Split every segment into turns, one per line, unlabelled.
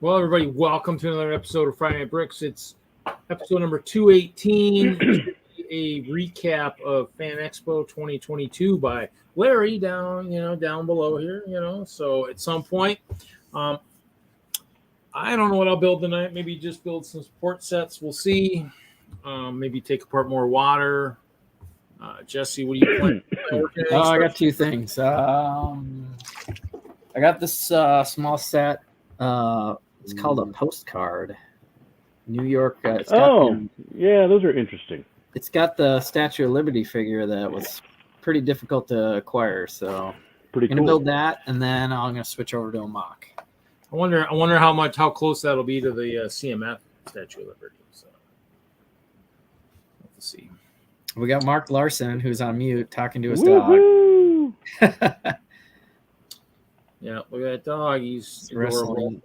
Well, everybody, welcome to another episode of Friday Night Bricks. It's episode number 218, a recap of Fan Expo 2022 by Larry down below here, So at some point, I don't know what I'll build tonight. Maybe just build some support sets. We'll see. Maybe take apart more water. Jesse, what are you planning?
I got two things. I got this yeah, called a postcard. New York.
Yeah, those are interesting.
It's got the Statue of Liberty figure that was pretty difficult to acquire, so
pretty
I'm gonna build that, and then I'm gonna switch over to a mock.
I wonder how close that'll be to the CMF Statue of Liberty. So let's see.
We got Mark Larson, who's on mute, talking to his
Woo-hoo!
dog.
Yeah, look at that dog. He's
wrestling.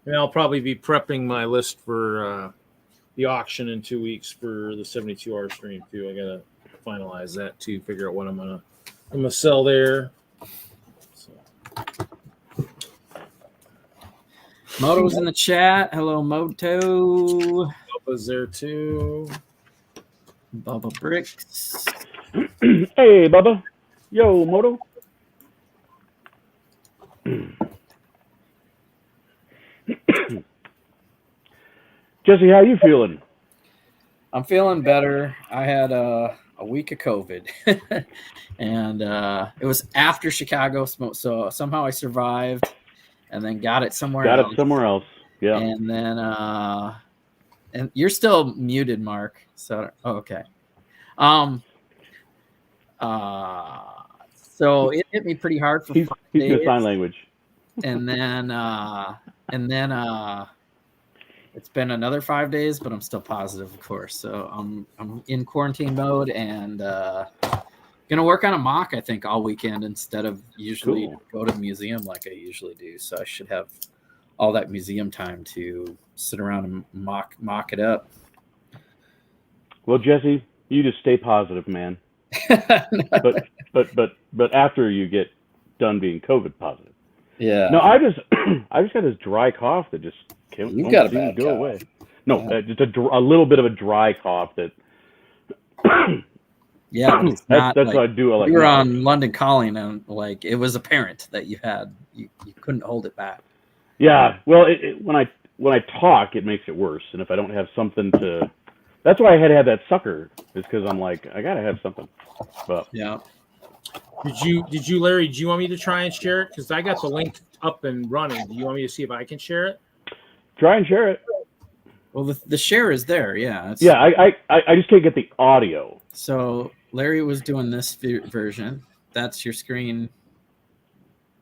And I'll probably be prepping my list for the auction in 2 weeks for the 72-hour stream too. I gotta finalize that too. Figure out what I'm gonna sell there. So.
Moto's in the chat. Hello, Moto.
Bubba's there too.
Bubba Bricks.
Hey, Bubba. Yo, Moto. Jesse, how you feeling?
I'm feeling better. I had a week of COVID, and it was after Chicago, so somehow I survived, and then got it somewhere else.
Yeah.
And then, and you're still muted, Mark. So okay. So it hit me pretty hard for 5
he's
days.
in sign language.
And then it's been another 5 days, but I'm still positive, of course. So I'm in quarantine mode and gonna work on a mock, I think, all weekend instead of usually go to the museum like I usually do. So I should have all that museum time to sit around and mock it up.
Well, Jesse, you just stay positive, man. But after you get done being COVID positive.
Yeah.
No, I just got this dry cough that just can't go away. No, just a little bit of a dry cough that.
Yeah, it's not
that's what I do.
We were on London Calling, and it was apparent that you couldn't hold it back.
Yeah, well, when I talk, it makes it worse, and if I don't have something to, that's why I had to have that sucker. Is because I'm like, I gotta have something. But
yeah.
Did you, Larry? Do you want me to try and share it? Because I got the link up and running. Do you want me to see if I can share it?
Try and share it.
Well, the share is there. Yeah.
I just can't get the audio.
So Larry was doing this version. That's your screen.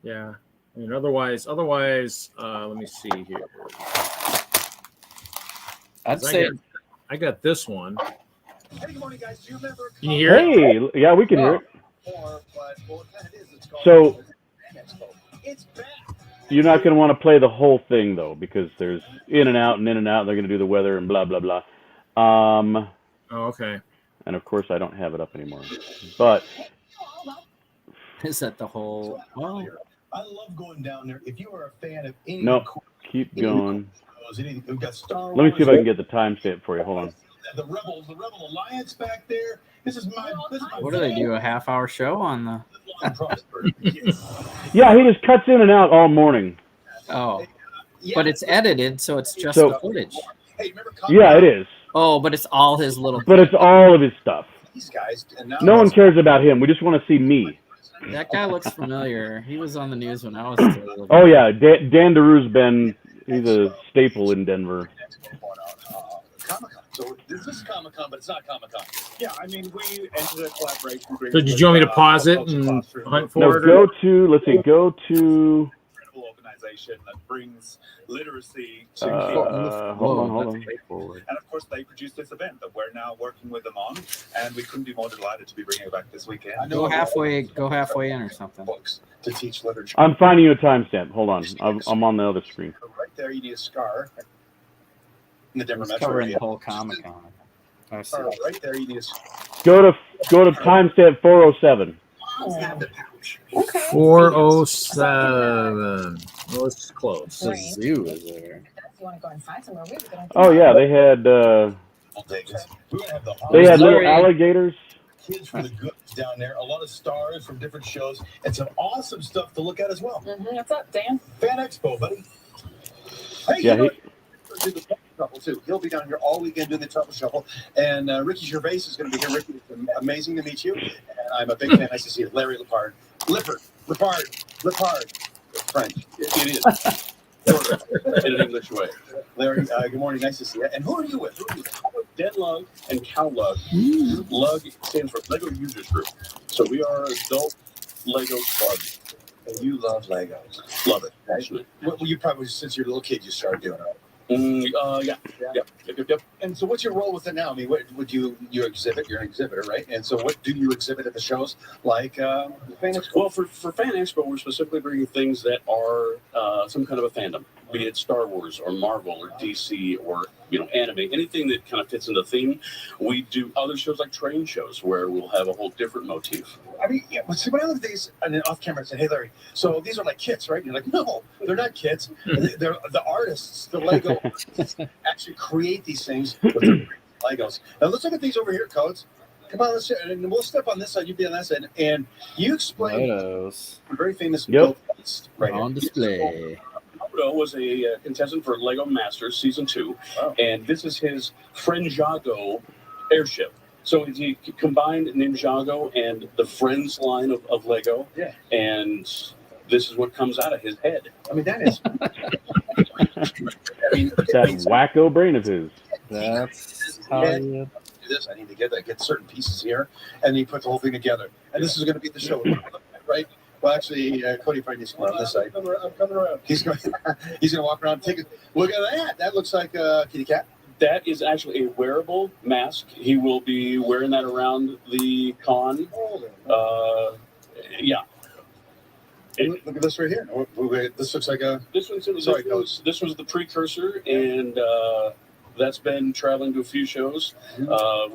Yeah. I mean, otherwise, let me see here.
I'd say
I got this one.
Hey, good morning, guys. Do you remember?
Can you hear it?
Hey, yeah, we can hear it. So you're not going to want to play the whole thing though, because there's in and out. They're going to do the weather and blah blah blah.
Oh, okay.
And of course, I don't have it up anymore. But
is that the whole? Well,
I love going down there. If you are a fan of any,
keep going.
We've got Star Wars.
Let me see if I can get the timestamp for you. Hold on.
The Rebel Alliance back there. This is my.
What do they do? A half-hour show on the?
Yeah, he just cuts in and out all morning.
Oh, but it's edited, so it's just the footage.
Hey, remember?
Yeah, it is.
Oh, but it's all his little.
But it's all of his stuff.
These guys.
No one cares about him. We just want to see me.
That guy looks familiar. He was on the news when I was still.
Oh yeah, Dan DeRue's been. He's a staple in Denver.
Comic-Con. So this is Comic-Con, but it's not Comic-Con. Yeah, I mean, we entered a collaboration.
So did you want me to pause it and hunt for it?
Go to. Incredible
organization that brings literacy to
hold on.
And of course, they produced this event that we're now working with them on, and we couldn't be more delighted to be bringing it back this weekend.
Go halfway in or something.
Books to teach literature.
I'm finding you a timestamp. Hold on, I'm on the other screen.
Right there, you need a scar. In the Denver Metro
covering
area.
The whole Comic-Con. I see.
Right there, you need a
go to timestamp 407.
Have the pouch.
407. Well, it's close.
The
Right.
zoo is there.
If you want to go and find somewhere, we're gonna
Oh yeah, they had
We're gonna have the
There's
little
Larry.
alligators.
kids for the goods down there. A lot of stars from different shows, and some awesome stuff to look at as well.
What's up, Dan?
Fan Expo, buddy. Hey,
Yeah,
you know, do the Trouble Shuffle too. He'll be down here all weekend doing the Trouble Shuffle, and Ricky Gervais is going to be here. Ricky, it's amazing to meet you. And I'm a big fan. Nice to see you, Larry Lepard. Lepard. French.
It is. Sort of, in an English way.
Larry, good morning. Nice to see you. And who are you with?
DENLUG and COWLUG. LUG stands for Lego Users Group. So we are adult Lego clubs.
And you love Legos.
Love it, passionate.
Well, you probably, since you're a little kid, you started doing it.
Yep.
And so what's your role with it now? I mean, what would you exhibit? You're an exhibitor, right? And so what do you exhibit at the shows like the Fan Expo?
Well, for Fan Expo, we're specifically bringing things that are some kind of a fandom, be it Star Wars or Marvel or DC or anime, anything that kind of fits into the theme. We do other shows like train shows where we'll have a whole different motif.
I mean, yeah, but see, when I look at these, and then off camera, I said, "Hey, Larry, so these are like kits, right?" And you're like, "No, they're not kits. They're the artists, the Lego artists, actually create these things with their Legos." Now let's look at these over here, Codes. Come on, let's and we'll step on this side. You be on that side, and you explain
Photos
a very famous
Yep.
build right
on
here.
display.
Aldo was a contestant for Lego Masters Season 2,
Wow.
and this is his Friendsjago airship. So he combined Ninjago and the Friends line of Lego,
Yeah.
and this is what comes out of his head.
I mean, that is. I mean,
That wacko brain of his.
That's how
Yeah.
you.
do this. I need to get certain pieces here, and then you put the whole thing together. And this is going to be the show, right? Well, actually, Cody probably needs to come on this side. I'm coming around. He's going. He's going to walk around. Take a look at that. That looks like a kitty cat.
That is actually a wearable mask. He will be wearing that around the con. Yeah.
Look at this right here. This looks like a.
This was
Sorry,
this was the precursor, and that's been traveling to a few shows.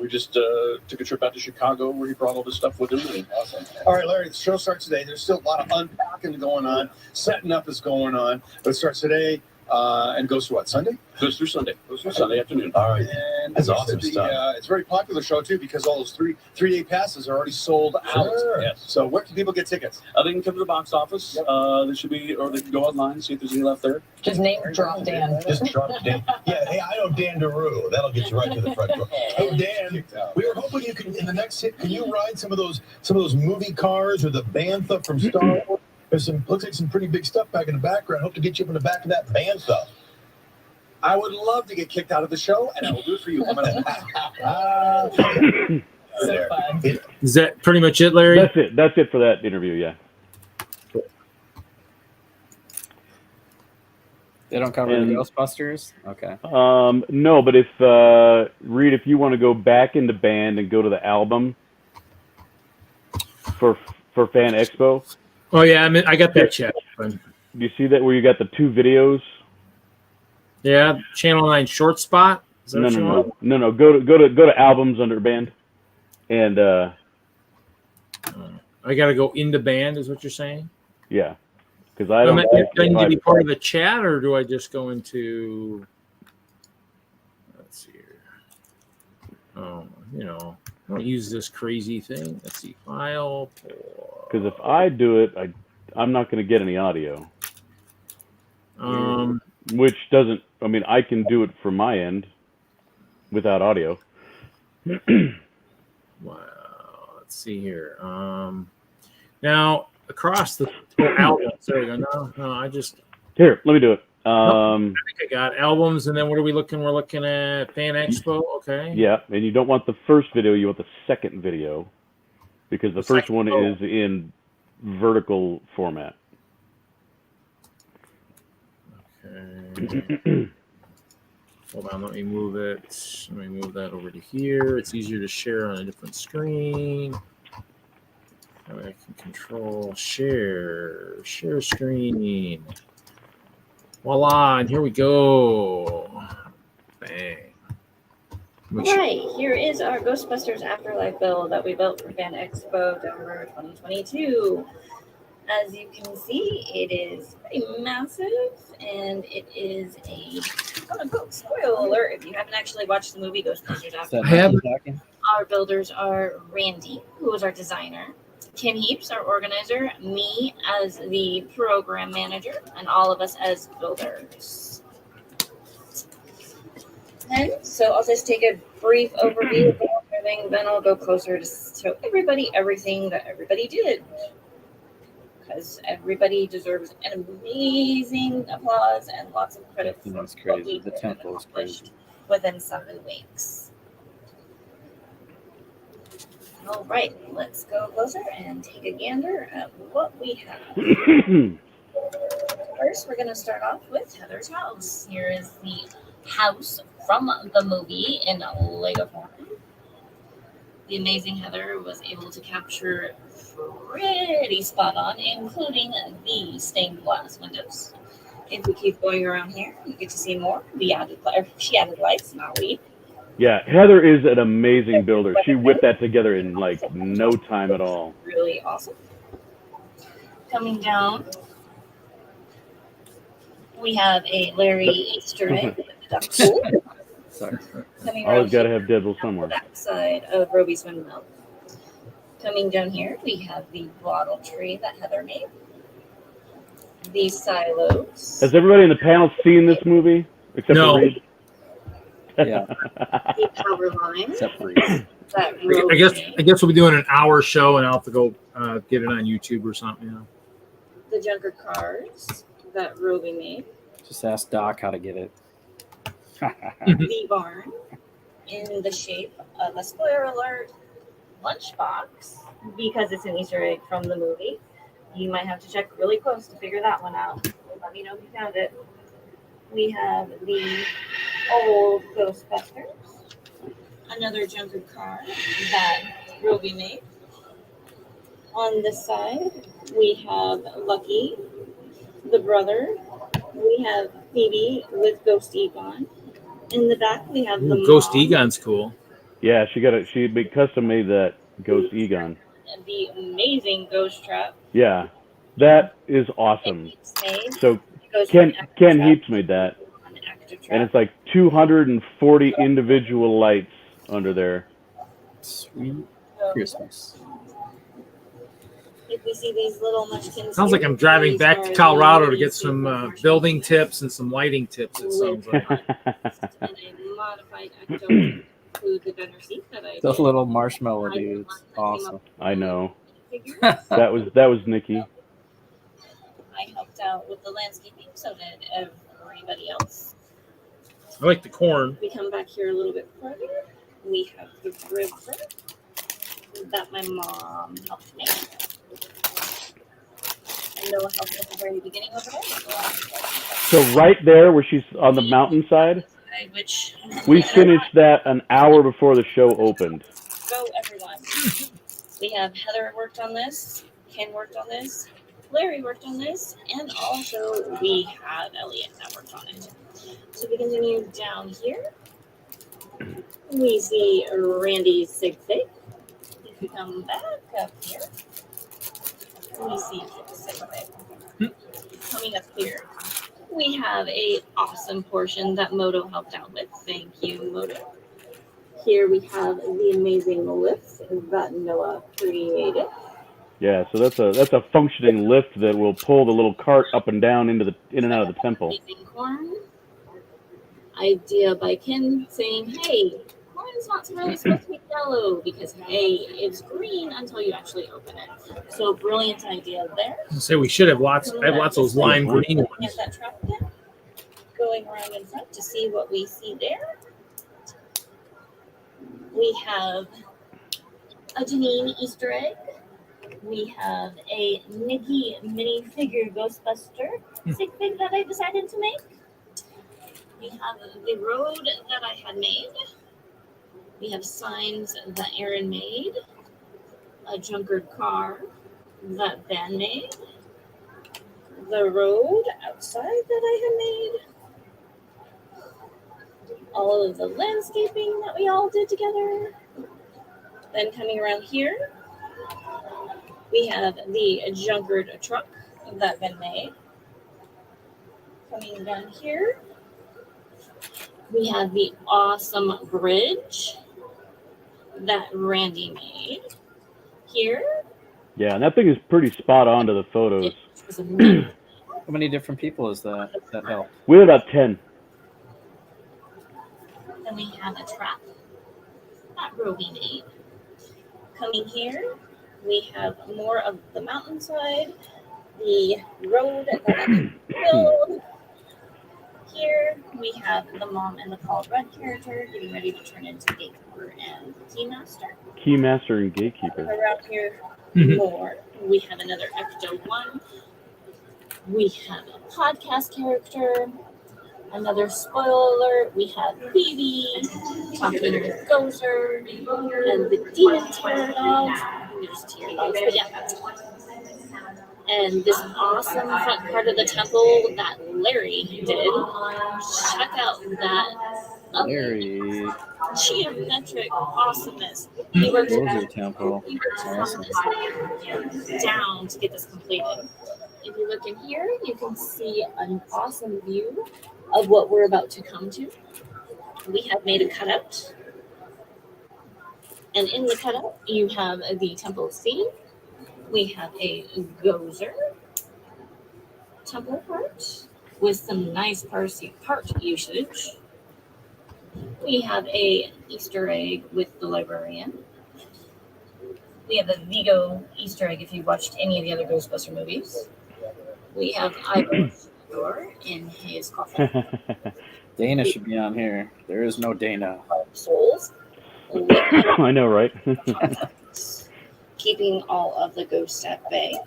We just took a trip out to Chicago where he brought all this stuff with him. And
Awesome. All right, Larry, the show starts today. There's still a lot of unpacking going on. Setting up is going on. But it starts today and goes to what, Sunday?
goes through Sunday. Sunday afternoon.
All right. And
That's
it used
awesome
to be,
stuff.
it's a very popular show, too, because all those three-day passes are already sold out.
Sure.
Yes.
So where can people get tickets?
They can come to the box office. They should be, or they can go online and see if there's any left there.
Just name drop Dan.
Just drop Dan. Yeah, hey, I know Dan DeRue. That'll get you right to the front door. Hey, Dan, we were hoping you can, in the next hit, can you ride some of those movie cars or the Bantha from Star Wars? There's looks like some pretty big stuff back in the background. Hope to get you up in the back of that Bantha.
I would love to get kicked out of the show, and I will do it for you. I'm gonna...
There.
Is that pretty much it, Larry?
That's it for that interview. Yeah.
They don't cover
And-
the Ghostbusters? Okay.
No, but if Reed, if you want to go back into band and go to the album for Fan Expo,
Oh yeah, I got that chat.
do you see that where you got the two videos?
Yeah, Channel 9 short spot. Is that what you want?
No. Go to albums under band, and
I got to go into band, is what you're saying?
yeah, because I
Do
don't.
I need to be part of the chat, or do I just go into? Let's see here. Oh, I don't use this crazy thing. Let's see, file.
Because if I do it, I'm not going to get any audio. Which doesn't. I mean, I can do it from my end without audio.
Wow. Let's see here. Now across the albums. There we go. No, I just.
Here, let me do it.
I think I got albums, and then what are we looking? We're looking at Fan Expo. Okay.
Yeah, and you don't want the first video, you want the second video, because the first one
second-
is in vertical format.
Okay. Hold on, let me move it. Let me move that over to here. It's easier to share on a different screen. That way I can control share screen. Voila, and here we go. Bang.
All right, here is our Ghostbusters Afterlife build that we built for Fan Expo Denver 2022. As you can see, it is pretty massive, and it is a quote-unquote spoiler alert if you haven't actually watched the movie Ghostbusters
Is that
Afterlife.
I haven't.
talking?
Our builders are Randy, who is our designer, Kim Heaps, our organizer, me as the program manager, and all of us as builders. And so I'll just take a brief overview of everything, then I'll go closer to show everybody everything that everybody did. Because everybody deserves an amazing applause and lots of credit for
That's
what
crazy.
we
The
did
temple is
accomplished
crazy.
within 7 weeks. All right, let's go closer and take a gander at what we have. First, we're going to start off with Heather's house. Here is the house from the movie in Lego form. The amazing Heather was able to capture pretty spot on, including the stained glass windows. If we keep going around here, you get to see more. She added lights, not we.
Yeah, Heather is an amazing builder. She whipped that together in like no time at all.
Really awesome. Coming down, we have a Larry Easter egg with the duck pool.
Sorry.
Coming
Always got to
around
have Deadpool
the
somewhere.
backside of Roby's windmill. Coming down here, we have the bottle tree that Heather made. These silos.
Has everybody in the panel seen this movie? Except
No.
for Reed?
Yeah.
The power line
Except for Reed.
that
I
Roby
guess
made.
we'll be doing an hour show, and I'll have to go get it on YouTube or something. You know.
The junker cars that Roby made.
Just ask Doc how to get it.
The barn in the shape of a spoiler alert lunchbox because it's an Easter egg from the movie. You might have to check really close to figure that one out. Let me know if you found it. We have the old Ghostbusters, another junker car that Roby made. On this side, we have Lucky, the brother. We have Phoebe with Ghost Egon. In the back, we have the
Ghost
mom,
Egon's cool.
Yeah, she custom made that Ghost Egon.
and the amazing Ghost Trap.
Yeah, that is awesome.
Heaps made.
So
It goes
Ken
from active
Ken
trap
Heaps made that,
on active
and
trap.
it's like 240 individual lights under there.
Sweet
So,
Christmas.
if we see these little munchkins,
Sounds like
here,
I'm driving
these
back
are
to
the
Colorado to get
ladies
some
who put marshmallows
building
in
tips and some lighting tips. It sounds like.
and a modified Ecto to include the dinner seat that I
Those
did.
little marshmallow
I did
dudes.
one that came
Awesome.
up
I know.
with figures.
That was Nikki.
I helped out with the landscaping, so did everybody else.
I like the corn.
We come back here a little bit further. We have the river that my mom helped make. And Noah helped at the very beginning over there.
So right there where she's on the mountainside,
Which
we finished that an hour before the show opened.
go everyone. We have Heather worked on this, Ken worked on this, Larry worked on this, and also we had Elliot that worked on it. So we continue down here. We see Randy's Sig Fig. If we come back up here, we see Sig Fig. Coming up here, we have a awesome portion that Moto helped out with. Thank you, Moto. Here we have the amazing lift that Noah created.
Yeah, so that's a functioning lift that will pull the little cart up and down in and out of the temple.
Amazing corn. Idea by Ken saying, hey, corn is not really supposed to be yellow because, hey, it's green until you actually open it. So brilliant idea there.
I say we should have lots. I have lots of those lime green
Get
ones.
that trap again. Going around in front to see what we see there. We have a Janine Easter egg. We have a Nikki minifigure Ghostbuster stick fig that I decided to make. We have the road that I had made. We have signs that Aaron made. A junkered car that Ben made. The road outside that I had made. All of the landscaping that we all did together. Then coming around here, We have the Junkered truck that been made. Coming down here, we have the awesome bridge that Randy made. Here,
Yeah, and that thing is pretty spot on to the photos.
it was amazing.
How many different people is that help?
We had about 10.
Then we have a trap that Roby made. Coming here, we have more of the mountainside, the road that I built. Here we have the mom and the Paul Rudd character getting ready to turn into Gatekeeper and Keymaster.
Keymaster and Gatekeeper.
Around here, more. We have another Ecto 1. We have a podcast character. Another spoiler, we have Phoebe talking with Gozer and the demon terror dogs. There's tear dogs, but yeah. And this awesome front part of the temple that Larry did. Check out that
Larry.
geometric awesomeness. He worked
Gozer temple.
awesome. Down to get this completed. If you look in here, you can see an awesome view of what we're about to come to. We have made a cutout. And in the cutout, you have the temple scene. We have a Gozer temple part with some nice part usage. We have a Easter egg with the librarian. We have a Vigo Easter egg if you watched any of the other Ghostbuster movies. We have Ivor's door in his coffin.
Dana should be on here. There is no Dana.
Souls.
I know, right?
Keeping all of the ghosts at bay.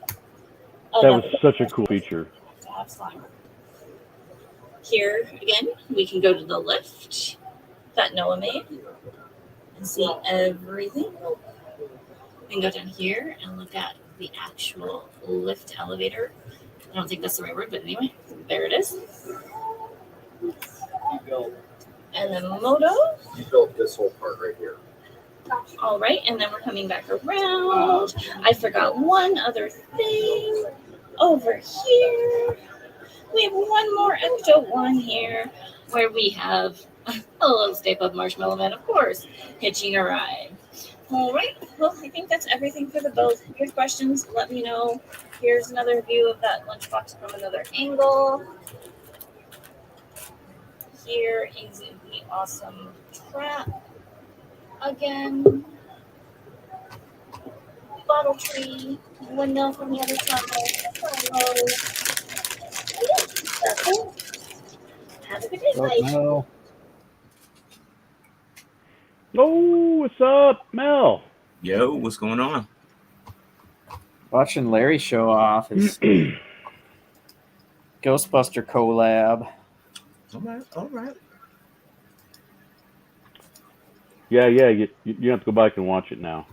That was such a cool feature.
To have fun. Here again, we can go to the lift that Noah made and see everything. We can go down here and look at the actual lift elevator. I don't think that's the right word, but anyway, there it is. And then Moto.
You built this whole part right here.
All right, and then we're coming back around. I forgot one other thing. Over here, we have one more Ecto 1 here where we have a little Stay Puft Marshmallow Man, of course, hitching a ride. All right, well, I think that's everything for the boat. If you have questions, let me know. Here's another view of that lunchbox from another angle. Here is the awesome trap again. Bottle tree, windmill from the other side. Hello. That's it. Have a good day, guys.
No.
Oh, what's up, Mel?
Yo, what's going on?
Watching Larry show off his Ghostbuster collab.
All right.
Yeah, you have to go back and watch it now.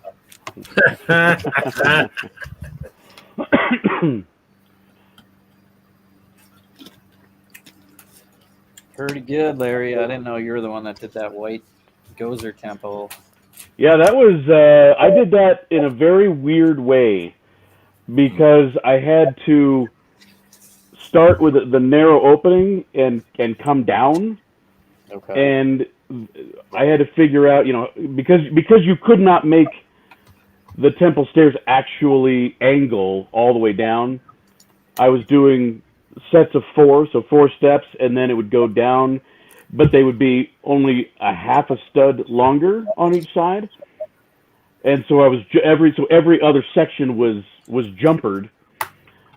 Pretty good, Larry. I didn't know you were the one that did that white Gozer temple.
Yeah, that was, I did that in a very weird way because I had to start with the narrow opening and come down.
Okay.
And I had to figure out, because you could not make the temple stairs actually angle all the way down, I was doing sets of 4, so 4 steps, and then it would go down, but they would be only a half a stud longer on each side. And so I was every other section was jumpered,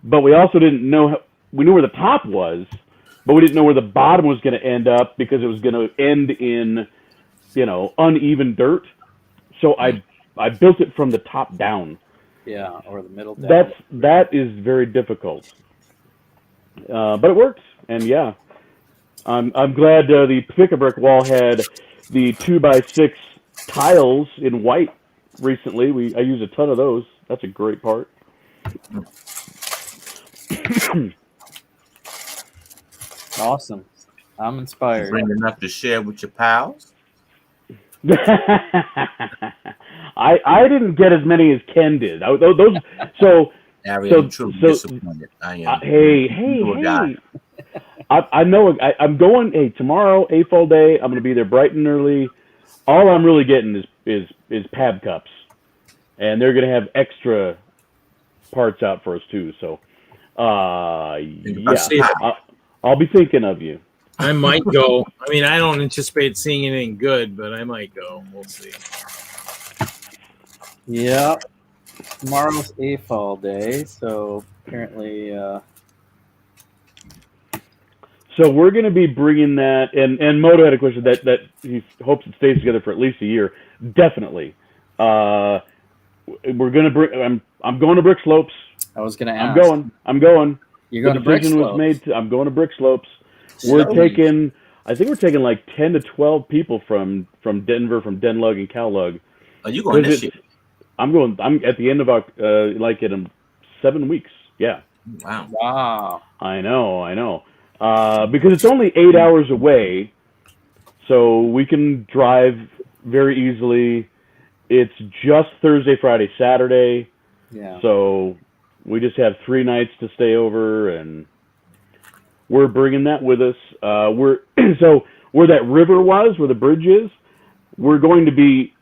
but we also didn't know we knew where the top was, but we didn't know where the bottom was going to end up because it was going to end in, uneven dirt. So I built it from the top down.
Yeah, or the middle down.
That is very difficult. But it works, and yeah. I'm glad the pick-a-brick wall had the 2x6 tiles in white recently. I used a ton of those. That's a great part.
Awesome. I'm inspired.
Bring enough to share with your pals.
I didn't get as many as Ken did. Those so.
Harry,
So-
I'm truly
so-
disappointed. I am.
Hey. I know. I'm going. Hey, tomorrow, AFOL day. I'm going to be there bright and early. All I'm really getting is Pab cups, and they're going to have extra parts out for us too. So, yeah, I'll be thinking of you.
I might go. I mean, I don't anticipate seeing anything good, but I might go. We'll see.
Yeah. Tomorrow's AFOL day, so apparently.
So we're going to be bringing that, and Moto had a question that he hopes it stays together for at least a year. Definitely. We're going to bring. I'm going to Brick Slopes.
I was going to ask.
I'm going.
You're going
The
to Brick
decision was
Slopes.
made. I'm going to Brick Slopes. We're taking. I think we're taking like 10 to 12 people from Denver, from DENLUG and CalLug.
Are you going this year?
I'm going. I'm at the end of like in 7 weeks. Yeah.
Wow.
I know. Because it's only 8 hours away, so we can drive very easily. It's just Thursday, Friday, Saturday.
Yeah.
So we just have 3 nights to stay over, and we're bringing that with us. So where that river was, where the bridge is, we're going to be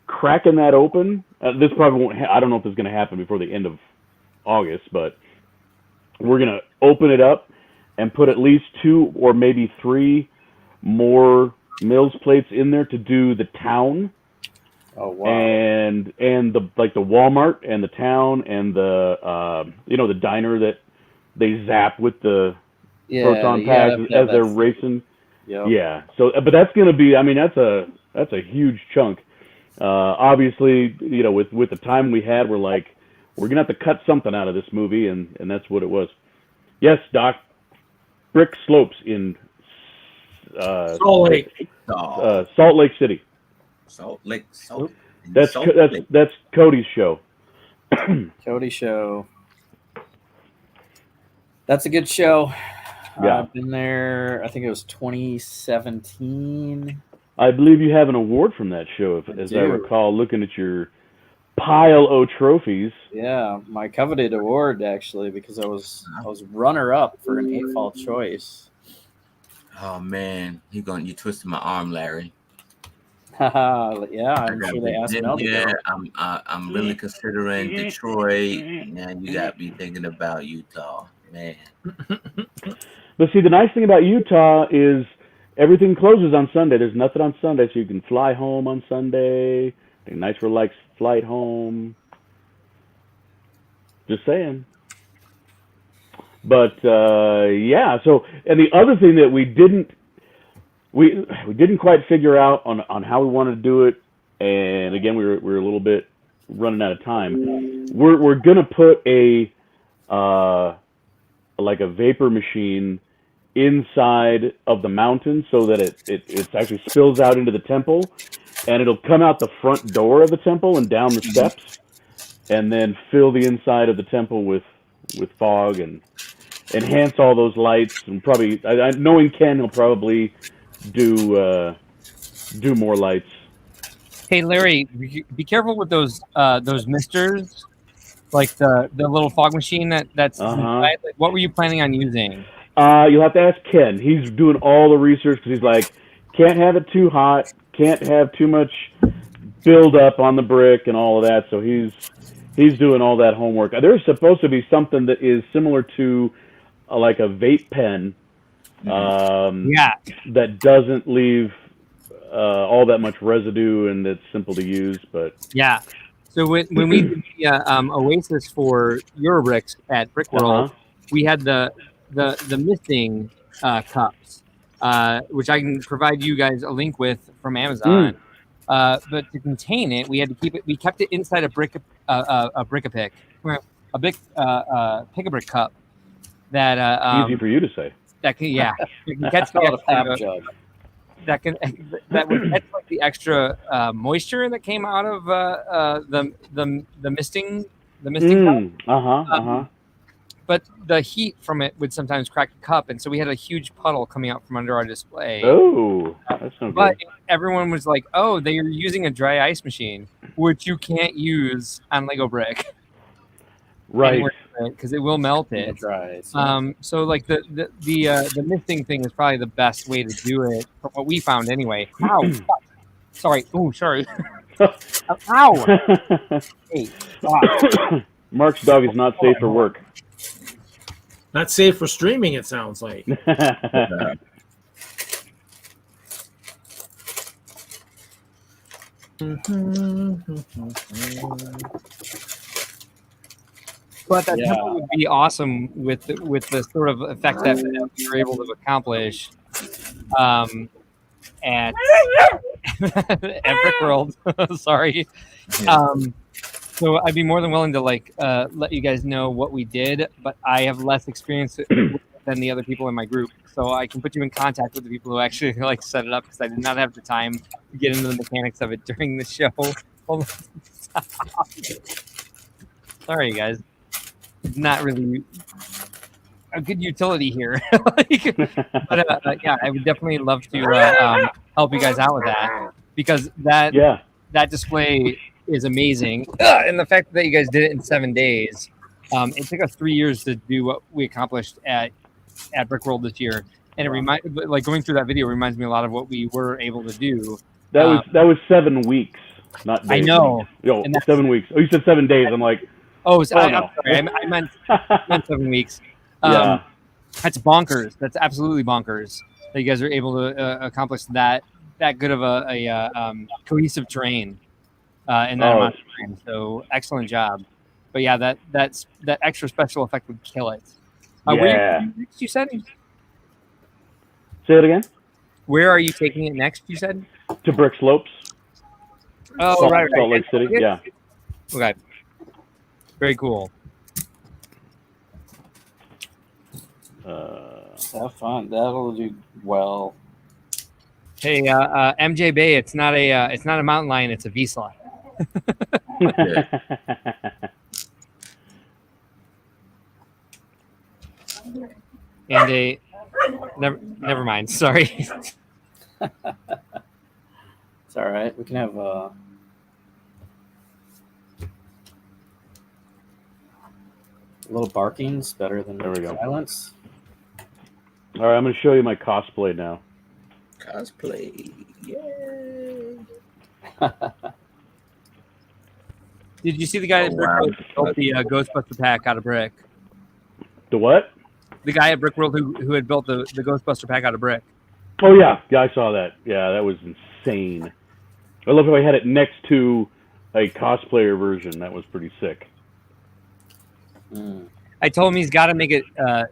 cracking that open. This probably won't. I don't know if this is going to happen before the end of August, but we're going to open it up and put at least 2 or maybe 3 more Mills plates in there to do the town.
Oh wow!
And the Walmart and the town and the the diner that they zap with the proton packs as they're racing.
Yep.
Yeah. So, but that's going to be. I mean, that's a huge chunk. Obviously, with the time we had, we're gonna have to cut something out of this movie, and that's what it was. Yes, Doc. Brick Slopes in
Salt Lake.
Salt Lake City.
Salt Lake.
That's Cody's show.
Cody show. That's a good show.
Yeah.
I've been there. I think it was 2017.
I believe you have an award from that show, as I recall, looking at your pile of trophies.
Yeah, my coveted award actually, because I was runner up for an AFOL choice.
Oh man, you twisted my arm, Larry.
Yeah, I'm sure they asked Mel to go.
Yeah, I'm really considering Detroit, and you got me thinking about Utah, man.
But see, the nice thing about Utah is everything closes on Sunday. There's nothing on Sunday, so you can fly home on Sunday. A nice, relaxed flight home. Just saying. But yeah. So, and the other thing that we didn't quite figure out on how we wanted to do it, and again we were a little bit running out of time. We're gonna put a like a vapor machine inside of the mountain so that it actually spills out into the temple, and it'll come out the front door of the temple and down the steps, and then fill the inside of the temple with fog and enhance all those lights. And probably, knowing Ken, he'll probably do more lights.
Hey Larry, be careful with those misters, like the little fog machine that's inside. Like, what were you planning on using?
You'll have to ask Ken. He's doing all the research because he's like, can't have it too hot, can't have too much build up on the brick and all of that. So he's doing all that homework. There's supposed to be something that is similar to like a vape pen, that doesn't leave all that much residue and it's simple to use. But
yeah. So when we did the Oasis for Eurobricks at Brickworld, we had the misting cups, which I can provide you guys a link with from Amazon. But to contain it, we had to keep it. We kept it inside a pick a brick cup. That
easy for you to say.
That can you can catch the extra, that would catch like the extra moisture that came out of the misting cup. But the heat from it would sometimes crack the cup, and so we had a huge puddle coming out from under our display.
Oh, that's no good.
But everyone was like, "Oh, they are using a dry ice machine." which you can't use on Lego brick.
Right.
Because it will melt it. So like the misting thing is probably the best way to do it from what we found anyway. Ow! Sorry. Oh, sorry. Ow! Hey, stop.
Mark's dog is not safe for work.
Not safe for streaming, it sounds like.
But that temple would be awesome with the sort of effect that we were able to accomplish at Brickworld. Sorry. So I'd be more than willing to let you guys know what we did, but I have less experience than the other people in my group, so I can put you in contact with the people who actually set it up because I did not have the time to get into the mechanics of it during the show. Sorry, guys. Not really a good utility here. But yeah, I would definitely love to help you guys out with that because that display is amazing. And the fact that you guys did it in 7 days, it took us 3 years to do what we accomplished at Brickworld this year. And it going through that video reminds me a lot of what we were able to do.
That was 7 weeks, not days.
I know.
7 weeks. Oh, you said 7 days. I'm like,
I'm
no.
sorry. I meant 7 weeks. That's bonkers. That's absolutely bonkers that you guys are able to accomplish that good of a cohesive terrain in that amount of time. So excellent job. But yeah, that extra special effect would kill it. Where next, you said?
Say it again.
Where are you taking it next? You said
to Brick Slopes.
Oh, right.
Salt Lake City. Yeah.
Okay. Very cool.
Have fun. That'll do well.
Hey, MJ Bay. It's not a mountain lion. It's a Wiesla. And a never mind. Sorry.
It's all right. We can have a little barking's better than silence.
All right, I'm going to show you my cosplay now.
Cosplay, yay!
Did you see the guy at Brickworld who built the Ghostbuster pack out of brick?
The what?
The guy at Brickworld who had built the Ghostbuster pack out of brick.
Oh yeah, I saw that. Yeah, that was insane. I love how I had it next to a cosplayer version. That was pretty sick.
I told him he's got to make it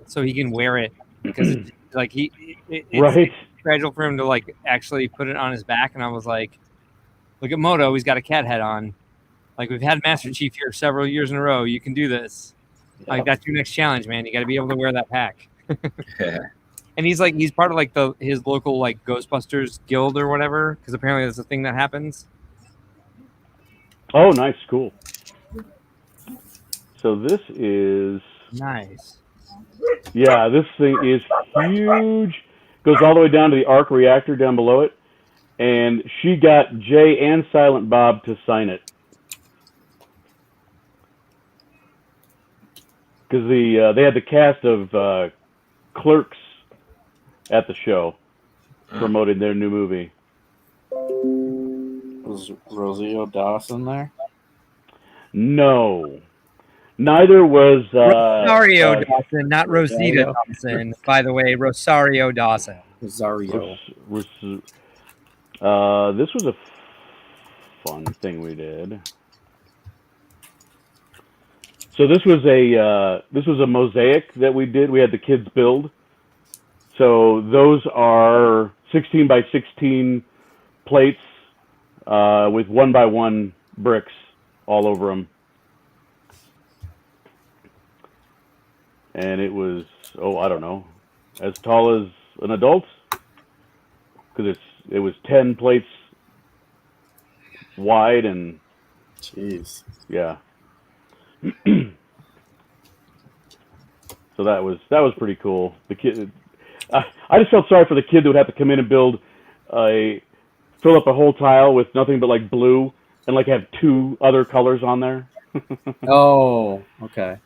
so he can wear it because it's fragile for him to actually put it on his back. And I was like, look at Moto, he's got a cat head on. Like, we've had Master Chief here several years in a row. You can do this. Like, that's your next challenge, man. You got to be able to wear that pack. And he's part of his local Ghostbusters guild or whatever, because apparently that's a thing that happens.
Oh, nice, cool. So this is
nice.
Yeah, this thing is huge. Goes all the way down to the arc reactor down below it, and she got Jay and Silent Bob to sign it because they had the cast of Clerks at the show promoting their new movie.
Was Rosario Dawson there?
No. Neither was
Rosario Dawson, not Rosita Dawson. By the way, Rosario Dawson.
Rosario.
This was a fun thing we did. So this was a mosaic that we did. We had the kids build. So those are 16 by 16 plates with 1 by 1 bricks all over them. And it was, I don't know, as tall as an adult, because it was 10 plates wide and,
jeez,
yeah. So that was pretty cool. The kid, I just felt sorry for the kid that would have to come in and fill up a whole tile with nothing but blue and like have 2 other colors on there.
Oh, okay.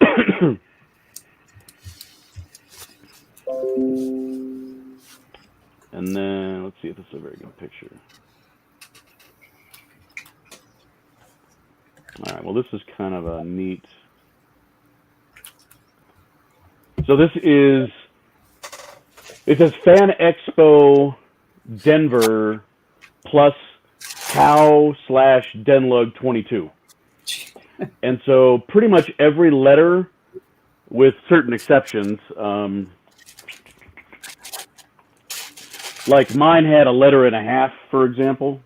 And then let's see if this is a very good picture. All right, well, this is kind of a neat. So this is, it says Fan Expo Denver plus Cow/DENLUG 22. And so pretty much every letter, with certain exceptions, like mine had a letter and a half, for example.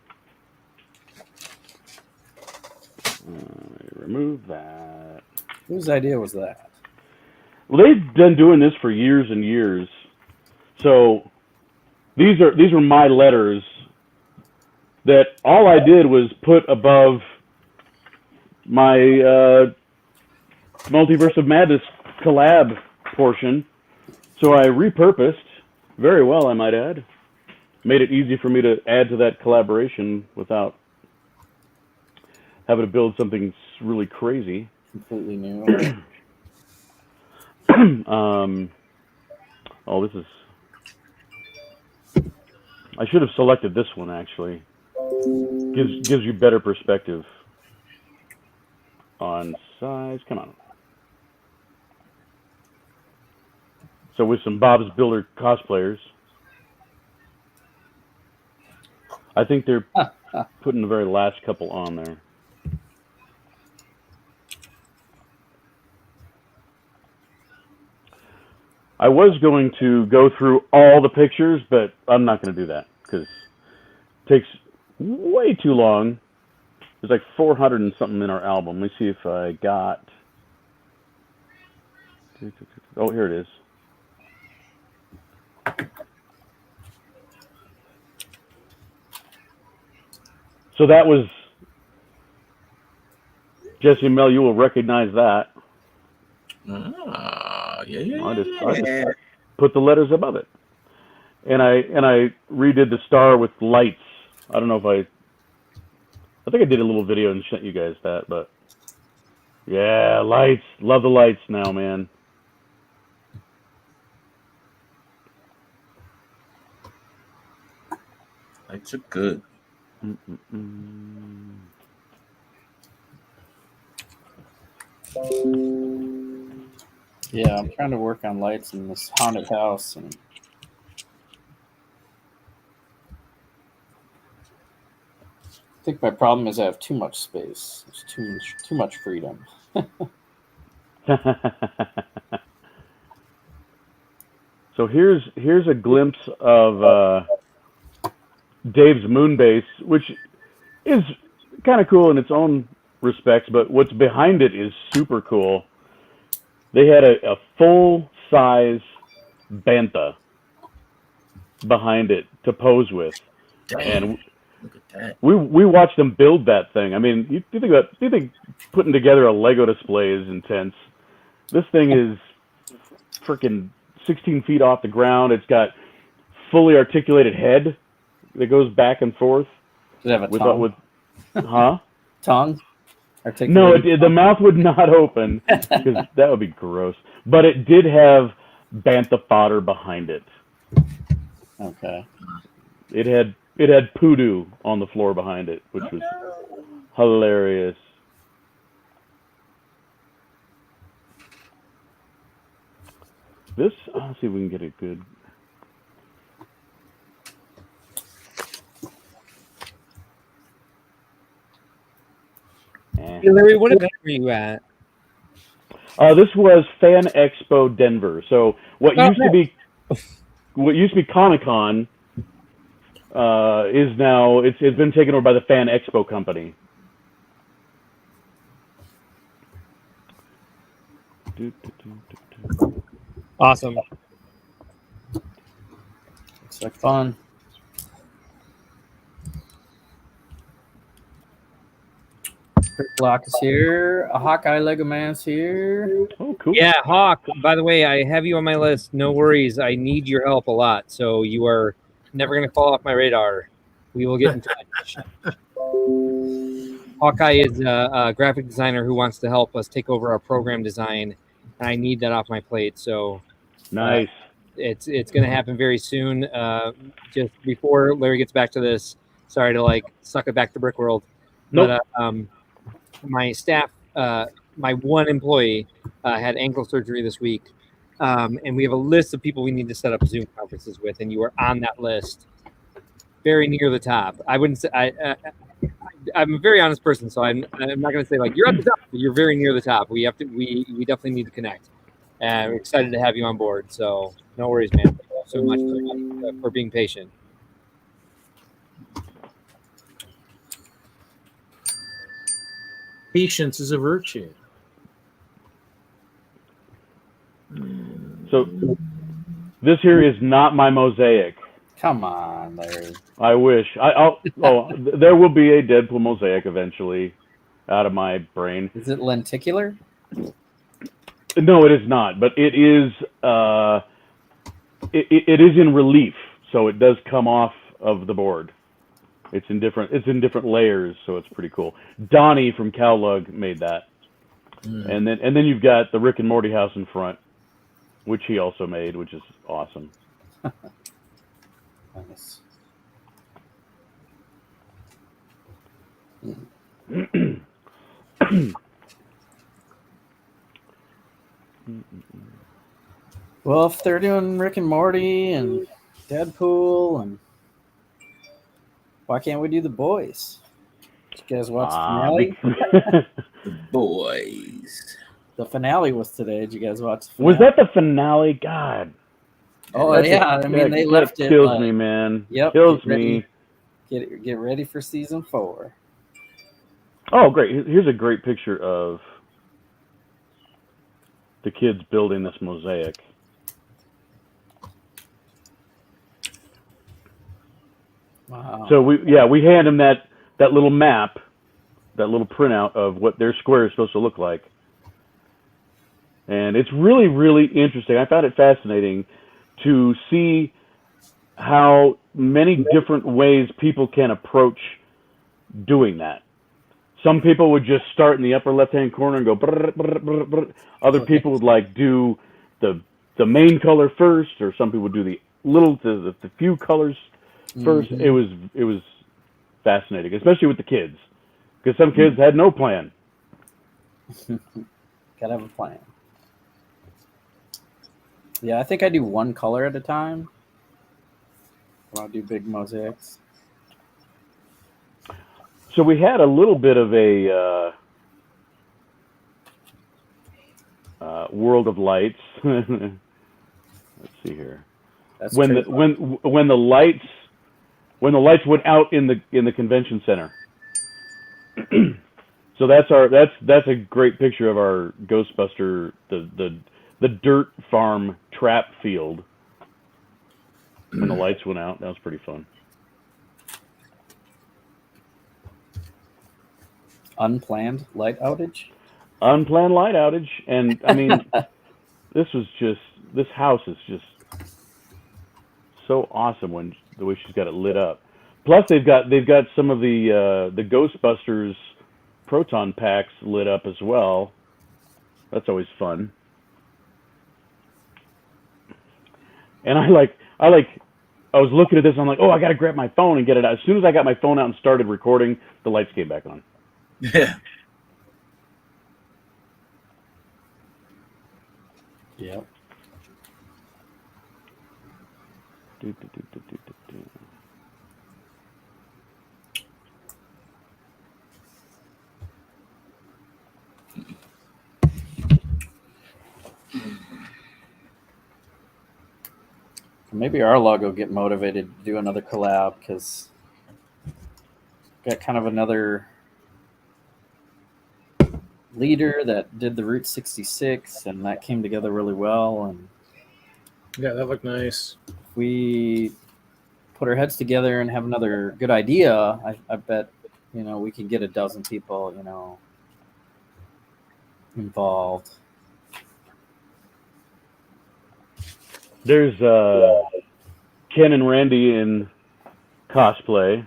Remove that.
Whose idea was that?
Well, they've been doing this for years and years. So these are my letters that all I did was put above my Multiverse of Madness collab portion. So I repurposed very well, I might add. Made it easy for me to add to that collaboration without having to build something really crazy.
Completely new.
Oh, this is... I should have selected this one, actually. Gives you better perspective on size. Come on. So with some Bob's Builder cosplayers, I think they're putting the very last couple on there. I was going to go through all the pictures, but I'm not going to do that because it takes way too long. There's like 400 and something in our album. Let me see if I got... Oh, here it is. So that was... Jesse and Mel, you will recognize that.
Yeah.
I just put the letters above it, and I redid the star with lights. I don't know if I think I did a little video and sent you guys that, but yeah, lights. Love the lights now, man.
Lights are good.
Yeah, I'm trying to work on lights in this haunted house, and I think my problem is I have too much space. There's too much freedom.
So here's a glimpse of Dave's moon base, which is kind of cool in its own respects, but what's behind it is super cool. They had a full-size bantha behind it to pose with.
Damn.
And
Look at that.
we watched them build that thing. I mean, you think putting together a Lego display is intense. This thing is freaking 16 feet off the ground. It's got fully articulated head that goes back and forth.
Does it have a tongue?
Huh?
Tongue?
No, the mouth would not open because that would be gross. But it did have bantha fodder behind it.
Okay.
It had poodoo on the floor behind it, which was hilarious. This, I'll see if we can get it good.
Hey, Larry, what event were you at?
This was Fan Expo Denver. So what used to be Comic-Con is now it's been taken over by the Fan Expo company.
Awesome.
Looks like fun. Block is here. A Hawkeye Lego Man's here.
Oh, cool.
Yeah, Hawk. By the way, I have you on my list. No worries. I need your help a lot. So you are never going to fall off my radar. We will get in touch. Hawkeye is a graphic designer who wants to help us take over our program design, and I need that off my plate. So
Nice.
it's going to happen very soon. Just before Larry gets back to this, sorry to like suck it back to Brickworld,
Nope.
but my staff, my one employee, had ankle surgery this week, and we have a list of people we need to set up Zoom conferences with, and you are on that list, very near the top. I wouldn't say I'm a very honest person, so I'm not going to say like you're at the top, but you're very near the top. We definitely need to connect, and we're excited to have you on board. So no worries, man. Thank you so much for being patient.
Patience is a virtue.
So this here is not my mosaic.
Come on, Larry.
I wish. There will be a Deadpool mosaic eventually out of my brain.
Is it lenticular?
No, it is not. But it is. It is in relief, so it does come off of the board. It's in different layers, so it's pretty cool. Donnie from TwinLUG made that, and then you've got the Rick and Morty house in front, which he also made, which is awesome.
Nice. Well, if they're doing Rick and Morty and Deadpool, and why can't we do The Boys? Did you guys watch the finale?
The Boys.
The finale was today. Did you guys watch the finale?
Was that the finale? God.
Oh, yeah. I mean, they left it.
Kills me, man.
Yep.
Kills me.
Get ready for season 4.
Oh, great. Here's a great picture of the kids building this mosaic.
Wow.
So we hand them that little map, that little printout of what their square is supposed to look like. And it's really, really interesting. I found it fascinating to see how many different ways people can approach doing that. Some people would just start in the upper left-hand corner and go brr, brr, brr, brr. Other people would like do the main color first, or some people would do the few colors first.
Mm-hmm.
It was fascinating, especially with the kids, because some kids had no plan.
Gotta have a plan. Yeah, I think I do one color at a time. I'll do big mosaics.
So we had a little bit of a World of Lights. Let's see here.
That's
when the lights went out in the convention center. So that's a great picture of our Ghostbuster, the dirt farm trap field. When the lights went out, that was pretty fun.
Unplanned light outage?
Unplanned light outage. And I mean, this house is just so awesome when the way she's got it lit up. Plus they've got some of the Ghostbusters proton packs lit up as well. That's always fun. And I was looking at this, and I'm like, oh, I got to grab my phone and get it out. As soon as I got my phone out and started recording, the lights came back on.
Yeah.
Yep. Maybe our log will get motivated to do another collab, because got kind of another leader that did the Route 66, and that came together really well. And
yeah, that looked nice.
If we put our heads together and have another good idea, I bet we can get a dozen people involved.
There's Ken and Randy in cosplay.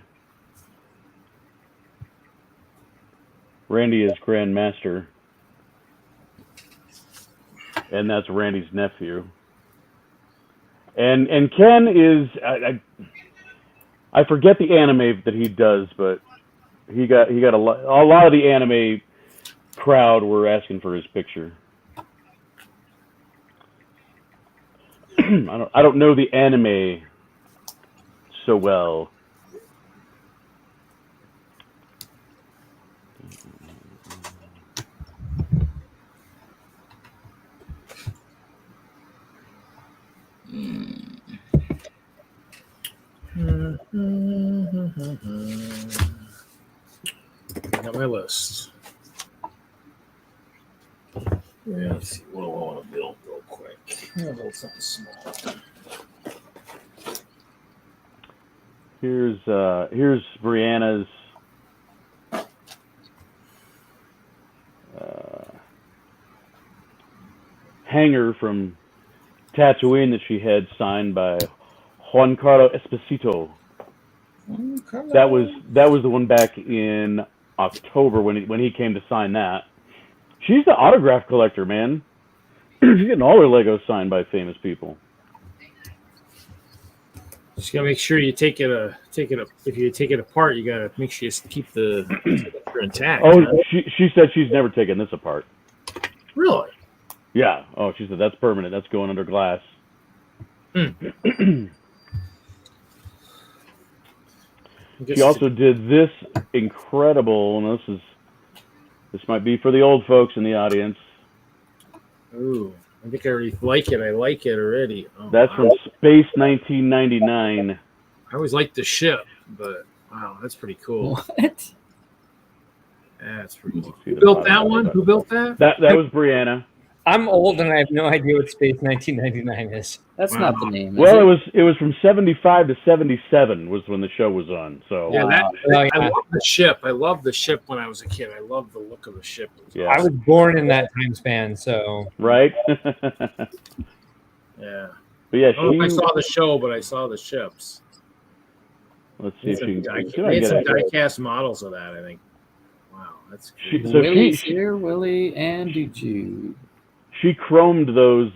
Randy is Grandmaster. And that's Randy's nephew. And Ken is I forget the anime that he does, but he got a lot of the anime crowd were asking for his picture. I don't know the anime so well.
Got my list. Yeah, let's see what I want to build real quick. I'll build something small.
Here's Brianna's hanger from Tatooine that she had signed by Juan Carlo Esposito. That was the one back in October when he came to sign that. She's the autograph collector, man. She's getting all her Legos signed by famous people.
Just gotta make sure you take it if you take it apart, you gotta make sure you keep the intact.
Oh, she said she's never taken this apart.
Really?
Yeah. Oh, she said that's permanent. That's going under glass. She also did this incredible, and this might be for the old folks in the audience.
Ooh, I think I already like it. I like it already. Oh,
that's from Space 1999.
I always liked the ship, but wow, that's pretty cool.
What?
That's pretty cool. Who built that one? Who built that?
That was Brianna.
I'm old and I have no idea what Space 1999 is.
That's not the name.
Well, it was from 75 to 77 was when the show was on. So
yeah, I love the ship. I loved the ship when I was a kid. I loved the look of the ship.
Yeah.
I was born in that time span, so
right.
Yeah.
But yeah,
I don't know if I saw the show, but I saw the ships.
Let's see if she
made some die-cast models of that. I think. Wow, that's cool.
Willie's here, Willie and Jude.
She chromed those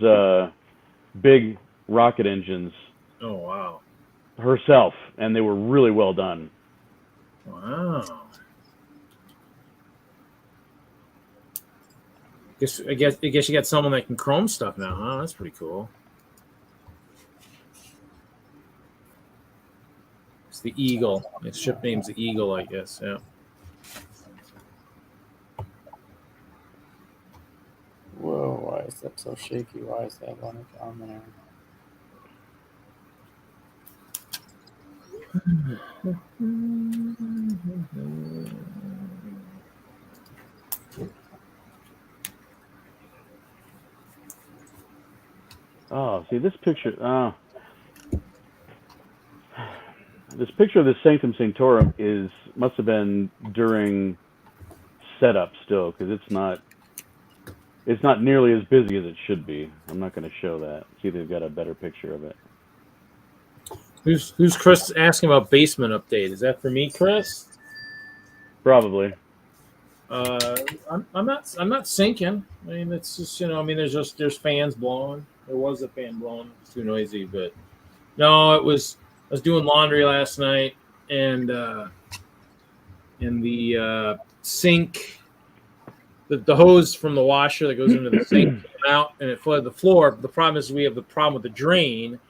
big rocket engines.
Oh wow!
Herself, and they were really well done.
Wow. I guess you got someone that can chrome stuff now, huh? That's pretty cool. It's the Eagle. Its ship name's the Eagle, I guess. Yeah.
Whoa, why is that so shaky? Why is that on there?
Oh, see this picture. This picture of the Sanctum Sanctorum must have been during setup still, because it's not nearly as busy as it should be. I'm not going to show that. See if they've got a better picture of it.
Who's Chris asking about basement update? Is that for me, Chris?
Probably.
I'm not sinking. I mean, it's just there's fans blowing. There was a fan blowing. It's too noisy, but no, I was doing laundry last night, and the sink. The hose from the washer that goes into the sink came out and it flooded the floor. The problem is we have the problem with the drain,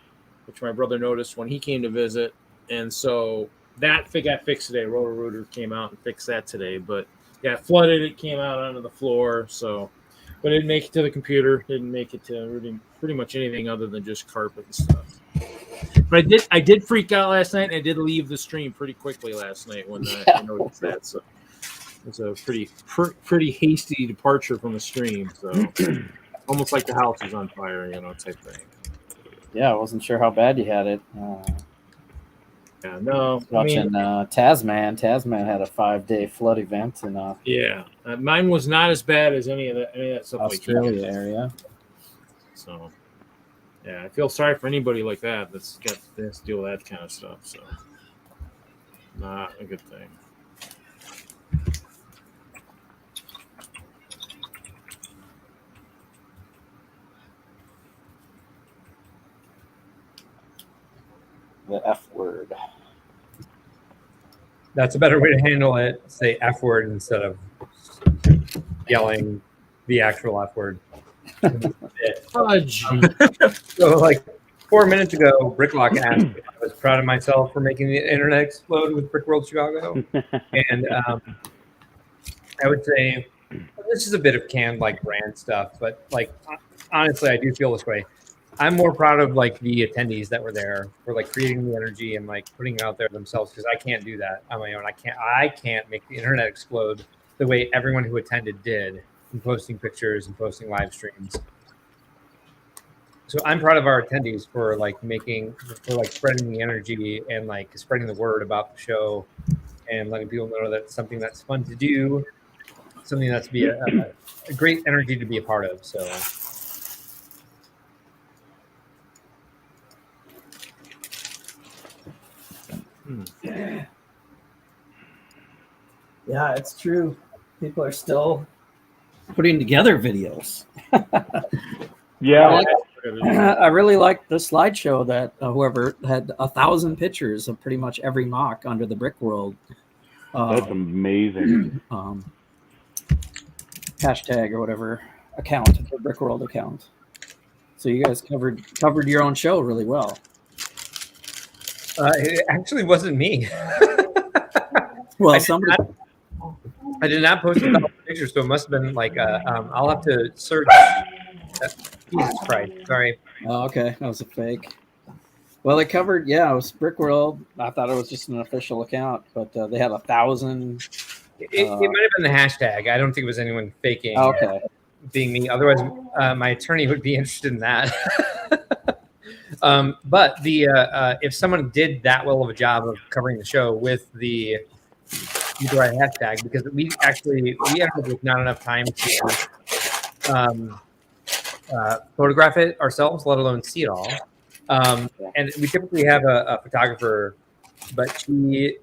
which my brother noticed when he came to visit. And so that got fixed today. Roto-Rooter came out and fixed that today. But yeah, it flooded. It came out onto the floor. So, but it didn't make it to the computer. Didn't make it to pretty much anything other than just carpet and stuff. But I did freak out last night. And I did leave the stream pretty quickly last night when I noticed that. So. It's a pretty hasty departure from the stream, so almost like the house is on fire, type thing.
Yeah, I wasn't sure how bad you had it.
Yeah, no.
Watching Tasman. Tasman had a 5-day flood event in
mine was not as bad as any of that stuff.
Australia area.
So, yeah, I feel sorry for anybody like that that's got to deal with that kind of stuff. So, not a good thing.
the F word.
That's a better way to handle it. Say F word instead of yelling the actual F word.
Fudge.
So, like 4 minutes ago, Bricklock asked if I was proud of myself for making the internet explode with Brickworld Chicago, and I would say this is a bit of canned like brand stuff, but like honestly, I do feel this way. I'm more proud of like the attendees that were there for like creating the energy and like putting it out there themselves, because I can't do that on my own. I can't make the internet explode the way everyone who attended did, and posting pictures and posting live streams. So I'm proud of our attendees for like spreading the energy and like spreading the word about the show and letting people know that it's something that's fun to do, something that's be a great energy to be a part of. So
yeah, it's true. People are still putting together videos.
Yeah.
I really like the slideshow that whoever had 1,000 pictures of pretty much every mock under the Brickworld.
That's amazing.
Hashtag or whatever account, the Brickworld account. So you guys covered your own show really well.
it actually wasn't me.
Well,
I did not post 1,000 pictures, so it must have been like I'll have to search. Jesus Christ! Sorry.
Oh, okay, that was a fake. Well, they covered. Yeah, it was Brickworld. I thought it was just an official account, but they had 1,000.
It might have been the hashtag. I don't think it was anyone faking.
Okay.
Being me. Otherwise, my attorney would be interested in that. But if someone did that well of a job of covering the show with the right hashtag, because we ended up with not enough time to photograph it ourselves, let alone see it all. And we typically have a photographer, but she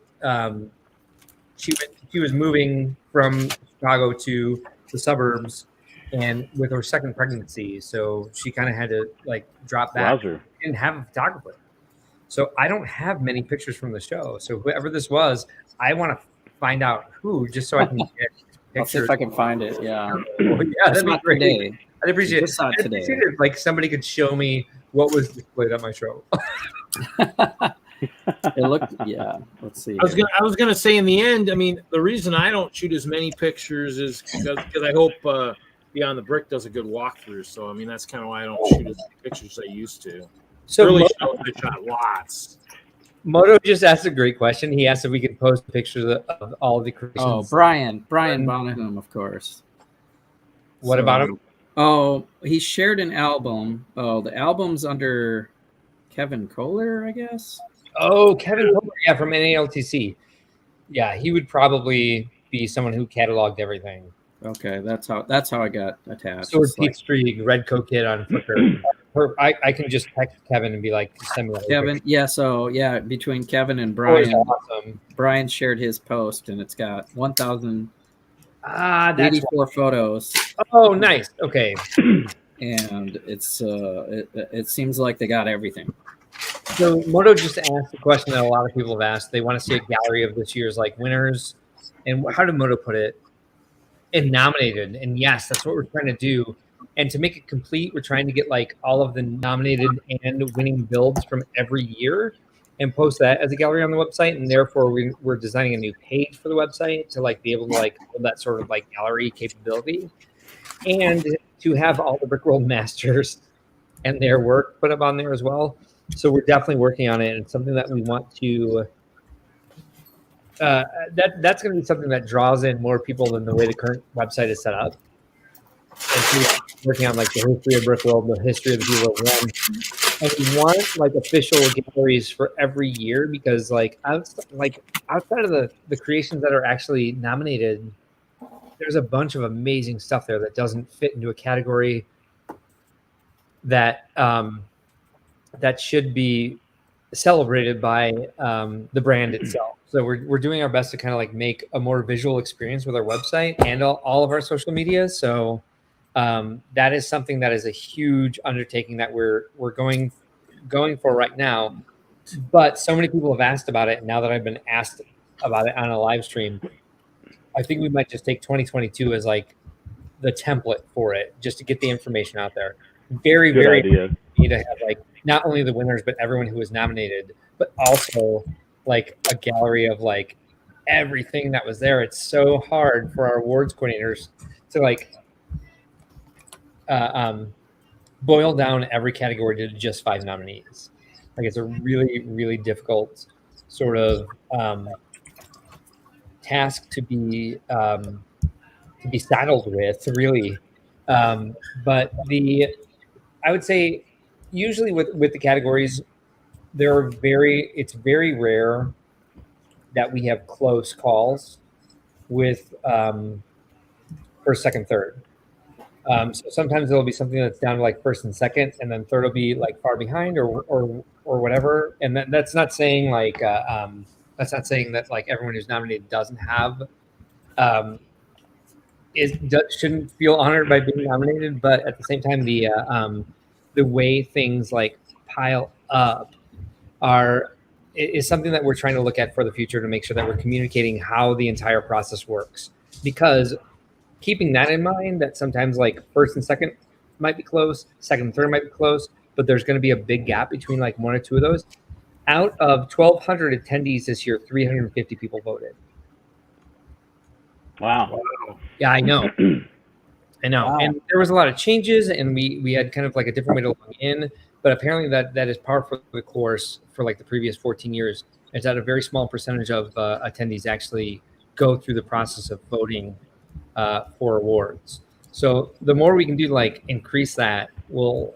was moving from Chicago to the suburbs, and with her second pregnancy, so she kind of had to like drop back and have a photographer. So I don't have many pictures from the show. So whoever this was, I want to find out who, just so I can get pictures.
I'll see if I can find it. Yeah.
Yeah, that'd be great.
Today.
I'd appreciate
Just not
it.
today.
If, like, somebody could show me what was displayed on my show.
It looked, yeah. Let's see.
I was gonna say in the end. I mean, the reason I don't shoot as many pictures is because I hope Beyond the Brick does a good walkthrough. So I mean, that's kind of why I don't shoot as many pictures as I used to.
So
really, I shot lots.
Moto just asked a great question. He asked if we could post pictures of all of the creations.
Oh, Brian Bonahum, of course.
What about him?
Oh, he shared an album. Oh, the album's under Kevin Kohler, I guess.
Oh, Kevin Kohler, yeah, from NALTC. Yeah, he would probably be someone who cataloged everything.
Okay, that's how I got attached.
Sword Peak Street, Red Coat Kid on Flickr. I can just text Kevin and be like, send me that.
Kevin, yeah. So yeah, between Kevin and Brian,
awesome.
Brian shared his post, and it's got 1,084 photos.
Oh, nice. Okay.
And it's it seems like they got everything.
So Moto just asked a question that a lot of people have asked. They want to see a gallery of this year's like winners, and how did Moto put it? And nominated. And yes, that's what we're trying to do. And to make it complete, we're trying to get like all of the nominated and winning builds from every year and post that as a gallery on the website. And therefore we're designing a new page for the website to like be able to like build that sort of like gallery capability, and to have all the Brickworld masters and their work put up on there as well. So we're definitely working on it, and it's something that we want to that's going to be something that draws in more people than the way the current website is set up. And so we're working on like the history of Brickworld, the history of the people that won, and we want like official galleries for every year, because like outside of the creations that are actually nominated, there's a bunch of amazing stuff there that doesn't fit into a category that that should be celebrated by the brand itself. So we're doing our best to kind of like make a more visual experience with our website and all of our social media. So that is something that is a huge undertaking that we're going for right now. But so many people have asked about it. And now that I've been asked about it on a live stream, I think we might just take 2022 as like the template for it, just to get the information out there. Very,
Good
very
idea.
need to have like not only the winners, but everyone who was nominated, but also like a gallery of like everything that was there. It's so hard for our awards coordinators to like boil down every category to just 5 nominees. Like it's a really, really difficult sort of task to be saddled with, really. But I would say usually with the categories, it's very rare that we have close calls with first, second, third. So sometimes there'll be something that's down to like first and second, and then third will be like far behind or whatever. And that's not saying like that like everyone who's nominated doesn't have shouldn't feel honored by being nominated, but at the same time, the way things like pile up is something that we're trying to look at for the future to make sure that we're communicating how the entire process works. Because keeping that in mind, that sometimes like first and second might be close, second and third might be close, but there's going to be a big gap between like 1 or 2 of those. Out of 1,200 attendees this year, 350 people voted.
Wow.
Yeah, I know. I know.
Wow.
And there was a lot of changes, and we had kind of like a different way to log in. But apparently that is par for the course for like the previous 14 years. It's that a very small percentage of attendees actually go through the process of voting for awards. So the more we can do to like increase that, we'll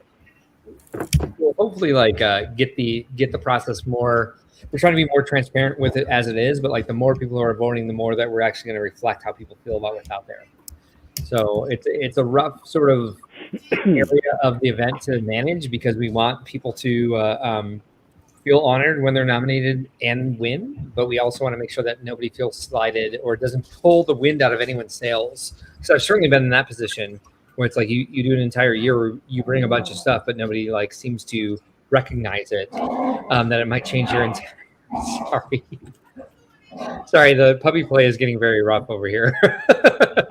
hopefully like get the process more. We're trying to be more transparent with it as it is, but like the more people who are voting, the more that we're actually going to reflect how people feel about what's out there. So it's a rough sort of area of the event to manage, because we want people to feel honored when they're nominated and win, but we also want to make sure that nobody feels slighted or doesn't pull the wind out of anyone's sails. So I've certainly been in that position where it's like you do an entire year where you bring a bunch of stuff, but nobody like seems to recognize it, that it might change your entire. Sorry, the puppy play is getting very rough over here.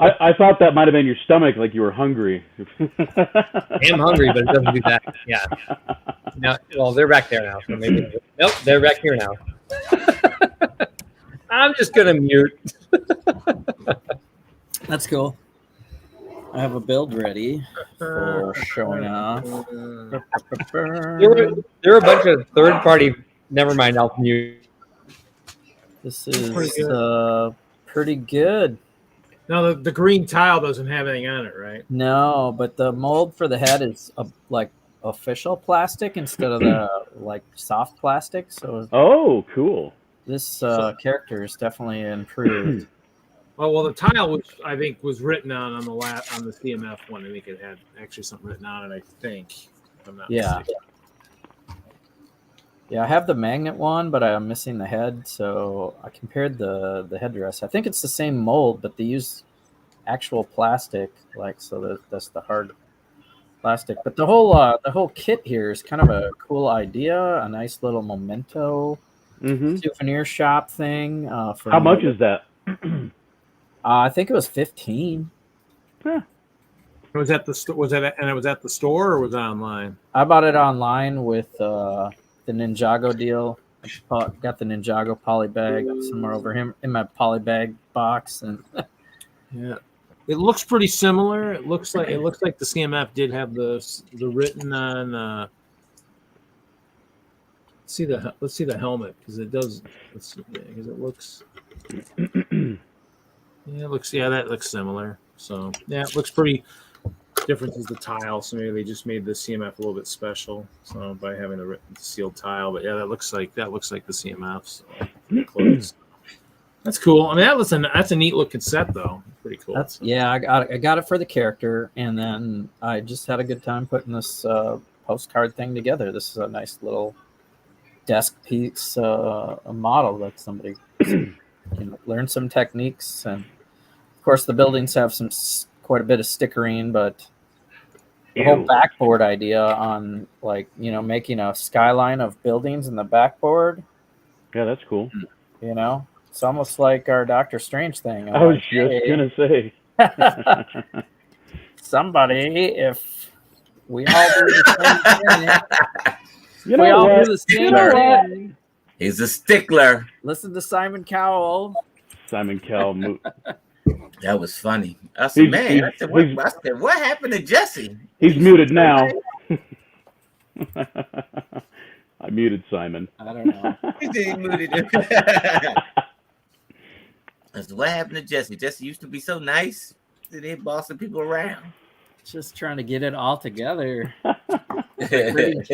I thought that might have been your stomach, like you were hungry.
I am hungry, but it doesn't do that. Yeah. No, well, they're back there now. So maybe nope, they're back here now. I'm just gonna mute.
That's cool. I have a build ready for showing off.
There were a bunch of third-party. Never mind, I'll mute.
This is pretty good.
Now the green tile doesn't have anything on it, right?
No, but the mold for the head is like official plastic instead of the like soft plastic. So
oh, cool.
This character is definitely improved.
Well, the tile which I think was written on the CMF one. I think it had actually something written on it. I think. If I'm not mistaken.
Yeah, I have the magnet one, but I'm missing the head, so I compared the headdress. I think it's the same mold, but they use actual plastic, like so that's the hard plastic. But the whole kit here is kind of a cool idea, a nice little memento souvenir shop thing. For
how much is that?
I think it was 15.
Huh. Was at the it was at the store or was it online?
I bought it online with the Ninjago deal. I got the Ninjago poly bag somewhere over here in my poly bag box, and
yeah, it looks pretty similar. It looks like the CMF did have the written on. Let's see the helmet, because it does. Let's see, because it looks. That looks similar. So yeah, it looks pretty. Difference is the tile, so maybe they just made the CMF a little bit special, so by having the written sealed tile. But yeah, that looks like the CMF. So close. That's cool. I mean, that's a neat looking set, though. Pretty cool.
I got it for the character, and then I just had a good time putting this postcard thing together. This is a nice little desk piece, a model that somebody can learn some techniques, and of course the buildings have quite a bit of stickering, but the whole backboard idea on like, you know, making a skyline of buildings in the backboard.
Yeah, that's cool.
You know, it's almost like our Doctor Strange thing.
I was just gonna say.
Somebody, if we all do the same thing,
You know
we all
what?
do the same
You know what?
thing.
He's a stickler.
Listen to Simon Cowell.
Simon Cowell.
That was funny. I said, man, I said, what happened to Jesse?
He's muted now. I muted Simon.
I don't know.
He muted him. I said, what happened to Jesse? Jesse used to be so nice. Then he bossing people around.
Just trying to get it all together.
That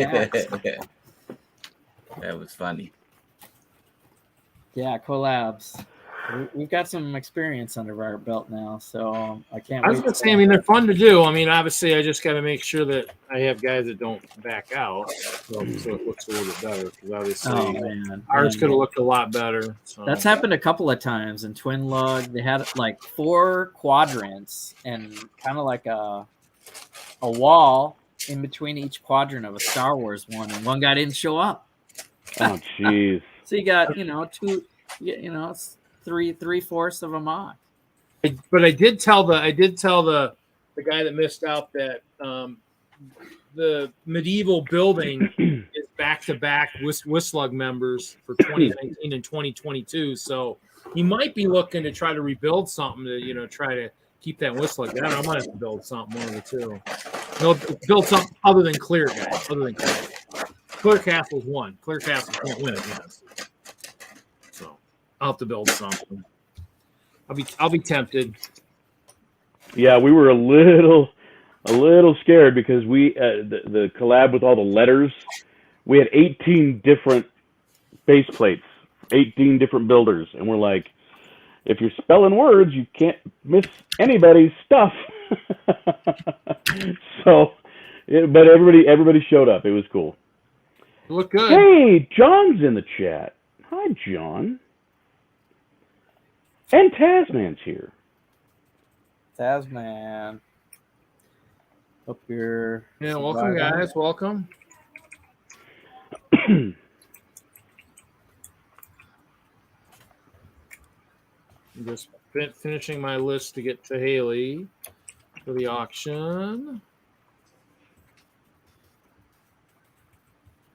was funny.
Yeah, collabs. We've got some experience under our belt now, so I can't
I was
wait.
gonna say, I mean, they're fun to do. I mean, obviously, I just got to make sure that I have guys that don't back out, so it looks a little bit better. Because obviously, ours could have looked a lot better. So.
That's happened a couple of times in TwinLUG. They had like 4 quadrants and kind of like a wall in between each quadrant of a Star Wars one, and one guy didn't show up.
Oh, jeez.
So you got, you know, it's 3/4 of a mock.
But I did tell the guy that missed out that the medieval building is back to back with WISLUG members for 2019 and 2022. So he might be looking to try to rebuild something to, you know, try to keep that WISLUG down. I might have to build something, one of the two. No, build something other than Clear, guys. Other than Clear Castle's one. Clear Castle can't win it, yes. So I'll have to build something. I'll be tempted.
Yeah, we were a little scared because we the collab with all the letters. We had 18 different base plates, 18 different builders, and we're like, if you're spelling words, you can't miss anybody's stuff. So, but everybody showed up. It was cool.
Look good.
Hey, John's in the chat. Hi, John. And Tasman's here.
Tasman. Hope you're...
Yeah, welcome, guys. Welcome. I'm just finishing my list to get to Haley for the auction.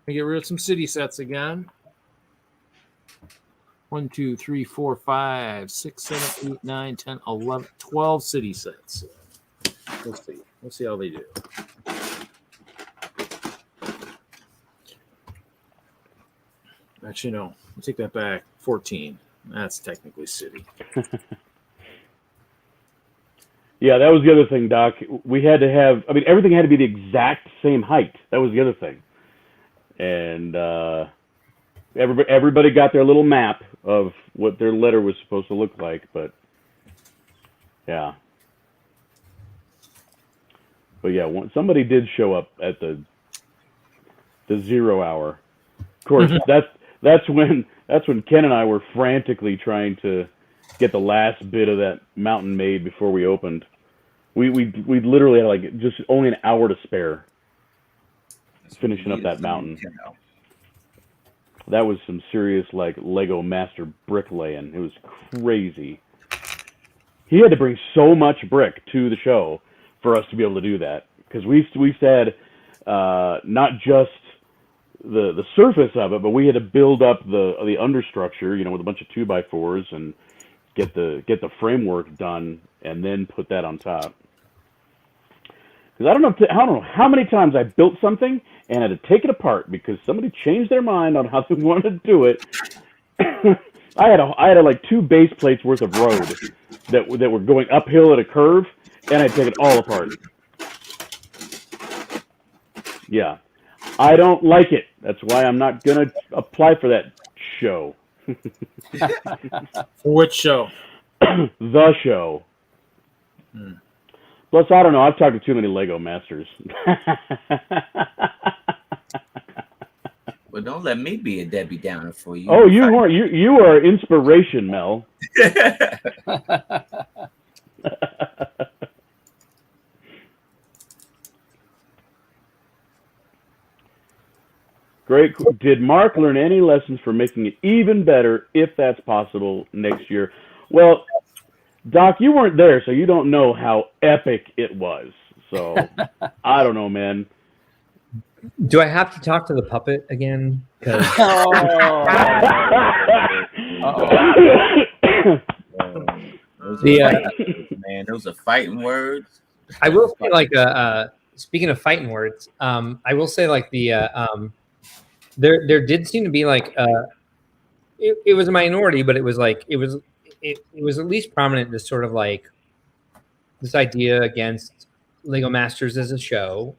I get rid of some city sets again. 1, 2, 3, 4, 5, 6, 7, 8, 9, 10, 11, 12 city sets. Let's see. Let's see how they do. Actually, no. I'll take that back. 14. That's technically city.
Yeah, that was the other thing, Doc. We had to have, I mean, everything had to be the exact same height. That was the other thing. And everybody got their little map of what their letter was supposed to look like, but yeah. But yeah, somebody did show up at the 0 hour. Of course, that's when Ken and I were frantically trying to get the last bit of that mountain made before we opened. We literally had like just only an hour to spare. Finishing up that mountain. That was some serious like Lego master bricklaying. It was crazy. He had to bring so much brick to the show for us to be able to do that, because we said not just the surface of it, but we had to build up the understructure, you know, with a bunch of 2x4s and get the framework done and then put that on top. Because I don't know how many times I built something and had to take it apart because somebody changed their mind on how they wanted to do it. I had like 2 base plates worth of road that were going uphill at a curve, and I'd take it all apart. Yeah. I don't like it. That's why I'm not going to apply for that show.
For which show?
The show. Plus, I don't know. I've talked to too many Lego masters.
Well, don't let me be a Debbie Downer for you.
Oh, you are inspiration, Mel. Great. Did Mark learn any lessons for making it even better, if that's possible, next year? Well, Doc, you weren't there, so you don't know how epic it was. So, I don't know, man.
Do I have to talk to the puppet again? 'Cause
Man, those are fighting words.
I will say, like, speaking of fighting words, I will say, like, there did seem to be like it was a minority, but it was like it was at least prominent, this sort of like this idea against Lego Masters as a show,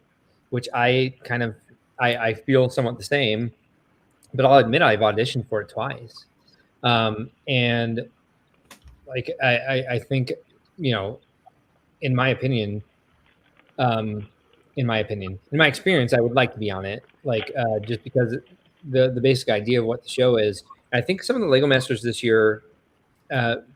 which I kind of I feel somewhat the same, but I'll admit I've auditioned for it twice, and like I think, you know, in my experience, I would like to be on it, like just because the basic idea of what the show is. I think some of the Lego Masters this year,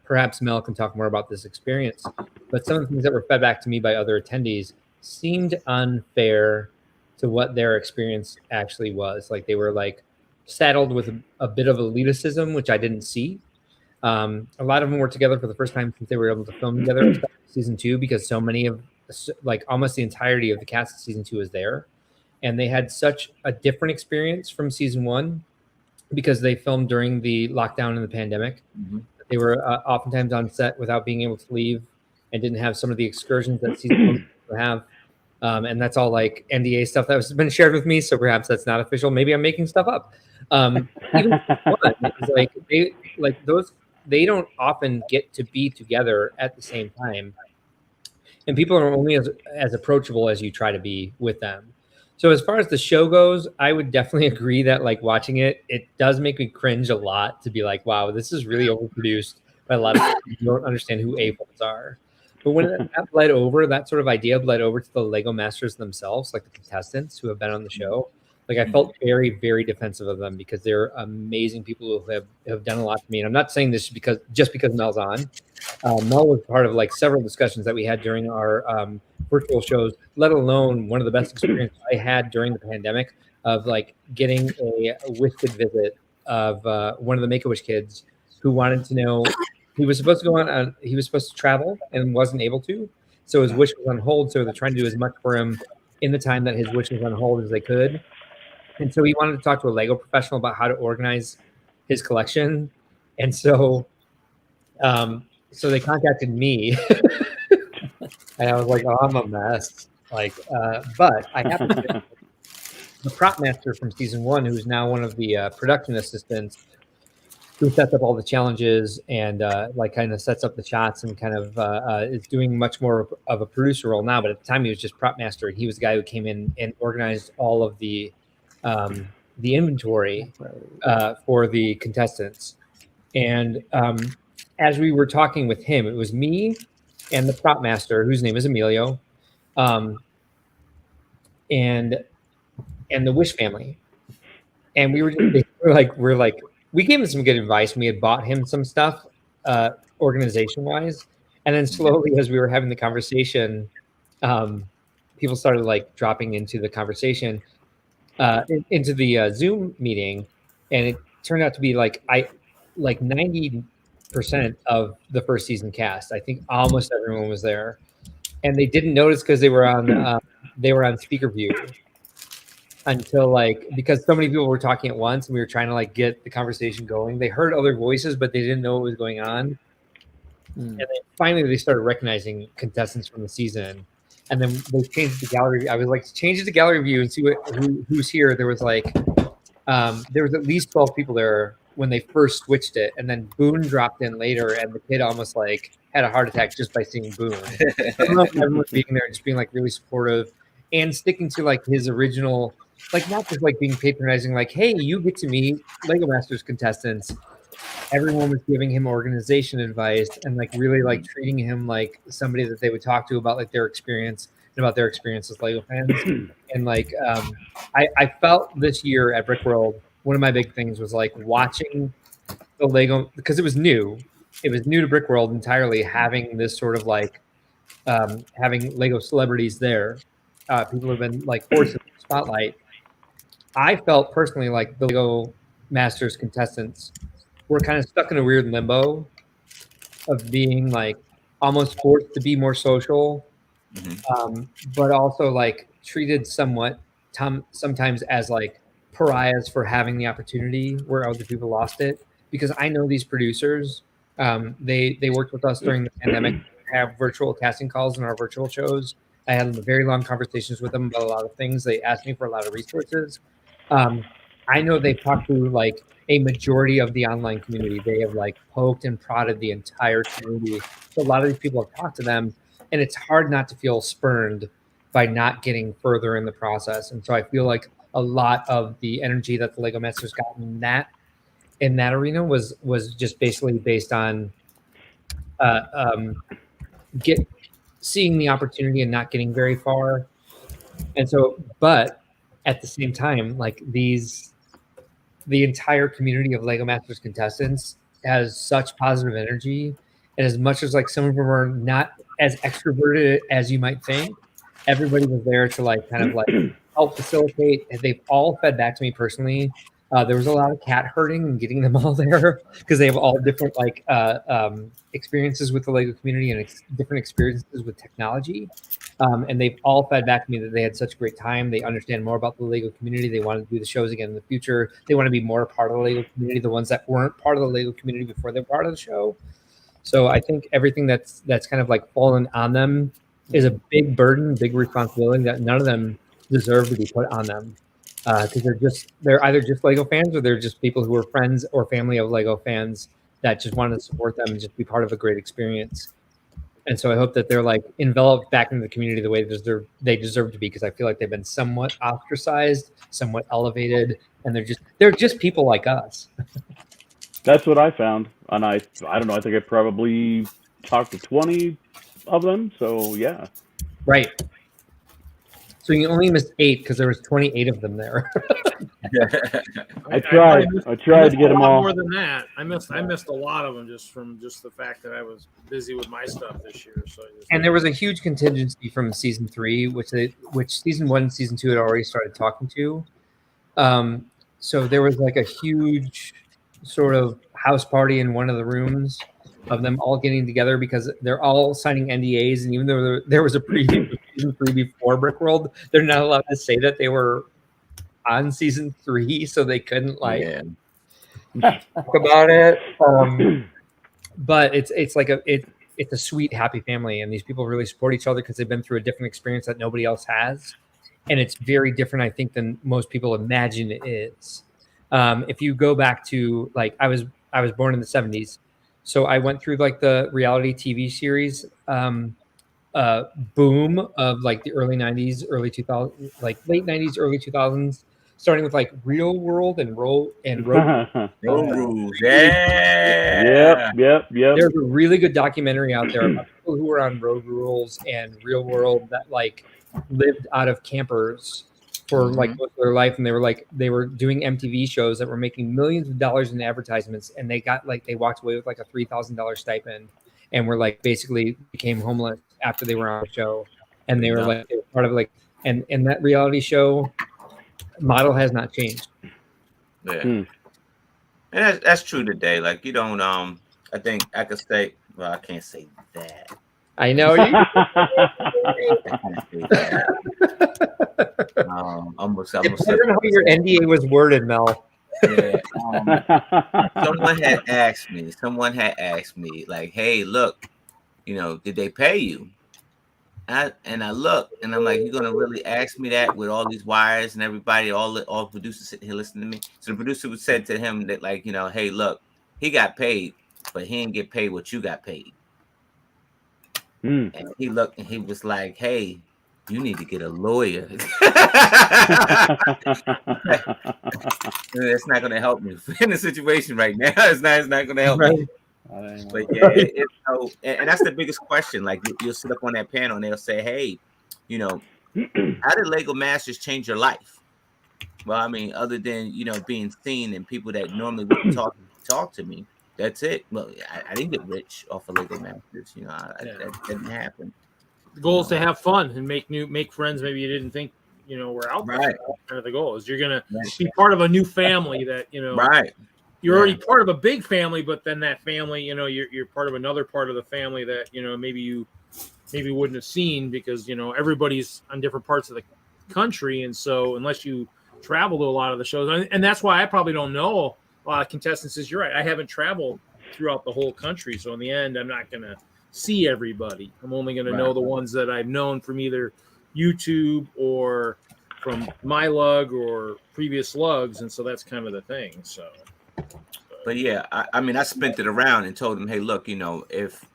perhaps Mel can talk more about this experience, but some of the things that were fed back to me by other attendees seemed unfair to what their experience actually was. Like, they were like saddled with a bit of elitism, which I didn't see. A lot of them were together for the first time since they were able to film together season 2, because so many of, like, almost the entirety of the cast of season 2 is there, and they had such a different experience from season 1 because they filmed during the lockdown and the pandemic.
Mm-hmm.
They were oftentimes on set without being able to leave, and didn't have some of the excursions that season 1 would have. And that's all like NDA stuff that has been shared with me, so perhaps that's not official. Maybe I'm making stuff up. Even one, they don't often get to be together at the same time, and people are only as approachable as you try to be with them. So as far as the show goes, I would definitely agree that, like, watching it does make me cringe a lot, to be like, wow, this is really overproduced by a lot of people who don't understand who AFOLs are. But when that sort of idea bled over to the Lego Masters themselves, like the contestants who have been on the show, like, I felt very, very defensive of them, because they're amazing people who have done a lot for me. And I'm not saying this just because Mel's on. Mel was part of like several discussions that we had during our virtual shows, let alone one of the best experiences I had during the pandemic of like getting a Wish Kid visit of one of the Make-A-Wish kids who wanted to know. He was supposed to go on. He was supposed to travel and wasn't able to, so his wish was on hold. So they're trying to do as much for him in the time that his wish was on hold as they could. And so he wanted to talk to a Lego professional about how to organize his collection. And so, so they contacted me, and I was like, "Oh, I'm a mess." Like, but I have to say, the prop master from season 1, who's now one of the production assistants, who sets up all the challenges and like kind of sets up the shots and kind of is doing much more of a producer role now. But at the time, he was just prop master, and he was the guy who came in and organized all of the inventory for the contestants. And as we were talking with him, it was me and the prop master, whose name is Emilio, and the Wish family. And we're like, we gave him some good advice. We had bought him some stuff, organization-wise, and then slowly, as we were having the conversation, people started like dropping into the conversation, into the Zoom meeting, and it turned out to be like 90% of the first season cast. I think almost everyone was there, and they didn't notice because they were on speaker view. Until because so many people were talking at once and we were trying to like get the conversation going. They heard other voices, but they didn't know what was going on. And then finally they started recognizing contestants from the season. And then they changed the gallery. I was like, change it to gallery view and see who's here. There was there was at least 12 people there when they first switched it. And then Boone dropped in later, and the kid almost like had a heart attack just by seeing Boone. Everyone being there, just being like really supportive and sticking to like his original, like not just like being patronizing, like, hey, you get to meet Lego Masters contestants. Everyone was giving him organization advice and like really like treating him like somebody that they would talk to about like their experience and about their experience as Lego fans. And like I felt this year at Brickworld, one of my big things was like watching the Lego, because it was new to Brickworld entirely, having this sort of like having Lego celebrities there. People have been like forced in the spotlight. I felt personally like the Lego Masters contestants were kind of stuck in a weird limbo of being like almost forced to be more social, but also like treated somewhat sometimes as like pariahs for having the opportunity where other people lost it. Because I know these producers, they worked with us during the pandemic, have virtual casting calls in our virtual shows. I had very long conversations with them about a lot of things. They asked me for a lot of resources. I know they've talked to like a majority of the online community. They have like poked and prodded the entire community. So a lot of these people have talked to them, and it's hard not to feel spurned by not getting further in the process. And so I feel like a lot of the energy that the Lego Masters got in that arena was just basically based on seeing the opportunity and not getting very far. And so, but at the same time, like the entire community of Lego Masters contestants has such positive energy. And as much as like some of them are not as extroverted as you might think, everybody was there to like kind of like help facilitate. And they've all fed back to me personally. There was a lot of cat herding and getting them all there because they have all different like experiences with the Lego community and different experiences with technology. And they've all fed back to me that they had such a great time. They understand more about the Lego community. They want to do the shows again in the future. They want to be more a part of the Lego community, the ones that weren't part of the Lego community before they're part of the show. So I think everything that's kind of like fallen on them is a big burden, big responsibility that none of them deserve to be put on them. Because they're either just Lego fans or they're just people who are friends or family of Lego fans that just want to support them and just be part of a great experience. And so I hope that they're like enveloped back into the community the way they deserve to be, because I feel like they've been somewhat ostracized, somewhat elevated, and they're just people like us.
That's what I found, and I don't know. I think I probably talked to 20 of them. So yeah.
Right. So you only missed 8 because there was 28 of them there.
I tried to get them all.
More than that, I missed a lot of them just from the fact that I was busy with my stuff this year. So
and there was a huge contingency from season 3, which season 1 and season 2 had already started talking to. So there was like a huge sort of house party in one of the rooms of them all getting together because they're all signing NDAs, and even though there was a preview of season 3 before Brickworld, they're not allowed to say that they were on season 3, so they couldn't talk about it. But it's like it's a sweet, happy family, and these people really support each other because they've been through a different experience that nobody else has, and it's very different, I think, than most people imagine it is. If you go back to like I was born in the 70s. So I went through like the reality TV series boom of like the early 90s, early 2000s, like late 90s, early 2000s, starting with like Real World and Road
Rules. Yeah.
Yep.
There's a really good documentary out there about people who were on Road Rules and Real World that like lived out of campers for like most of their life, and they were doing MTV shows that were making millions of dollars in advertisements, and they walked away with like a $3,000 stipend, and were like basically became homeless after they were on the show, and they were part of like and that reality show model has not changed.
Yeah, and that's true today. Like you don't I think I could say, well, I can't say that.
I know you.
Almost.
I don't know how your NDA was worded, Mel.
Yeah, someone had asked me, like, "Hey, look, did they pay you?" And I look, and I'm like, "You're gonna really ask me that with all these wires and everybody, all producers sitting here listening to me?" So the producer said to him that, like, "Hey, look, he got paid, but he didn't get paid what you got paid." And he looked, and he was like, "Hey, you need to get a lawyer." It's not going to help me in the situation right now. It's not going to help me. But yeah, and that's the biggest question. Like you'll sit up on that panel and they'll say, "Hey, how did Lego Masters change your life?" Well, I mean, other than being seen and people that normally wouldn't talk to me. That's it. Well, I didn't get rich off of Lego Masters. That didn't happen.
The goal is to have fun and make friends maybe you didn't think we're out there.
Right.
That's kind of the goal is you're gonna be part of a new family that
Right.
You're already part of a big family, but then that family, you're part of another part of the family that maybe you wouldn't have seen because everybody's on different parts of the country, and so unless you travel to a lot of the shows, and that's why I probably don't know a lot of contestants. Is you're right, I haven't traveled throughout the whole country, so in the end, I'm not gonna see everybody. I'm only gonna know the ones that I've known from either YouTube or from my lug or previous lugs, and so that's kind of the thing. So,
but yeah, I mean, I spent it around and told them, hey, look, if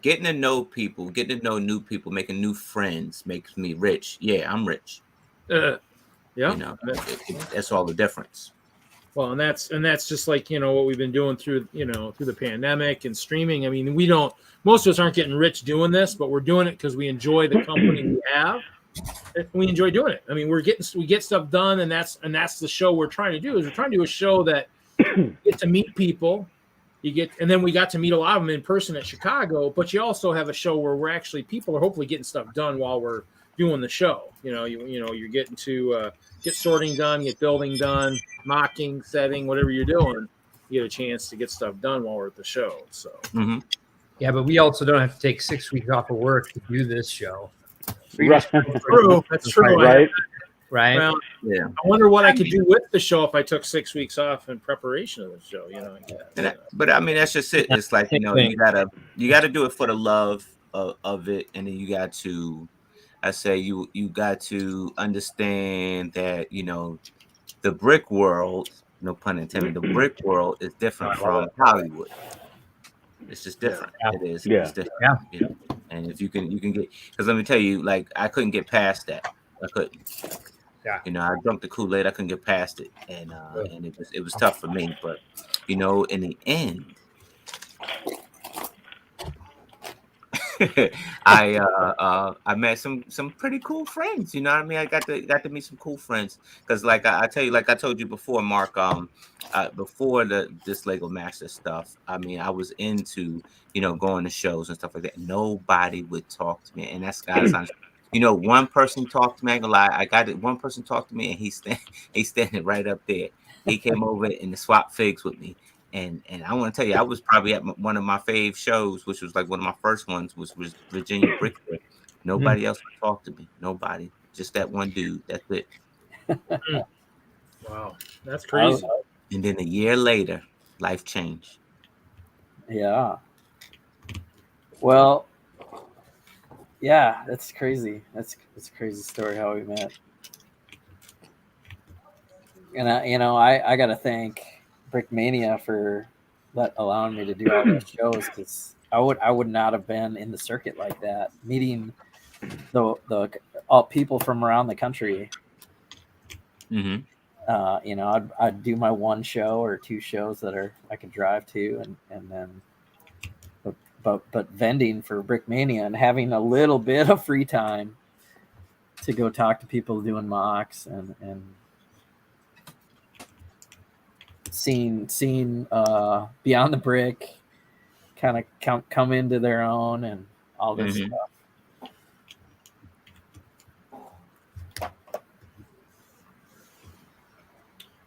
getting to know people, getting to know new people, making new friends makes me rich, yeah, I'm rich. That's all the difference.
Well, and that's just like what we've been doing through through the pandemic and streaming. I mean, most of us aren't getting rich doing this, but we're doing it because we enjoy the company we have. We enjoy doing it. I mean, we get stuff done, and that's the show we're trying to do. Is we're trying to do a show that you get to meet people. And then we got to meet a lot of them in person at Chicago. But you also have a show where people are hopefully getting stuff done while we're doing the show. You're getting to get sorting done, get building done, mocking, setting, whatever you're doing. You get a chance to get stuff done while we're at the show. So
yeah, but we also don't have to take 6 weeks off of work to do this show.
That's true. That's true.
Right.
Right.
Well,
yeah.
I wonder what I could do with the show if I took 6 weeks off in preparation of the show.
But I mean, that's just it. It's like you gotta do it for the love of it, and then you got to. I say you got to understand that the brick world, no pun intended, the brick world is different from Hollywood. It's just different. It is.
Yeah.
It's different. Yeah. And if you can get, because let me tell you, like I couldn't get past that. I couldn't.
Yeah.
I dumped the Kool-Aid. I couldn't get past it, and it was tough for me. But in the end, I met some pretty cool friends. You know what I mean? I got to meet some cool friends because, like I tell you, like I told you before, Mark. Before this Lego Master stuff, I mean, I was into going to shows and stuff like that. Nobody would talk to me, and that's guys. One person talked to me. I ain't gonna lie. I got it. One person talked to me, and he's standing right up there. He came over and swapped figs with me. And I want to tell you, I was probably at one of my fave shows, which was like one of my first ones, was Virginia Brickworld. Nobody else would talk to me. Nobody. Just that one dude. That's it.
Wow. That's crazy.
And then a year later, life changed.
Yeah. Well, yeah, that's crazy. That's a crazy story how we met. And I got to thank Brickmania for allowing me to do all those shows, because I would not have been in the circuit like that, meeting the all people from around the country.
Mm-hmm.
I'd do my one show or two shows that I could drive to, and then but vending for Brickmania and having a little bit of free time to go talk to people doing mocks and seeing Beyond the Brick kind of come into their own and all this stuff.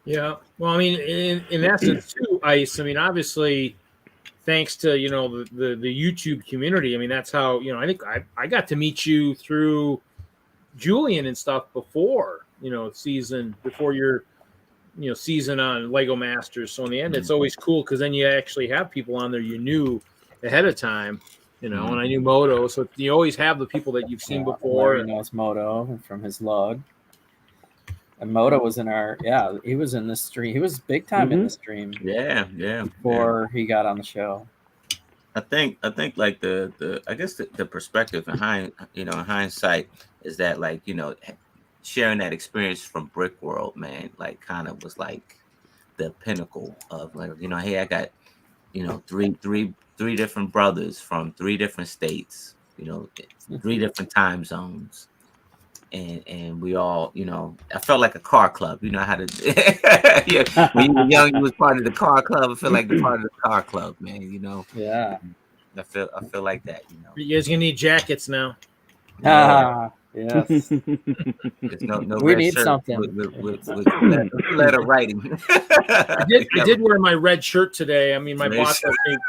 Yeah. Well, I mean, in essence, too, Ice. I mean, obviously, thanks to the YouTube community. I mean, that's how I think I got to meet you through Julian and stuff before season before your season on Lego Masters. So in the end, it's always cool because then you actually have people on there you knew ahead of time. And I knew Moto, so you always have the people that you've seen before.
Larry knows Moto from his lug. And Moto was he was in this stream. He was big time in the stream.
Yeah.
Before he got on the show.
I think like the perspective in hindsight is that sharing that experience from Brickworld, man, like kind of was like the pinnacle of hey, I got three different brothers from 3 different states, 3 different time zones. And we all, I felt like a car club. You know how to, when you were young, you was part of the car club. I feel like the part of the car club, man.
Yeah.
I feel like that.
You guys gonna need jackets now.
Yes.
There's no
We
red
need
shirt
something.
with letter writing.
I did wear my red shirt today. I mean, my boss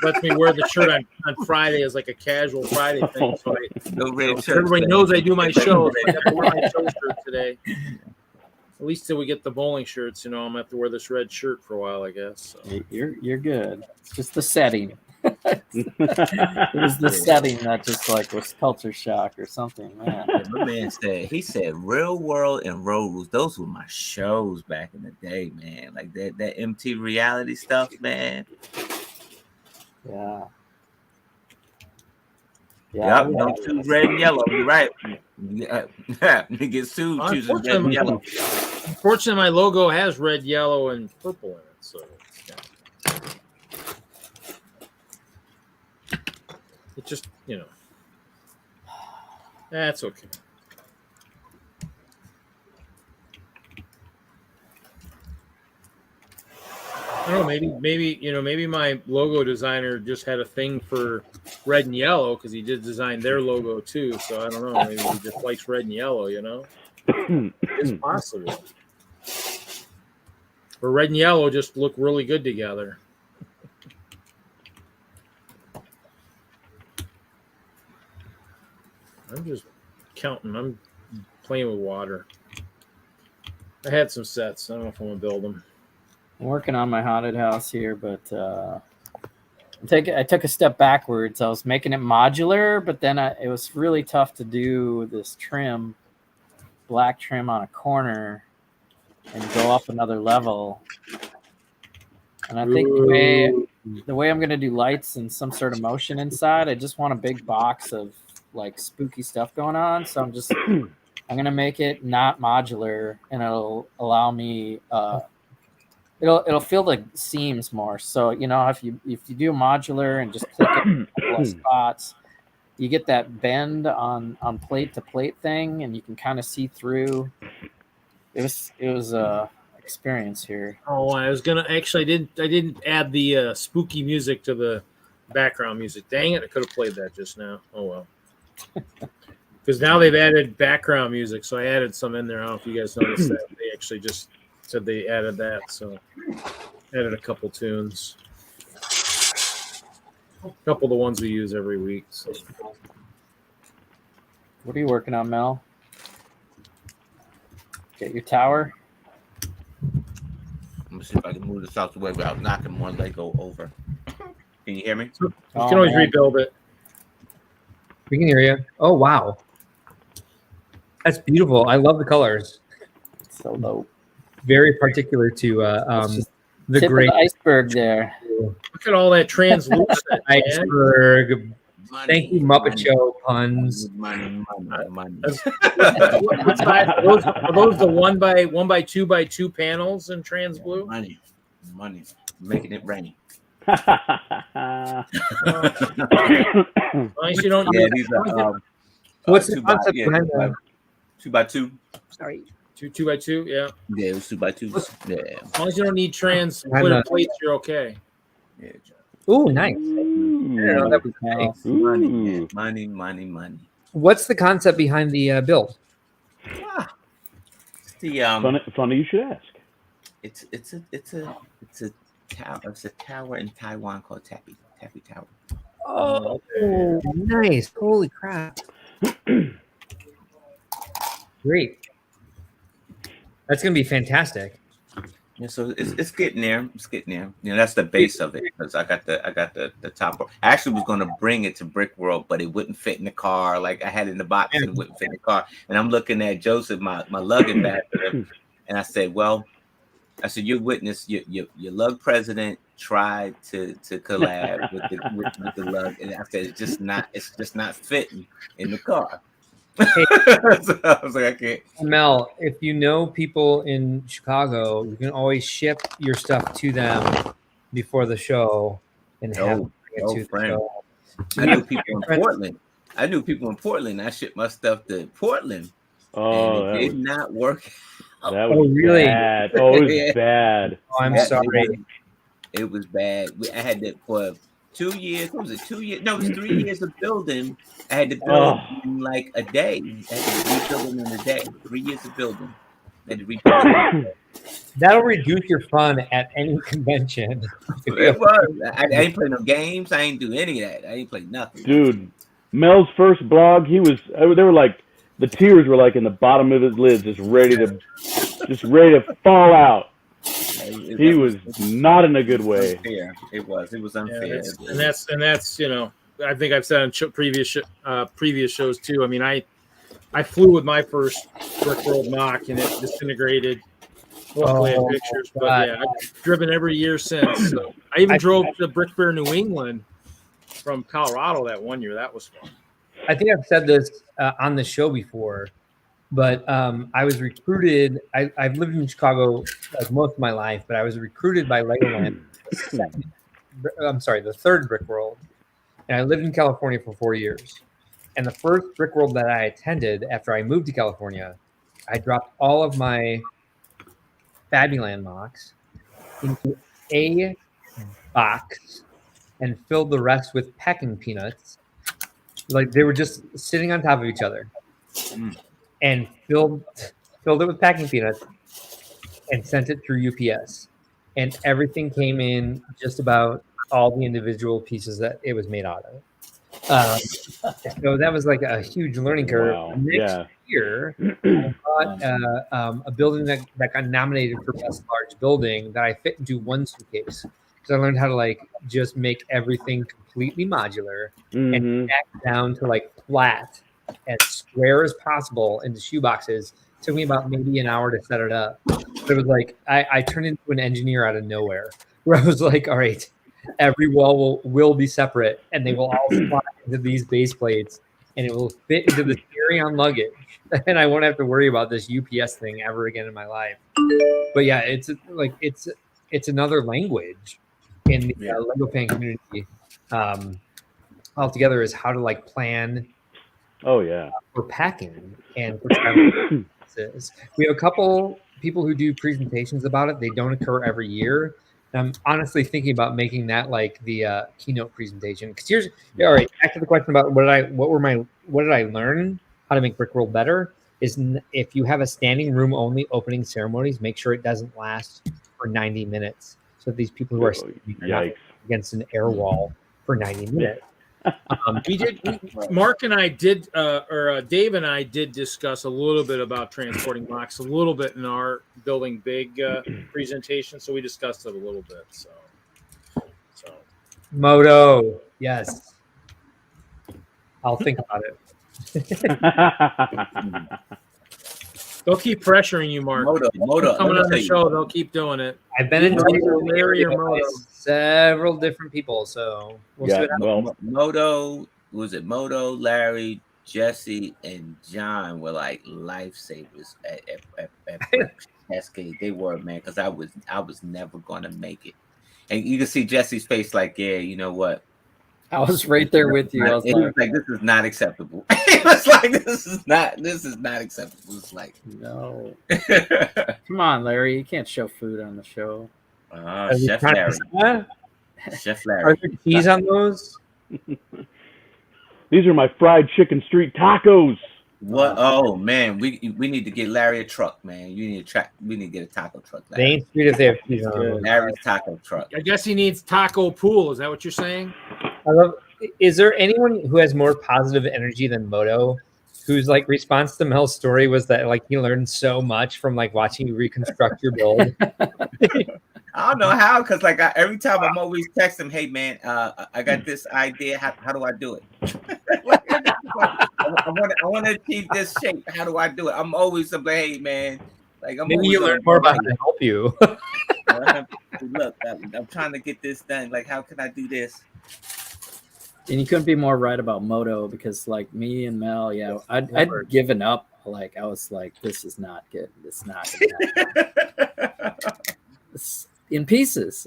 lets me wear the shirt on Friday as like a casual Friday thing. So
No red shirt.
everybody knows I do my show. So I have to wear my show shirt today. At least till we get the bowling shirts, I'm gonna have to wear this red shirt for a while, I guess. So.
You're good. It's just the setting. It was the setting that just like was culture shock or something, man.
My man said Real World and Road Rules. Those were my shows back in the day, man. Like that MT reality stuff, man.
Yeah.
Yeah, don't choose red and yellow. You're right. Yeah, you get sued choosing red and yellow.
Unfortunately, my logo has red, yellow, and purple in it. So it just, that's okay. I don't know. Maybe my logo designer just had a thing for red and yellow because he did design their logo too. So I don't know. Maybe he just likes red and yellow. It's possible. But red and yellow just look really good together. I'm just counting. I'm playing with water. I had some sets. I don't know if I'm gonna build them.
I'm working on my haunted house here, but I took a step backwards. I was making it modular, but then it was really tough to do this trim, black trim on a corner, and go up another level. And I think the way I'm going to do lights and some sort of motion inside, I just want a big box of like spooky stuff going on. So I'm going to make it not modular, and it'll allow me it'll fill the seams more. So if you do modular and just click it in a couple of spots, you get that bend on plate to plate thing, and you can kind of see through. It was experience here.
Oh, I was gonna actually. I didn't add the spooky music to the background music. Dang it! I could have played that just now. Oh well. Because now they've added background music, so I added some in there. I don't know if you guys noticed that. They actually just said they added that, so added a couple tunes. A couple of the ones we use every week. So.
What are you working on, Mel? Get your tower.
Let me see if I can move this out the way without knocking one Lego over. Can you hear me?
You can always rebuild it.
We can hear you. Oh, wow. That's beautiful. I love the colors.
So low.
Very particular to the
tip
great
of the iceberg there.
Look at all that translucent
iceberg. Thank you, Muppet Show puns.
Money.
What size are those the 1x2 by 2 panels in trans blue?
Money, making it rain.
Nice, you don't.
Yeah, these are.
What's the concept behind that?
2x2.
Sorry.
2x2, yeah.
Yeah, it was 2x2. Yeah.
As long as you don't need trans split plates, you're okay.
Yeah.
Oh, nice. Yeah, that was nice.
Money.
What's the concept behind the build?
It's the
funny you should ask.
It's a tower. It's a tower in Taiwan called Tappy Tower.
Oh, nice! Holy crap! Great. That's gonna be fantastic.
Yeah, so it's getting there. It's getting there. That's the base of it, because I got the top. I actually was going to bring it to Brickworld, but it wouldn't fit in the car. Like I had it in the box and it wouldn't fit in the car. And I'm looking at Joseph, my lug ambassador, and I said, you witness your lug president tried to collab with the lug, and I said it's just not fitting in the car. So I was like, I can't.
Mel, if you know people in Chicago, you can always ship your stuff to them before the show and have them bring it to the show.
I knew people in Portland. I shipped my stuff to Portland.
Oh,
and it did not work.
That was
really
bad. Oh, it was bad.
Oh, I'm sorry.
It was bad. I had that for 2 years. What was it? 2 years? No, it was 3 years of building. I had to build in like a day. I had to rebuild them in a day. 3 years of building. I had to rebuild them.
That'll reduce your fun at any convention.
It was. I ain't play no games. I ain't do any of that. I ain't play nothing.
Dude, Mel's first blog, they were like, the tears were like in the bottom of his lids, just ready to fall out. He was not in a good way.
Unfair. It was unfair.
And that's you know, I think I've said on previous shows too. I mean, I flew with my first Brickworld mock and it disintegrated. Luckily, I have pictures, but yeah, I've driven every year since. So I even drove to Brick Fair, New England, from Colorado that one year. That was fun.
I think I've said this on the show before, but I was recruited. I've lived in Chicago like most of my life, but I was recruited by Legoland. The third Brickworld, and I lived in California for 4 years. And the first Brickworld that I attended after I moved to California, I dropped all of my Fabuland mocks into a box and filled the rest with packing peanuts. Like they were just sitting on top of each other, and filled it with packing peanuts and sent it through UPS. And everything came in just about all the individual pieces that it was made out of. So that was like a huge learning curve.
Wow.
Next year, I bought a building that got nominated for Best Large Building that I fit into one suitcase. Because I learned how to like just make everything completely modular and back down to like flat as square as possible into shoe boxes. It took me about maybe an hour to set it up. But it was like I turned into an engineer out of nowhere, where I was like, all right, every wall will be separate and they will all slot into these base plates and it will fit into the carry-on luggage. And I won't have to worry about this UPS thing ever again in my life. But yeah, it's another language in the Lego fan community altogether, is how to like plan for packing and for travel. We have a couple people who do presentations about it. They don't occur every year. I'm honestly thinking about making that like the keynote presentation. Because all right, back to the question about what did I learn how to make Brickworld better is if you have a standing room only opening ceremonies, make sure it doesn't last for 90 minutes. So these people who are standing against an air wall for 90 minutes.
Mark and I did, or Dave and I did discuss a little bit about transporting mocks a little bit in our building big presentation. So we discussed it a little bit. So
Moto, yes, I'll think about it.
They'll keep pressuring you, Mark.
Moto.
Coming on the show, they'll keep doing it.
I've been in
Larry or Moto.
Several different people, so we'll see what happens.
Moto, was it Moto, Larry, Jesse, and John were like lifesavers at Cascade. They were, man, because I was never gonna make it. And you can see Jesse's face, like, yeah, you know what?
I was right there with you. I was
like, this is not acceptable. It was like, this is not acceptable. It's like,
no. Come on, Larry. You can't show food on the show.
Chef Larry. Chef Larry.
Are there cheese on those?
These are my fried chicken street tacos.
What? Oh man, we need to get Larry a truck, man. We need to get a taco truck.
Larry. They ain't sweet if they have cheese on them.
Larry's taco truck.
I guess he needs taco pool. Is that what you're saying?
Is there anyone who has more positive energy than Moto, whose like response to Mel's story was that like he learned so much from like watching you reconstruct your build?
I don't know how, because like every time I'm always texting him, hey man, I got this idea. How do I do it? I want to achieve this shape. How do I do it? I'm always like, hey man, like
maybe you learn more about how to help you.
Look, I'm trying to get this done. Like, how can I do this?
And you couldn't be more right about Moto, because like me and Mel, I'd given up. Like I was like, this is not good. It's not good. It's in pieces,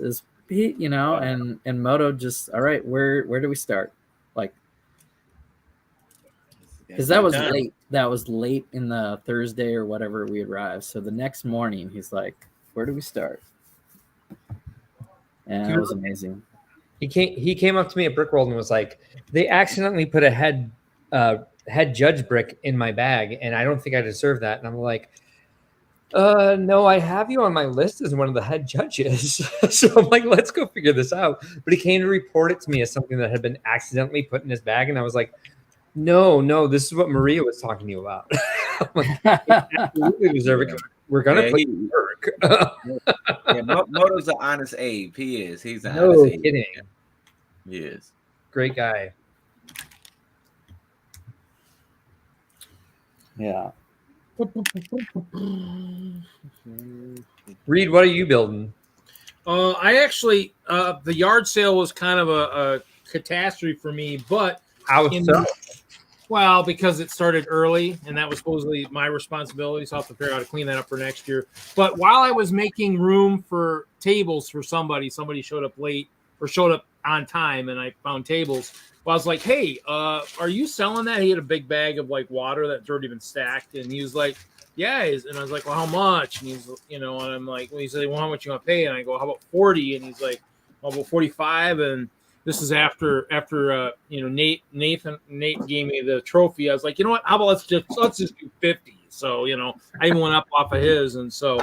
and Moto just, all right, where do we start? Like, because that was late. That was late in the Thursday or whatever we arrived. So the next morning, he's like, where do we start? And it was amazing.
He came up to me at Brickworld and was like, "They accidentally put a head judge brick in my bag, and I don't think I deserve that." And I'm like, no, I have you on my list as one of the head judges. So I'm like, let's go figure this out. But he came to report it to me as something that had been accidentally put in his bag. And I was like, no, this is what Maria was talking to you about. I'm like, you absolutely deserve it. We're going to put you to work.
Moto's an honest Abe. He is. He's an
no
honest Abe.
kidding.
He is.
Great guy.
Yeah.
Reed, what are you building?
I actually, the yard sale was kind of a catastrophe for me, but
how so?
Well, because it started early, and that was supposedly my responsibility, so I'll have to figure out how to clean that up for next year. But while I was making room for tables for somebody showed up late or showed up on time, and I found tables. Well, I was like, "Hey, are you selling that?" He had a big bag of like water that's already been stacked, and he was like, "Yeah." And I was like, "Well, how much?" And he's, and I'm like, "Well," he said, "Well, how much you want to pay?" And I go, "How about 40?" And he's like, "Well, about 45." And this is after Nate gave me the trophy. I was like, "You know what? How about let's just do 50?" So I even went up off of his, and so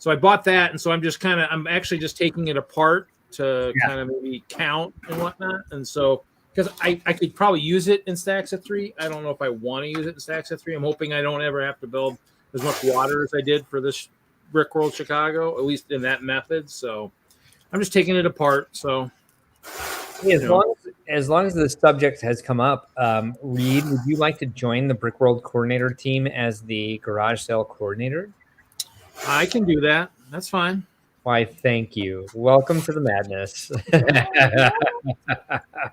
I bought that, and so I'm actually just taking it apart to kind of maybe count and whatnot, and so. Because I could probably use it in stacks of 3. I don't know if I want to use it in stacks of 3. I'm hoping I don't ever have to build as much water as I did for this Brickworld Chicago, at least in that method. So I'm just taking it apart. So
as long as the subject has come up, Reed, would you like to join the Brickworld coordinator team as the garage sale coordinator?
I can do that. That's fine.
Why, thank you. Welcome to the madness.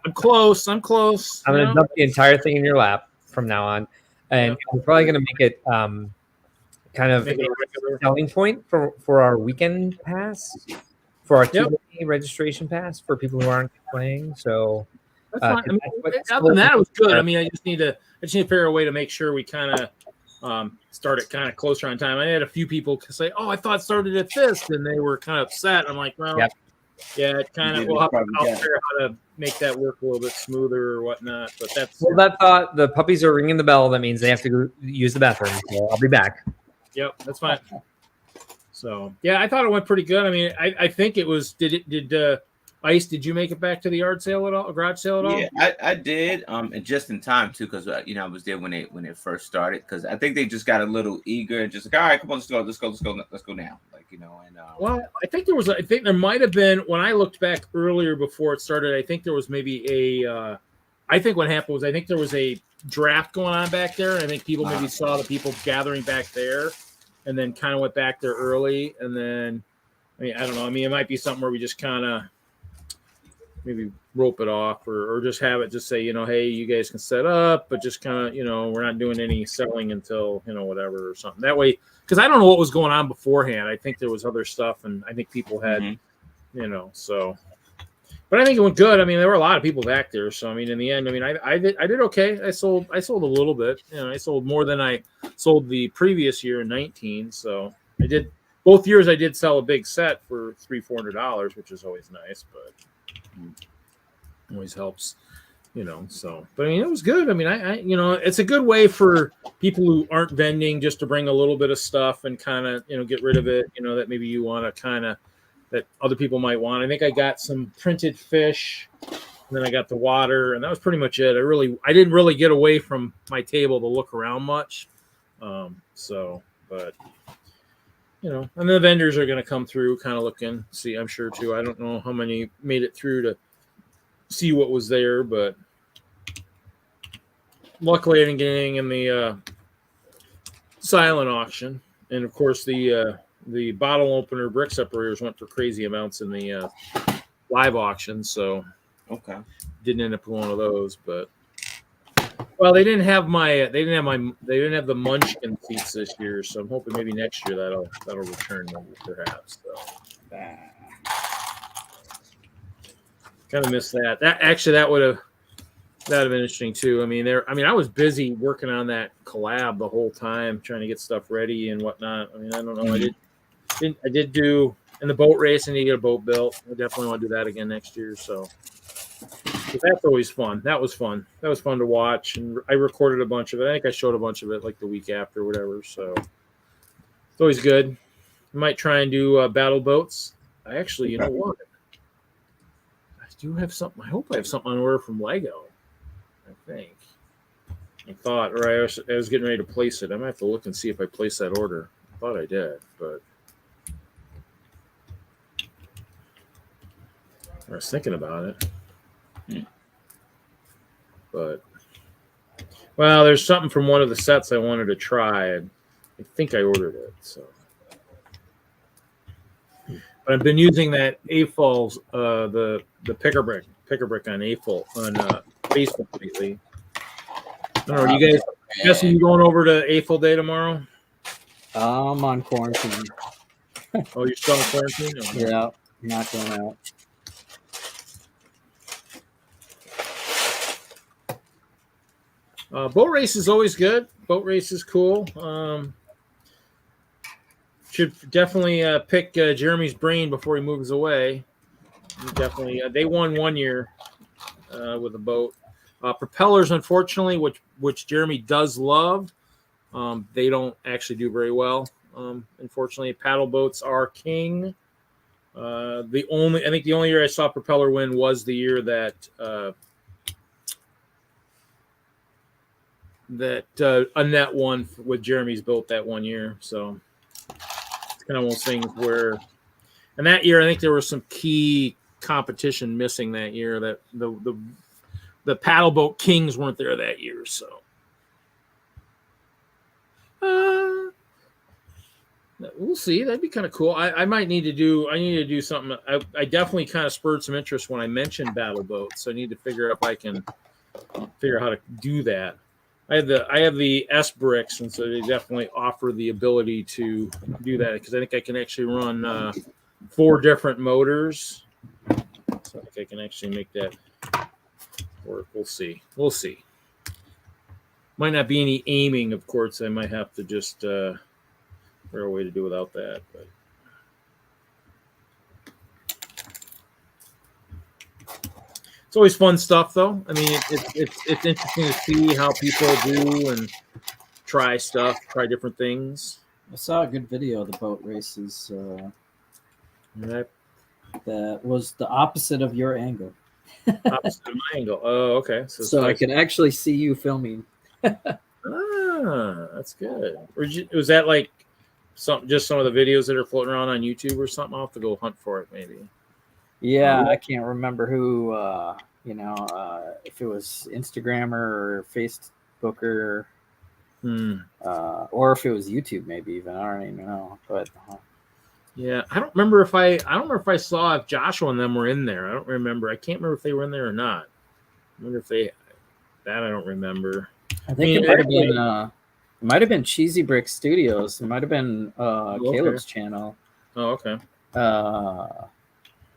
I'm close. I'm going
to dump the entire thing in your lap from now on. And we're probably going to make it kind of a selling point for our weekend pass, for our two-day registration pass for people who aren't playing. So
that's fine. Other than that, it was good. I just need to figure a way to make sure we kind of start it kind of closer on time. I had a few people say, "Oh, I thought it started at this," and they were kind of upset. I'm like, "Well, yeah, it kind of. I'll figure out how to make that work a little bit smoother or whatnot." But that's
the puppies are ringing the bell. That means they have to go use the bathroom. So I'll be back.
Yep, that's fine. So yeah, I thought it went pretty good. I think it was. Did Ice? Did you make it back to the yard sale at all? Garage sale at all?
Yeah, I did. And just in time too, because I was there when it first started. Because I think they just got a little eager and just like, all right, come on, let's go now.
Well, I think there might have been when I looked back earlier before it started. I think there was maybe I think what happened was I think there was a draft going on back there. I think people maybe saw the people gathering back there, and then kind of went back there early, and then I don't know. It might be something where we just kind of maybe rope it off or just have it just say, hey, you guys can set up, but just kind of, we're not doing any selling until, whatever or something. That way, because I don't know what was going on beforehand. I think there was other stuff, and I think people had, so. But I think it went good. There were a lot of people back there. So, in the end, I did okay. I sold a little bit. I sold more than I sold the previous year in 19. So I did both years. I did sell a big set for $300-$400, which is always nice, but always helps, so. But it was good. I it's a good way for people who aren't vending just to bring a little bit of stuff and kind of get rid of it. That maybe you want to kind of that other people might want. I think I got some printed fish, and then I got the water, and that was pretty much it. I didn't really get away from my table to look around much. So, but and the vendors are going to come through, kind of looking, see. I'm sure too. I don't know how many made it through to see what was there, but luckily I didn't get anything in the silent auction, and of course the bottle opener brick separators went for crazy amounts in the live auction, so didn't end up with one of those. But they didn't have the Munchkin seats this year, so I'm hoping maybe next year that'll return, maybe, perhaps. So kind of missed that. That would have been interesting too. I was busy working on that collab the whole time, trying to get stuff ready and whatnot. I don't know. I did do And the boat race, I need to get a boat built. I definitely want to do that again next year. So that's always fun. That was fun. That was fun to watch. And I recorded a bunch of it. I think I showed a bunch of it like the week after or whatever. So it's always good. I might try and do battle boats. I actually, you know what? I do have something. I hope I have something on order from Lego. I think. I thought, or I was getting ready to place it. I might have to look and see if I placed that order. I thought I did, but I was thinking about it. But, well, there's something from one of the sets I wanted to try, and I think I ordered it. So, but I've been using that AFOLs, the picker brick on AFOL on Facebook lately. I don't know. You guys, guessing you going over to AFOL Day tomorrow?
I'm on quarantine.
Oh, you're still in quarantine? Oh,
Yeah, not going out.
Boat race is always good. Boat race is cool. Should definitely pick Jeremy's brain before he moves away. Definitely, they won one year with a boat. Propellers, unfortunately, which Jeremy does love, they don't actually do very well. Unfortunately, paddle boats are king. I think the only year I saw propeller win was the year that Annette won with Jeremy's boat that one year. So it's kind of one of those things where, and that year I think there was some key competition missing that year, that the paddle boat kings weren't there that year. So we'll see. That'd be kind of cool. I might need to do something. I definitely kind of spurred some interest when I mentioned battle boats. So I need to figure out if I can figure out how to do that. I have the S bricks, and so they definitely offer the ability to do that, because I think I can actually run 4 different motors. So I think I can actually make that work. We'll see. Might not be any aiming, of course. I might have to just figure a way to do without that. But it's always fun stuff, though. I mean, it's interesting to see how people do and try different things.
I saw a good video of the boat races. That was the opposite of your angle.
Opposite of my angle. Oh, okay.
So I could actually see you filming.
That's good. Was that like some of the videos that are floating around on YouTube or something? I'll have to go hunt for it, maybe.
Yeah, I can't remember who, if it was Instagrammer or Facebooker, or if it was YouTube, maybe even. I don't even know. But
yeah, I don't remember if I saw if Joshua and them were in there. I don't remember. I can't remember if they were in there or not. I wonder if that I don't remember.
I think it might have been Cheesy Brick Studios. It might have been Caleb's channel.
Oh, okay.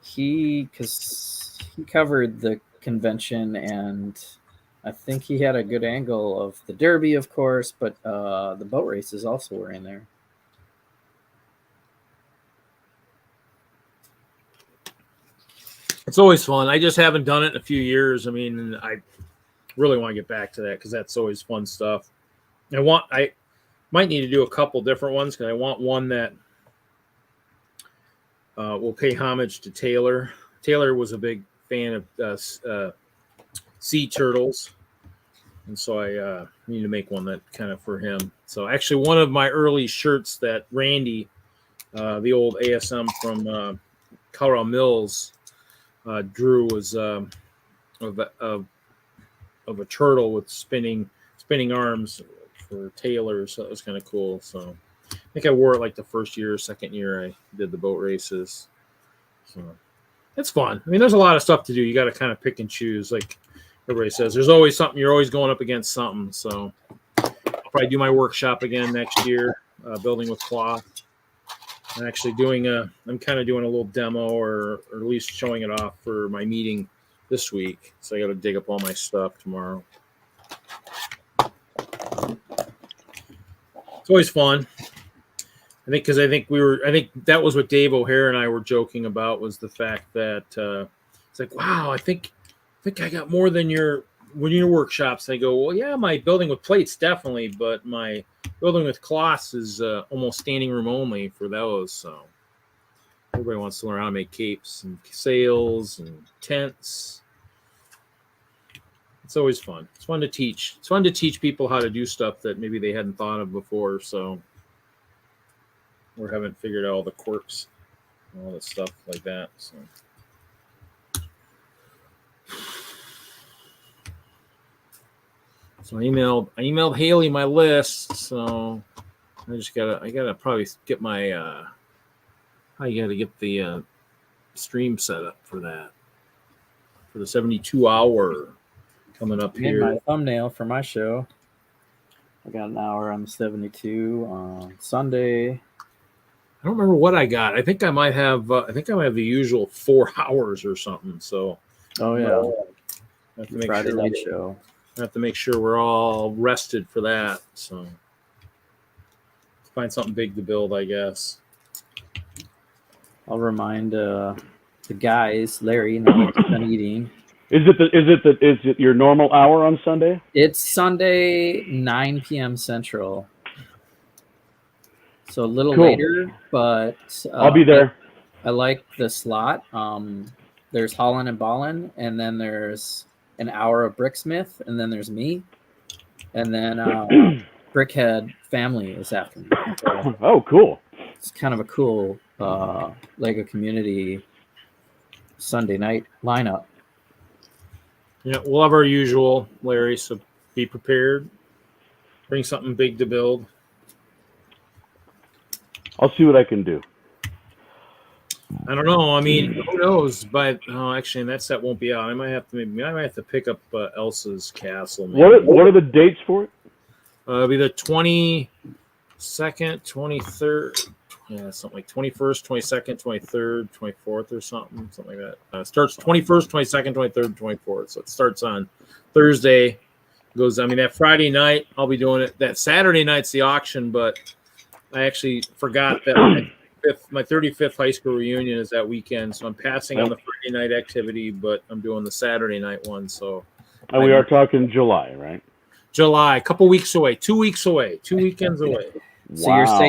Because he covered the convention, and I think he had a good angle of the Derby, of course, but the boat races also were in there.
It's always fun. I just haven't done it in a few years. I mean, I really want to get back to that, because that's always fun stuff. I might need to do a couple different ones, because I want one that will pay homage to Taylor. Taylor was a big fan of sea turtles, and so I need to make one that kind of for him. So actually, one of my early shirts that Randy, the old ASM from Colorado Mills, drew was of a turtle with spinning arms for Taylor, so that was kind of cool. So I think I wore it like the first year or second year I did the boat races. So it's fun. I mean, there's a lot of stuff to do. You got to kind of pick and choose. Like everybody says, there's always something. You're always going up against something. So I'll probably do my workshop again next year, building with cloth. I'm actually I'm kind of doing a little demo, or at least showing it off for my meeting this week. So I got to dig up all my stuff tomorrow. It's always fun. I think that was what Dave O'Hare and I were joking about, was the fact that it's like, wow, I think I got more than your workshops. I go, well, yeah, my building with plates definitely, but my building with cloths is almost standing room only for those. So everybody wants to learn how to make capes and sails and tents. It's always fun. It's fun to teach. It's fun to teach people how to do stuff that maybe they hadn't thought of before. So, or haven't figured out all the quirks and all that stuff like that. So I emailed Haley my list. So I gotta probably get my I gotta get the stream set up for that, for the 72-hour coming up here.
My thumbnail for my show. I got an hour on the 72 on Sunday.
I don't remember what I got. I think I might have the usual 4 hours or something. So
oh yeah,
I have to make
Friday
sure
night show.
I have to make sure we're all rested for that. So find something big to build, I guess.
I'll remind the guys, Larry, now that he's done eating.
Is it your normal hour on Sunday?
It's Sunday, 9 p.m. Central. So a little
Cool.
later, but
I'll be there.
I like the slot. There's Holland and Ballin, and then there's an hour of Bricksmith, and then there's me, and then Brickhead Family is after me. So
oh, cool.
it's kind of a cool Lego community Sunday night lineup.
Yeah, we'll have our usual, Larry. So be prepared. Bring something big to build.
I'll see what I can do.
I don't know. I mean, who knows? But actually, that set won't be out. I might have to pick up Elsa's castle. Maybe.
What are the dates for it?
It'll be the 22nd, 23rd. Yeah, something like 21st, 22nd, 23rd, 24th, or something like that. Starts 21st, 22nd, 23rd, 24th. So it starts on Thursday. Goes. I mean, that Friday night I'll be doing it. That Saturday night's the auction, but I actually forgot that my 35th high school reunion is that weekend, so I'm passing on the Friday night activity, but I'm doing the Saturday night one. So,
and we are talking July, right?
July, a couple weeks away, 2 weeks away, 2 weekends away.
So
Wow.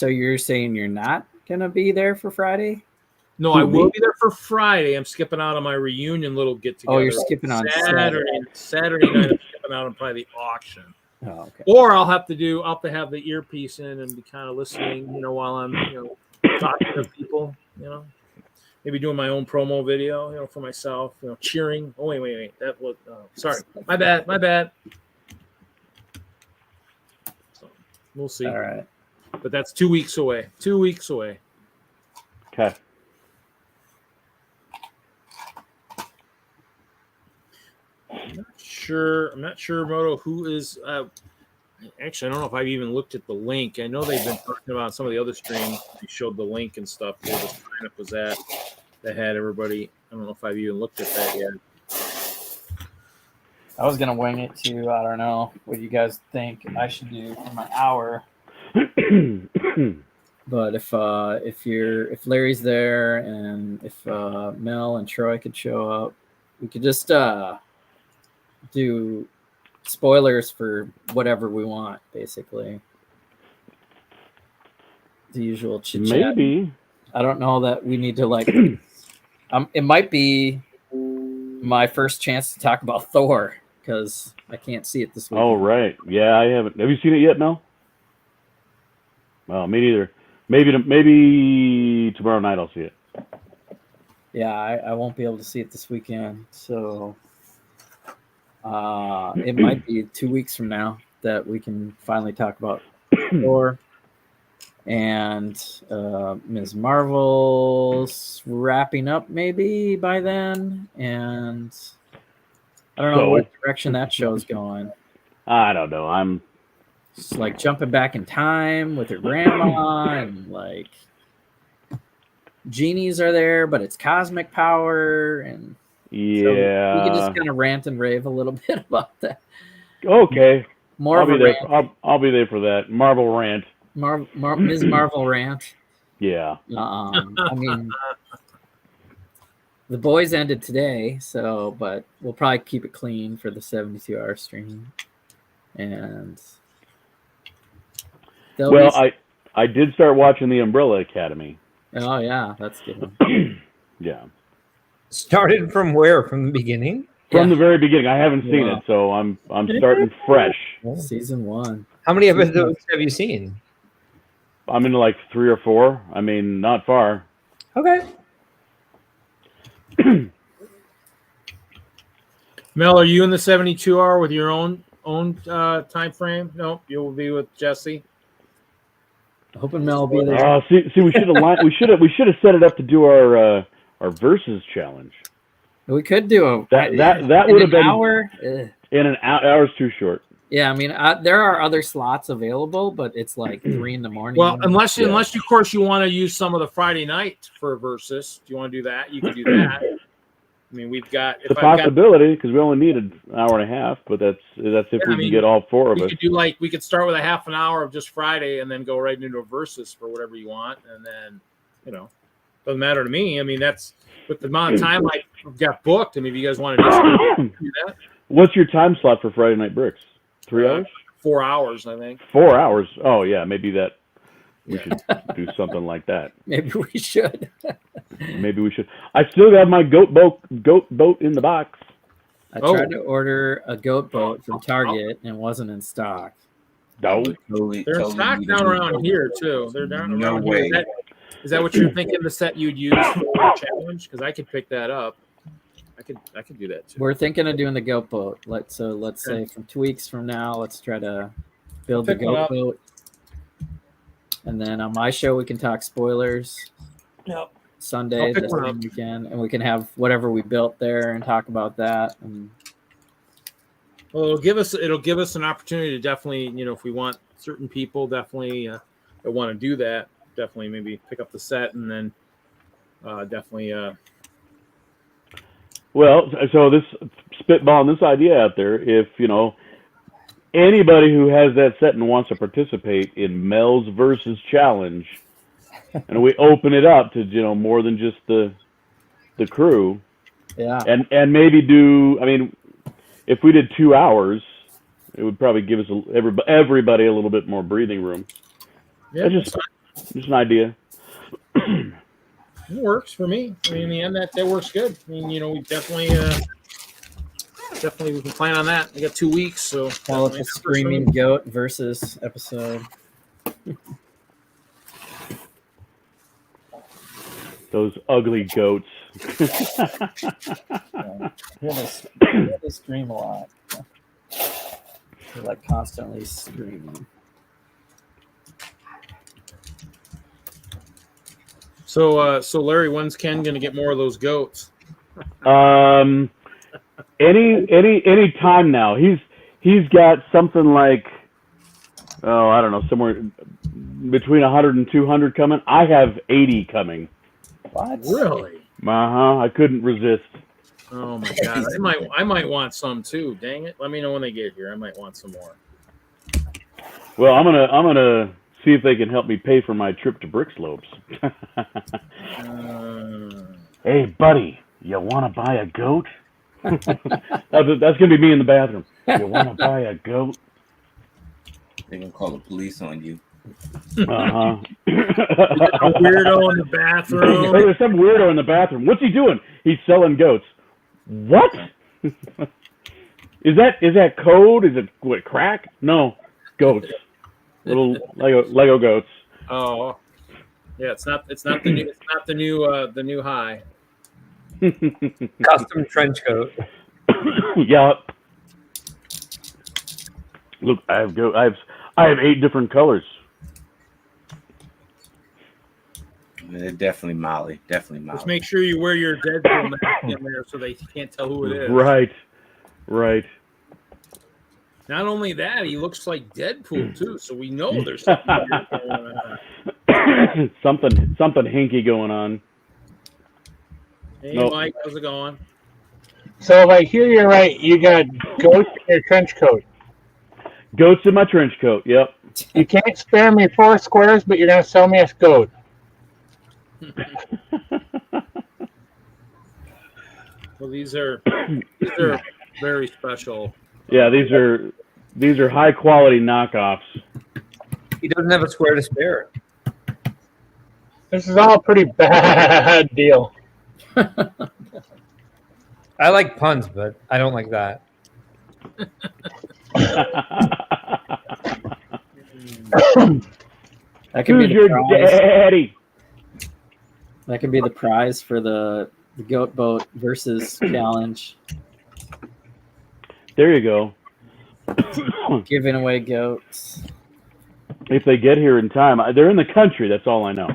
you're saying you're not gonna be there for Friday?
No, I will be there for Friday. I'm skipping out on my reunion little get together.
Oh, you're skipping on
Saturday night. I'm skipping out on probably the auction.
Oh, okay.
Or I'll have to have the earpiece in and be kind of listening, while I'm, talking to people, maybe doing my own promo video, for myself, cheering. Oh, wait. That was, sorry. My bad. So, we'll see.
All right.
But that's 2 weeks away. 2 weeks away.
Okay.
I'm not sure, Moto, who is actually, I don't know if I've even looked at the link. I know they've been talking about some of the other streams. They showed the link and stuff where the sign-up was at that had everybody. I don't know if I've even looked at that yet.
I was gonna wing it too. I don't know what you guys think I should do for my hour. But if Larry's there and if Mel and Troy could show up, we could just do spoilers for whatever we want, basically. The usual chit chat.
Maybe.
I don't know that we need to it might be my first chance to talk about Thor because I can't see it this week.
Oh, right. Yeah, I haven't. Have you seen it yet, Mel? Well, me neither. Maybe tomorrow night I'll see it.
Yeah, I won't be able to see it this weekend, so it might be 2 weeks from now that we can finally talk about Thor and Ms. Marvel's wrapping up maybe by then, and I don't know what direction that show's going.
I don't know. I'm
It's like jumping back in time with her grandma, and like genies are there, but it's cosmic power, and
yeah.
so we can just kind of rant and rave a little bit about that.
Okay.
More
I'll
of
be
a
there.
rant.
I'll be there for that Marvel rant.
Ms. Marvel rant.
Yeah.
I mean, the boys ended today, but we'll probably keep it clean for the 72-hour stream. And
I did start watching the Umbrella Academy.
Oh yeah, that's good.
Yeah.
Started from where? From the beginning?
From the very beginning. I haven't seen it, so I'm starting fresh.
Season 1.
How many episodes have you seen?
I'm into like 3 or 4. I mean, not far.
Okay.
Mel, are you in the 72-hour with your own time frame? Nope, you'll be with Jesse.
Hoping Mel will be there.
See, we should have set it up to do our versus challenge.
We could do
that would have been
hour.
In an hour's too short.
Yeah, I mean, there are other slots available, but it's like 3 in the morning.
Well, unless you, of course, you want to use some of the Friday night for a versus. Do you want to do that? You can do that. I mean, we've got
it's a possibility because we only needed an hour and a half, but that's if we can get all 4 of us.
We could start with a half an hour of just Friday and then go right into a versus for whatever you want, and then doesn't matter to me. I mean, that's with the amount of time I got booked. I mean, if you guys want to do that.
What's your time slot for Friday Night Bricks? 3 hours?
4 hours, I think.
4 hours. Oh yeah, maybe we should do something like that.
Maybe we should.
I still have my goat boat in the box.
I tried to order a goat boat from Target and it wasn't in stock.
No.
They're in stock down around here too. They're down around here. Is that what you're thinking? The set you'd use for the challenge? Because I could pick that up. I could do that too.
We're thinking of doing the goat boat. Let's say from 2 weeks from now, let's try to build the goat boat. And then on my show, we can talk spoilers.
Yep.
Sunday, this weekend, and we can have whatever we built there and talk about that.
Well, it'll give us an opportunity to definitely, if we want certain people, definitely that want to do that, definitely maybe pick up the set and then definitely.
Well, so this spitballing this idea out there, if anybody who has that set and wants to participate in Mel's versus challenge, and we open it up to more than just the crew, and maybe do. I mean, if we did 2 hours, it would probably give us everybody a little bit more breathing room. Yeah, just an idea.
It works for me. I mean, in the end, that works good. I mean, we definitely we can plan on that. We got 2 weeks, so
call it the Screaming Goat versus episode.
Those ugly goats.
They scream a lot. They're like constantly screaming.
So Larry, when's Ken gonna get more of those goats?
Any time now. He's got something like, I don't know, somewhere between 100 and 200 coming. I have 80 coming.
What?
Really?
I couldn't resist.
Oh my god! I might want some too. Dang it! Let me know when they get here. I might want some more.
Well, I'm gonna see if they can help me pay for my trip to Brick Slopes. Hey, buddy, you want to buy a goat? That's gonna be me in the bathroom. You want to buy a goat?
They're gonna call the police on you.
A
weirdo in the bathroom.
There's some weirdo in the bathroom. What's he doing? He's selling goats. What? Is that code? Is it what, crack? No, goats. Little Lego goats.
Oh, yeah. It's not the new high.
Custom trench coat.
Yeah. Look, I have 8 different colors.
They're definitely Molly.
Just make sure you wear your Deadpool mask in there so they can't tell who it is.
Right.
Not only that, he looks like Deadpool too, so we know there's something going on.
something hinky going on.
Hey, nope. Mike, how's it going?
So if I hear you right, you got goats in your trench coat.
Goats in my trench coat. Yep.
You can't spare me 4 squares, but you're gonna sell me a goat.
Well, these are very special.
Yeah, these are high quality knockoffs.
He doesn't have a square to spare.
This is all a pretty bad deal.
I like puns, but I don't like that.
That could
Who's
be
your
the prize.
daddy?
That could be the prize for the goat boat versus challenge.
There you go.
Giving away goats.
If they get here in time, they're in the country. That's all I know.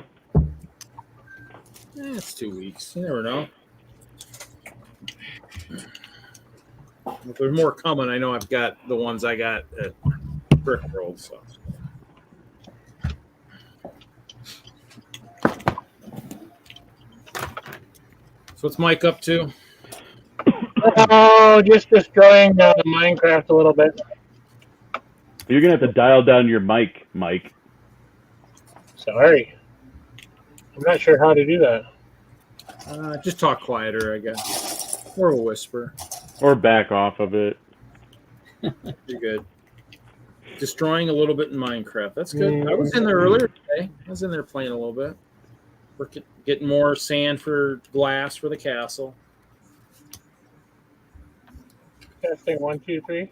It's 2 weeks. You never know. If there's more coming, I know I've got the ones I got at Brickworld. So. So what's Mike up to?
Oh, just destroying Minecraft a little bit.
You're gonna have to dial down your mic, Mike.
Sorry. I'm not sure how to do that.
Just talk quieter, I guess. Or a whisper.
Or back off of it.
You're good. Destroying a little bit in Minecraft. That's good. I was in there earlier today. I was in there playing a little bit. We're getting more sand for glass for the castle.
Testing 1, 2, 3.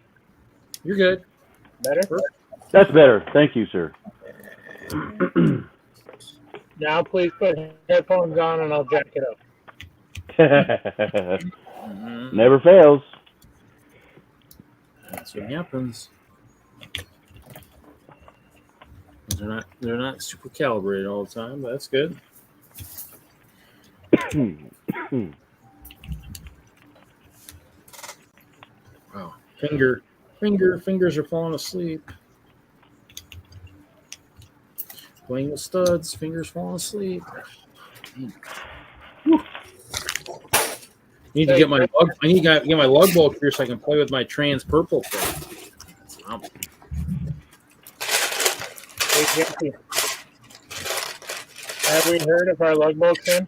You're good.
Better?
That's better. Thank you, sir.
Now please put headphones on and I'll jack it up.
Never fails.
That's what happens. They're not super calibrated all the time, but that's good. Wow. Fingers are falling asleep. Playing with studs, fingers falling asleep. Need to get my lug. I need to get my lug bolt here so I can play with my trans purple thing. Wow.
Hey, Jesse, have we heard if our lug bolt's in?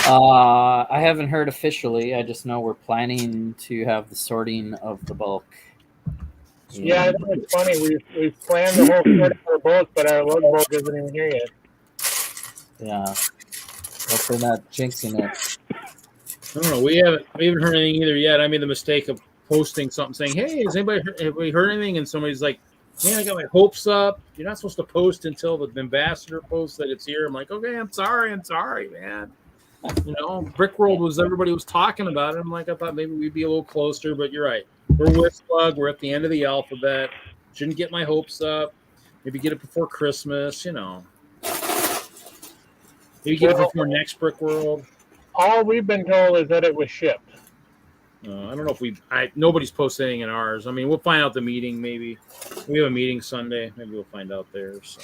I haven't heard officially. I just know we're planning to have the sorting of the bulk.
Yeah, I know it's funny. We've planned the whole sort of our bolt, but our lug bolt isn't even here yet.
Yeah. Hopefully not jinxing it.
I don't know. We haven't heard anything either yet. I made the mistake of posting something saying, "Hey, have we heard anything?" And somebody's like, "Man, I got my hopes up. You're not supposed to post until the ambassador posts that it's here." I'm like, "Okay, I'm sorry, man." You know, Brickworld everybody was talking about it. I'm like, I thought maybe we'd be a little closer, but you're right. We're WISLUG. We're at the end of the alphabet. Shouldn't get my hopes up. Maybe get it before Christmas, you know. Maybe get it before next Brickworld.
All we've been told is that it was shipped.
I don't know if nobody's posted anything in ours. I mean, we'll find out the meeting maybe. We have a meeting Sunday. Maybe we'll find out there. So.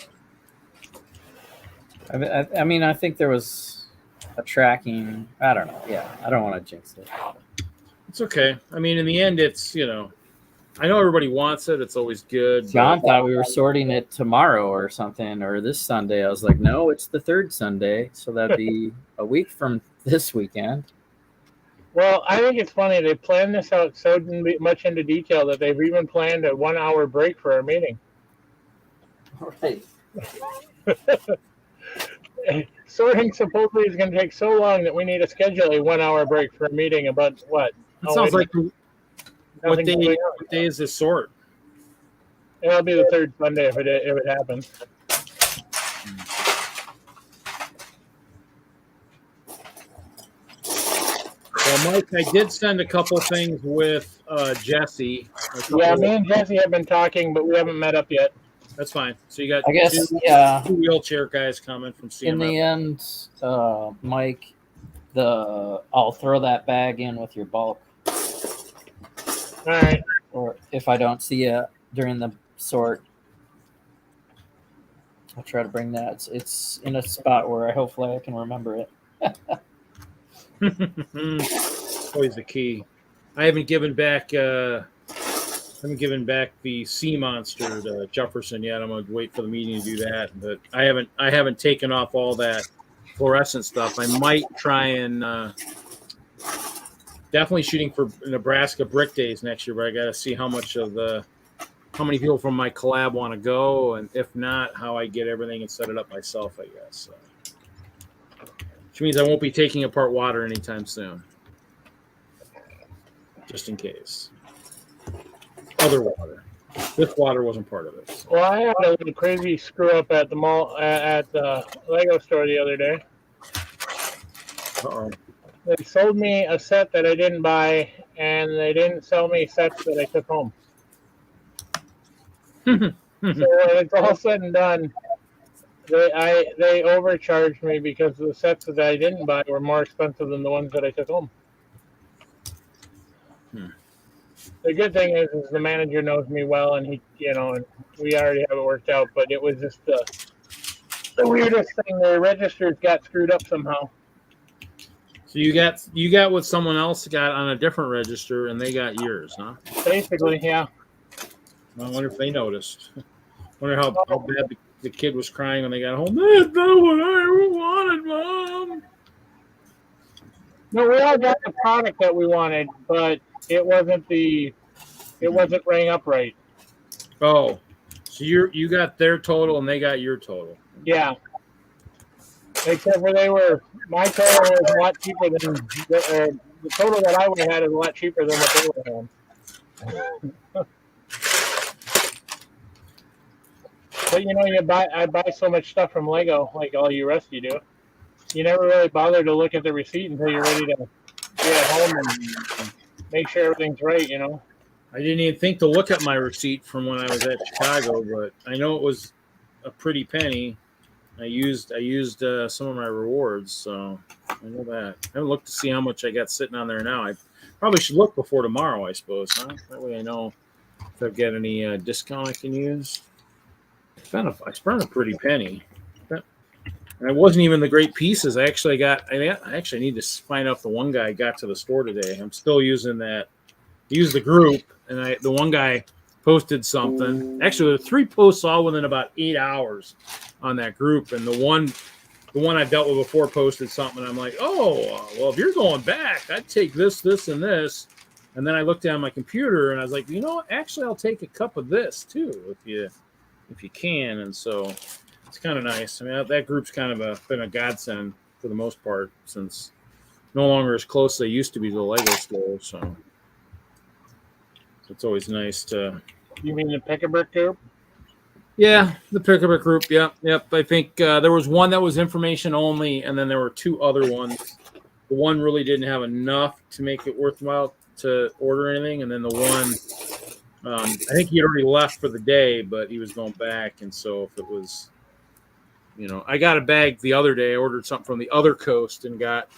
I mean, I think there was a tracking. I don't know. Yeah, I don't want to jinx it.
It's okay. I mean, in the end, it's, you know, I know everybody wants it. It's always good.
John thought we were sorting it tomorrow or something, or this Sunday. I was like, no, it's the third Sunday. So that'd be a week from this weekend.
Well, I think it's funny. They planned this out so much into detail that they've even planned a 1 hour break for our meeting.
All right.
Sorting supposedly is going to take so long that we need to schedule a 1 hour break for a meeting about what?
It sounds like what day is this sort?
It'll be the third Sunday if it happens.
Well, Mike, I did send a couple things with Jesse.
Yeah, me and Jesse have been talking, but we haven't met up yet.
That's fine. So you got
I guess,
two wheelchair guys coming from CMF.
In the end, Mike, I'll throw that bag in with your bulk.
All right.
Or if I don't see you during the sort, I'll try to bring that. It's in a spot where hopefully I can remember it.
Always the key. I haven't given back. I haven't given back the sea monster to Jefferson yet. I'm gonna wait for the meeting to do that. But I haven't taken off all that fluorescent stuff. I might try and definitely shooting for Nebraska Brick Days next year, but I got to see how many people from my collab want to go, and if not, how I get everything and set it up myself, I guess. So, which means I won't be taking apart water anytime soon, just in case. Other water. This water wasn't part of it. So.
Well, I had a little crazy screw up at the mall at the Lego store the other day.
Uh-oh.
They sold me a set that I didn't buy, and they didn't sell me sets that I took home. So when it's all said and done, they overcharged me because the sets that I didn't buy were more expensive than the ones that I took home. The good thing is the manager knows me well, and he, and we already have it worked out. But it was just the weirdest thing. The registers got screwed up somehow.
So you got what someone else got on a different register, and they got yours, huh?
Basically, yeah.
I wonder if they noticed. I wonder how bad the kid was crying when they got home. That's not what I wanted, Mom.
No, we all got the product that we wanted, but it wasn't rang up right.
Oh, so you got their total and they got your total.
Yeah. Except for my total was a lot cheaper than the total that I would have had is a lot cheaper than what they would have had. But I buy so much stuff from Lego, like all you rest you do. You never really bother to look at the receipt until you're ready to get at home and make sure everything's right,
I didn't even think to look at my receipt from when I was at Chicago, but I know it was a pretty penny. I used some of my rewards, so I know that. I haven't looked to see how much I got sitting on there now. I probably should look before tomorrow, I suppose, huh? That way I know if I've got any discount I can use. I spent a pretty penny. And it wasn't even the great pieces. I actually need to find out if the one guy got to the store today. I'm still using that. Use the group, and the one guy posted something. Actually, there were 3 posts all within about 8 hours on that group, and the one I dealt with before posted something. And I'm like, oh, well, if you're going back, I'd take this, and this. And then I looked down my computer, and I was like, actually, I'll take a cup of this too, if you can. And so it's kind of nice. I mean, that group's kind of been a godsend for the most part, since no longer as close as they used to be to the Lego store. So it's always nice to.
You mean the Pick-a-Brick group?
Yeah, the Pick-a-Brick group. Yep. I think there was one that was information only, and then there were 2 other ones. The one really didn't have enough to make it worthwhile to order anything, and then the one, I think he had already left for the day, but he was going back, and so if it was, I got a bag the other day. I ordered something from the other coast and got.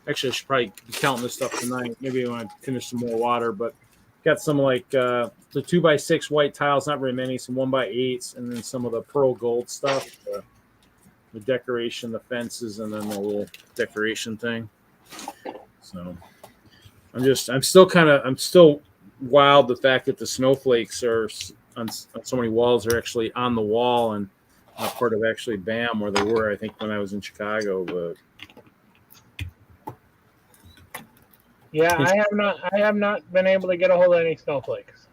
Actually, I should probably be counting this stuff tonight. Maybe when I finish some more water, but. Got some the 2x6 white tiles, not very many, some 1x8s, and then some of the pearl gold stuff, the decoration, the fences, and then the little decoration thing. So I'm still wild the fact that the snowflakes are on so many walls are actually on the wall and not part of actually BAM where they were, I think, when I was in Chicago, but.
Yeah, I have not been able to get a hold of any snowflakes.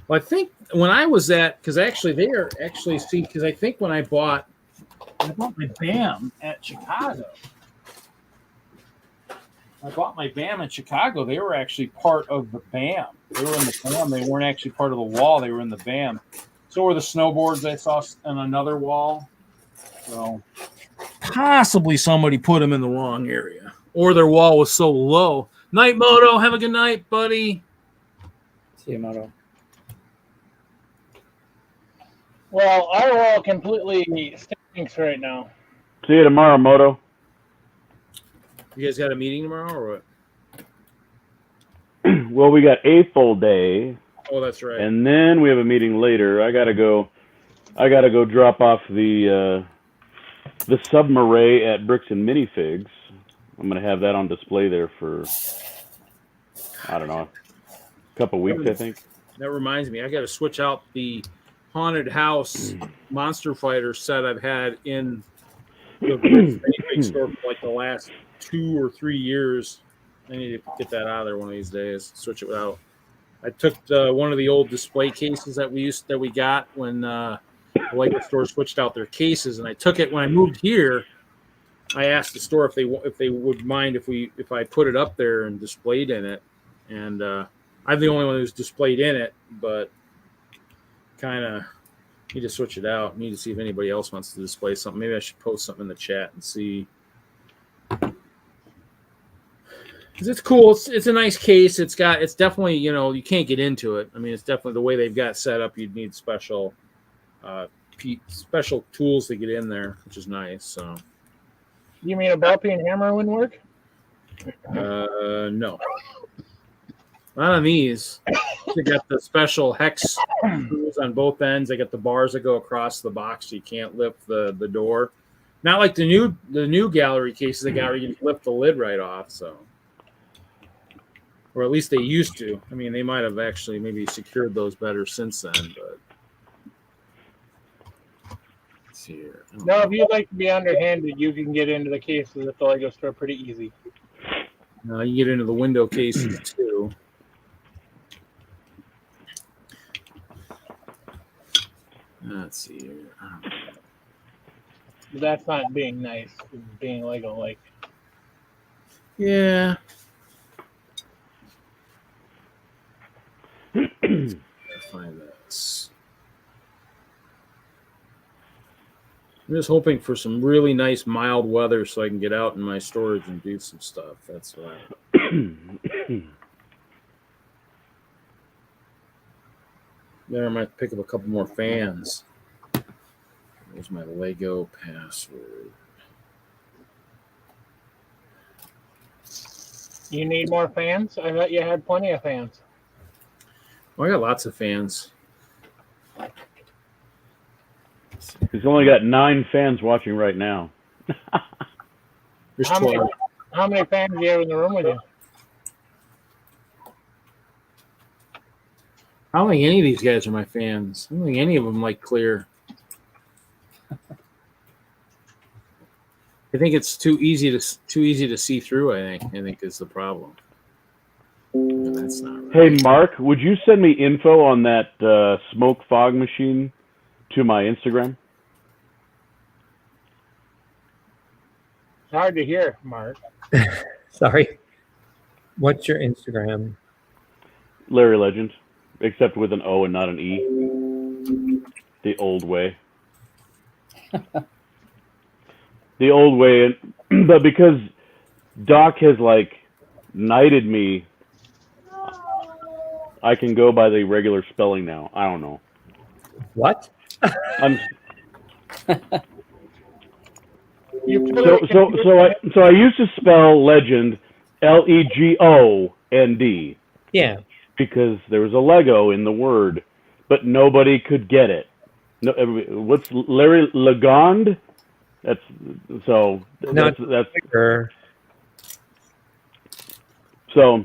Well, I think when I was because I think when I bought my BAM at Chicago. They were actually part of the BAM. They were in the BAM. They weren't actually part of the wall. They were in the BAM. So were the snowboards I saw on another wall. So possibly somebody put them in the wrong area. Or their wall was so low. Night, Moto. Have a good night, buddy.
See you, Moto.
Well, our wall completely stinks right now.
See you tomorrow, Moto.
You guys got a meeting tomorrow or
what? Well, we got AFOL day.
Oh, that's right.
And then we have a meeting later. I gotta go drop off the submarray at Bricks and Minifigs. I'm going to have that on display there for, I don't know, a couple weeks, I think.
That reminds me, I got to switch out the haunted house monster fighter set I've had in the big store for like the last 2 or 3 years. I need to get that out of there one of these days. Switch it out. I took one of the old display cases that we got when the Lego store switched out their cases, and I took it when I moved here. I asked the store if they would mind if I put it up there and displayed in it, and I'm the only one who's displayed in it, but kind of need to switch it out. Need to see if anybody else wants to display something. Maybe I should post something in the chat and see. Because it's cool. It's a nice case. It's definitely, you can't get into it. I mean, it's definitely the way they've got set up. You'd need special tools to get in there, which is nice. So.
You mean a ball peen hammer wouldn't work?
No. Not on these. They got the special hex screws on both ends. They got the bars that go across the box, so you can't lift the door. Not like the new gallery cases they got where you can lift the lid right off. So, or at least they used to. I mean, they might have actually maybe secured those better since then. But let's see here.
No, if you'd like to be underhanded, you can get into the cases at the Lego store pretty easy.
You can get into the window cases too. Let's see here.
That's not being nice. It's being Lego-like.
Yeah. Find this. I'm just hoping for some really nice mild weather so I can get out in my storage and do some stuff. That's why. There, I might pick up a couple more fans. There's my Lego password.
You need more fans? I thought you had plenty of fans.
Oh, I got lots of fans.
He's only got 9 fans watching right now.
There's
How
12.
many fans do you have in the room with you?
I don't think any of these guys are my fans. I don't think any of them like clear. I think it's too easy to see through. I think is the problem. But that's not right.
Hey, Mark, would you send me info on that smoke fog machine to my Instagram?
It's hard to hear, Mark.
Sorry. What's your Instagram?
Larry Legend, except with an O and not an E. The old way. The old way, but because Doc has knighted me, I can go by the regular spelling now. I don't know.
What?
I'm
You
so I used to spell legend Legond.
Yeah.
Because there was a Lego in the word, but nobody could get it. No, what's Larry Legond? That's so. That's
sure.
So.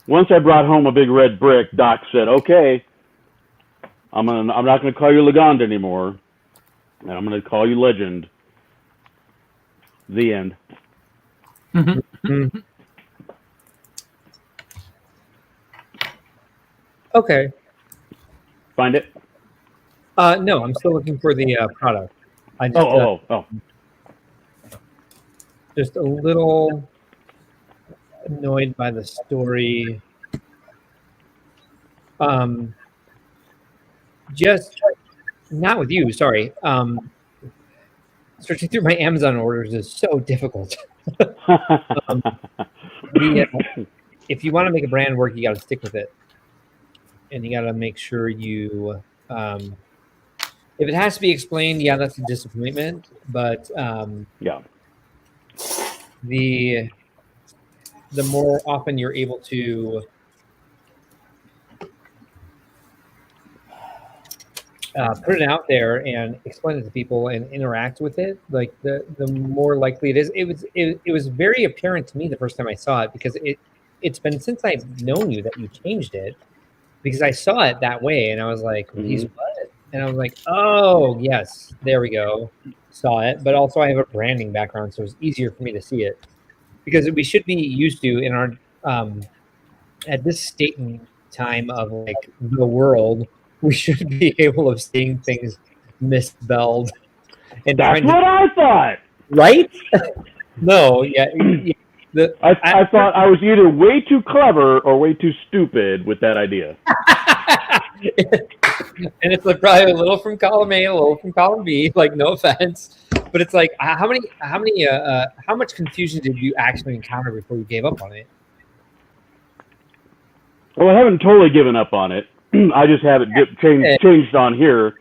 Once I brought home a big red brick, Doc said, "Okay, I'm not gonna call you Legond anymore, and I'm gonna call you Legend." The end.
Okay.
Find it?
No, I'm still looking for the product. I just, just a little annoyed by the story. Just not with you, sorry. Searching through my Amazon orders is so difficult. If you want to make a brand work, you got to stick with it. And you got to make sure you, if it has to be explained, yeah, that's a disappointment. But
yeah,
the more often you're able to put it out there and explain it to people and interact with it, like the more likely it is. It was very apparent to me the first time I saw it, because it's been since I've known you that you changed it. because I saw it that way, and I was like, "He's what?" And I was like, "Oh, yes, there we go." Saw it, but also I have a branding background, so it's easier for me to see it. Because we should be used to in our at this state and time of like the world, we should be able of seeing things misspelled. And
that's what I thought.
Right? No, yeah.
I thought I was either way too clever or way too stupid with that idea.
And it's like probably a little from column A, a little from column B. Like, no offense, but it's like how much confusion did you actually encounter before you gave up on it?
Well, I haven't totally given up on it. I just haven't changed on here,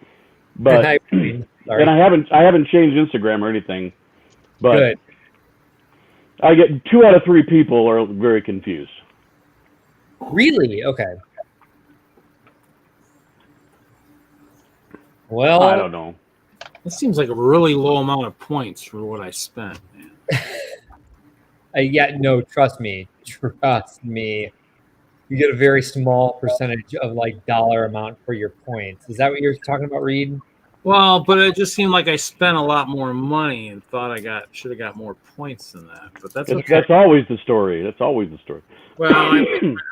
but and I haven't changed Instagram or anything. But
good.
I get 2 out of 3 people are very confused.
Really? Okay. Well,
I don't know.
It seems like a really low amount of points for what I spent, man.
Yeah, no, trust me. You get a very small percentage of like dollar amount for your points. Is that what you're talking about, Reed?
Well, but it just seemed like I spent a lot more money and thought I should have got more points than that. But that's
always the story. That's always the story.
Well, I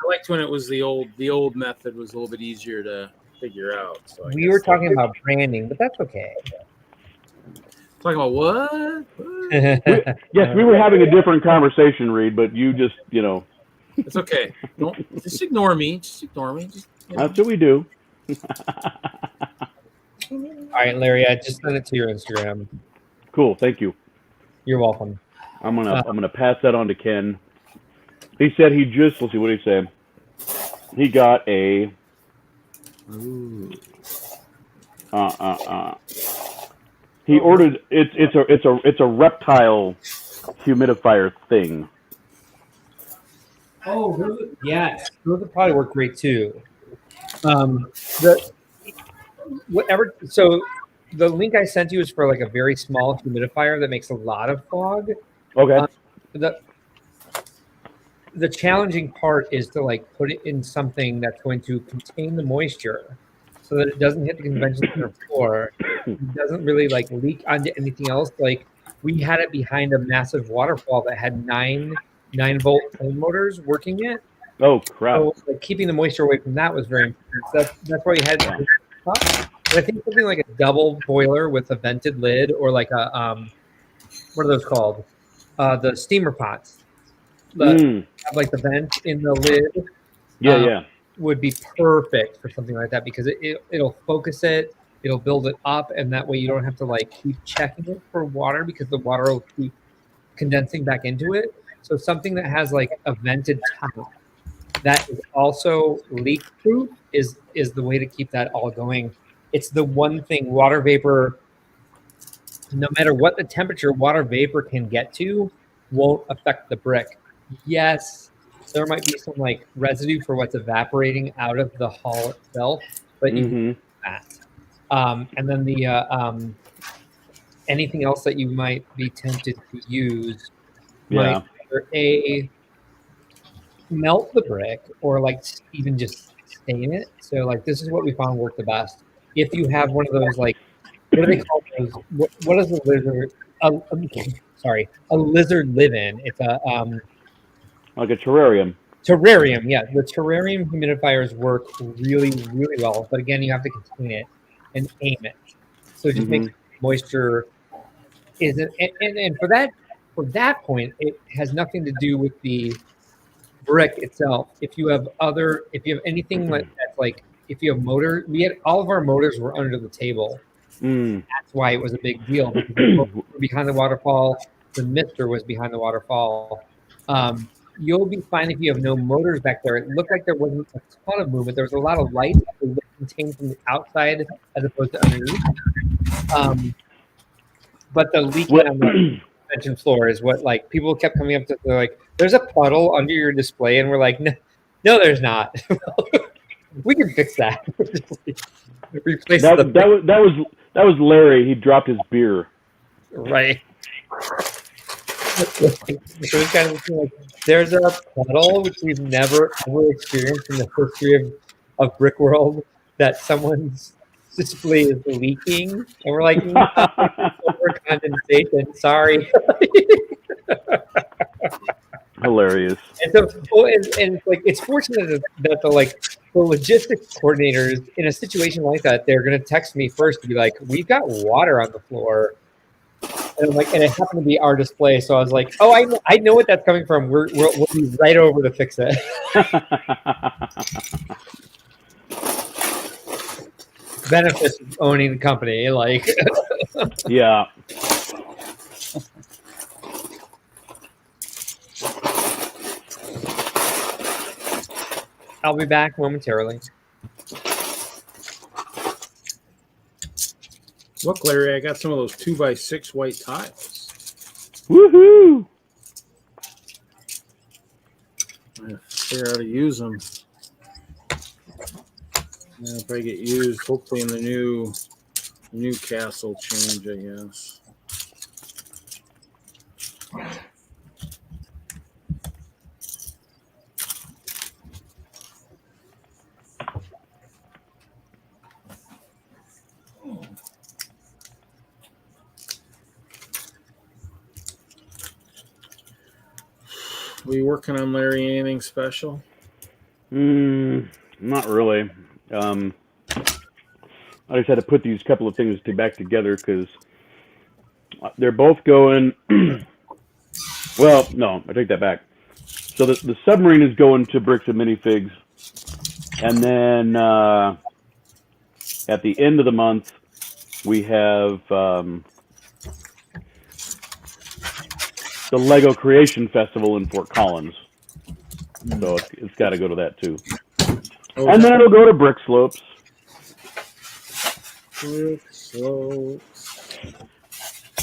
liked when it was the old method was a little bit easier to figure out. So
We were talking about branding, but that's okay.
Talking about what?
Yes, we were having a different conversation, Reed, but you just,
It's okay. Don't just ignore me. Just ignore me.
That's what we do.
All right, Larry, I just sent it to your Instagram.
Cool, thank you.
You're welcome.
I'm gonna pass that on to Ken. He said let's see what he said. He got a he ordered it's a reptile humidifier thing.
Oh, yes, those would probably work great too. So the link I sent you is for like a very small humidifier that makes a lot of fog.
Okay.
The challenging part is to like put it in something that's going to contain the moisture so that it doesn't hit the convention center floor. It doesn't really like leak onto anything else. Like we had it behind a massive waterfall that had 9-volt phone motors working it.
Oh crap!
So like, keeping the moisture away from that was very important. So that's why we had. But I think something like a double boiler with a vented lid, or like a what are those called? The steamer pots. Have like the vent in the lid.
Yeah.
Would be perfect for something like that because it'll focus it. It'll build it up, and that way you don't have to like keep checking it for water because the water will keep condensing back into it. So something that has like a vented top that is also leak proof is the way to keep that all going. It's the one thing water vapor, no matter what the temperature water vapor can get to, won't affect the brick. Yes, there might be some like residue for what's evaporating out of the hull itself, but you can do that. And then the anything else that you might be tempted to use might either melt the brick or like even just stain it. So like this is what we found worked the best. If you have one of those like what do they call those? What is a lizard? A lizard live in. It's a
like a terrarium.
Terrarium, yeah. The terrarium humidifiers work really, really well. But again, you have to contain it and aim it. So just make moisture isn't and for that point, it has nothing to do with the brick itself. If you have anything that's like if you have motor, all of our motors were under the table. That's why it was a big deal because we were behind the waterfall. The mister was behind the waterfall. You'll be fine if you have no motors back there. It looked like there wasn't a ton of movement. There was a lot of light contained from the outside as opposed to underneath. But the leak on the convention floor is what like people kept coming up to. They're like, "There's a puddle under your display," and we're like, "No, there's not. We can fix that." Replace
that was Larry. He dropped his beer.
Right. So it's kind of like there's a puddle which we've never ever experienced in the history of of Brickworld that someone's display is leaking, and we're like, no, over condensation. Sorry.
Hilarious.
And so, and like, it's fortunate that the logistics coordinators in a situation like that, they're going to text me first to be like, we've got water on the floor. And I'm like, and it happened to be our display. So I was like, oh, I know what that's coming from. We'll be right over to fix it. Benefits of owning the company. Like,
yeah.
I'll be back momentarily.
Look, Larry, I got some of those 2x6 white tiles.
Woohoo!
I have to figure out how to use them. Yeah, if I get used, hopefully in the new castle change, I guess. Were you working on, Larry, anything special?
Not really. I just had to put these couple of things back together because they're both going. Well, no, I take that back. So the submarine is going to Bricks and Minifigs, and then at the end of the month we have the Lego Creation Festival in Fort Collins. So it's got to go to that too. Oh, and then it'll go to Brick Slopes.
Brick Slopes.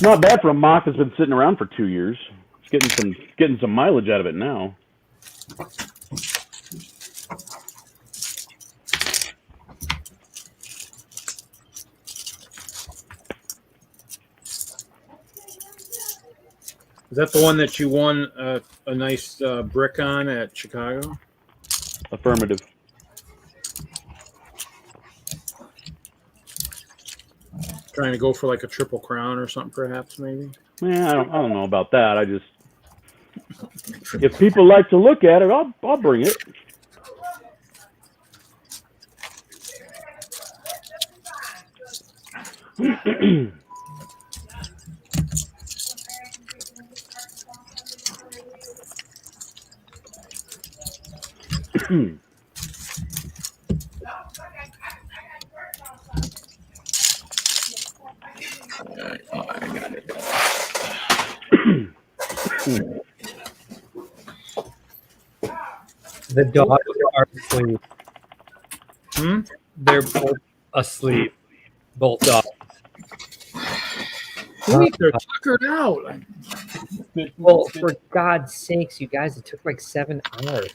Not bad for a mock that's been sitting around for 2 years. It's getting some mileage out of it now.
Is that the one that you won a nice brick on at Chicago?
Affirmative.
Trying to go for like a triple crown or something, perhaps, maybe?
Yeah, I don't know about that. I just, if people like to look at it, I'll bring it.
The dogs are asleep. They're both asleep. Both dogs.
Wait, they're tuckered out.
Well, for God's sakes, you guys, it took like 7 hours.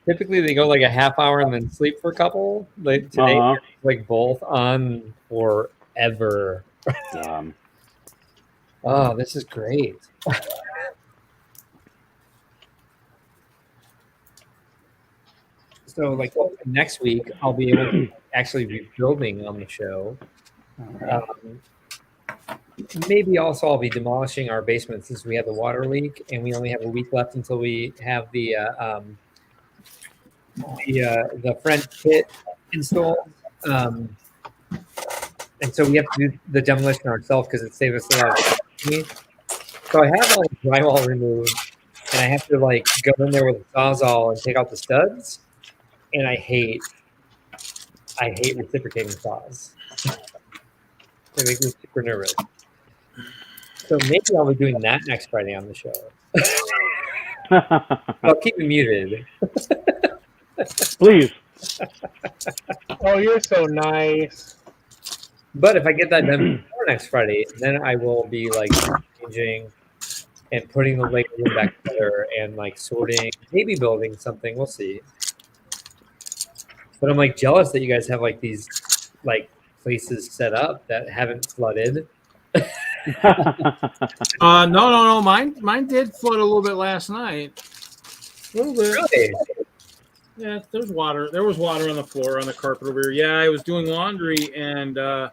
Typically, they go like a half hour and then sleep for a couple. Like today, like both on forever. Oh, this is great. So, like next week, I'll be able to actually be building on the show. Maybe also I'll be demolishing our basement since we have the water leak, and we only have a week left until we have the French pit installed. And so we have to do the demolition ourselves because it saves us a lot of money. So I have all the drywall removed, and I have to like go in there with a sawzall and take out the studs. And I hate reciprocating saws. They make me super nervous. So maybe I'll be doing that next Friday on the show. I'll keep you muted.
Please.
Oh, you're so nice.
But if I get that done before next Friday, then I will be like changing and putting the Lego room back together and like sorting, maybe building something. We'll see. But I'm like jealous that you guys have like these like places set up that haven't flooded.
No. Mine did flood a little bit last night. A little bit.
Really?
Yeah, there's water. There was water on the floor, on the carpet over here. Yeah, I was doing laundry, and the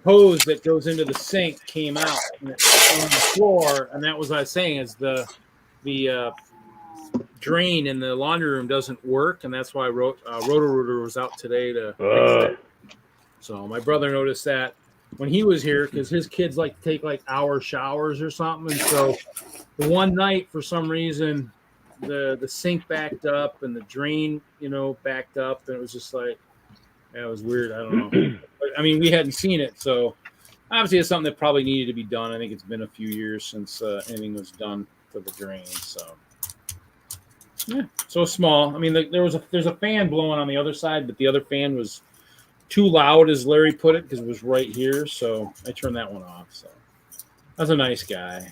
hose that goes into the sink came out and it fell on the floor. And that was what I was saying is the drain in the laundry room doesn't work, and that's why Roto-Rooter was out today to fix it. So my brother noticed that when he was here because his kids like to take like hour showers or something, and so the one night for some reason the sink backed up and the drain backed up, and it was just like it was weird. I don't know. But, I mean, we hadn't seen it, so obviously it's something that probably needed to be done. I think it's been a few years since anything was done to the drain. So yeah, so small. I mean, there's a fan blowing on the other side, but the other fan was too loud, as Larry put it, because it was right here. So I turned that one off. So that's a nice guy.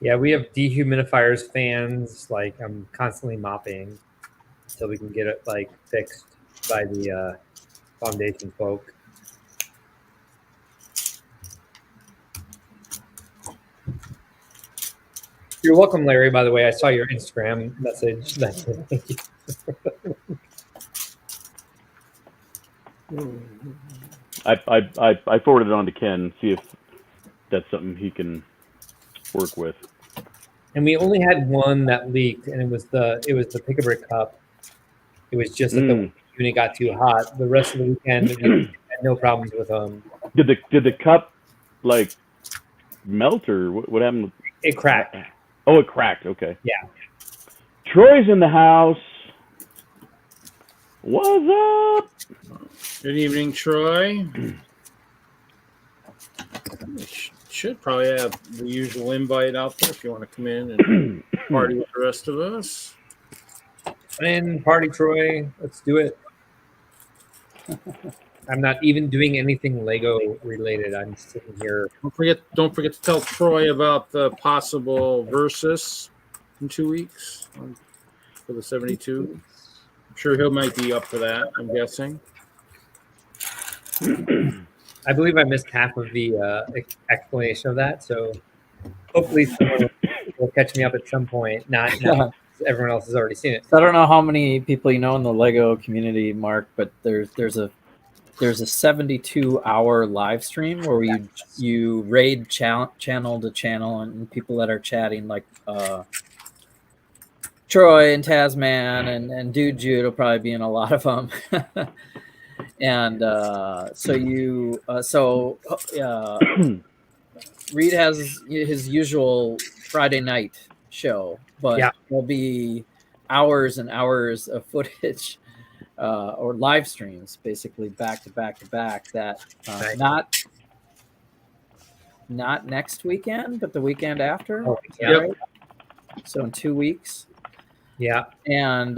Yeah, we have dehumidifiers, fans. Like I'm constantly mopping until we can get it like fixed by the foundation folk. You're welcome, Larry. By the way, I saw your Instagram message. Thank you.
I forwarded it on to Ken. See if that's something he can work with.
And we only had one that leaked, and it was the pick-a-brick cup. It was just that the unit got too hot. The rest of the weekend, we had no problems with them.
Did the cup like melt, or what happened?
It cracked.
Oh, it cracked. Okay.
Yeah.
Troy's in the house. What's up?
Good evening, Troy. Should probably have the usual invite out there if you want to come in and party with the rest of us.
Come in, party, Troy. Let's do it. I'm not even doing anything Lego related. I'm sitting here.
Don't forget to tell Troy about the possible versus in 2 weeks for the 72. I'm sure he might be up for that. I'm guessing.
I believe I missed half of the explanation of that, so hopefully someone will catch me up at some point. Not everyone else has already seen it.
I don't know how many people you know in the Lego community, Mark, but there's a 72-hour live stream where you raid channel to channel, and people that are chatting like Troy and Tasman and Dude Jude will probably be in a lot of them. And Reed has his usual Friday night show, but there'll be hours and hours of footage or live streams, basically back to back to back. That not next weekend, but the weekend after.
Oh,
right? So in 2 weeks.
Yeah.
And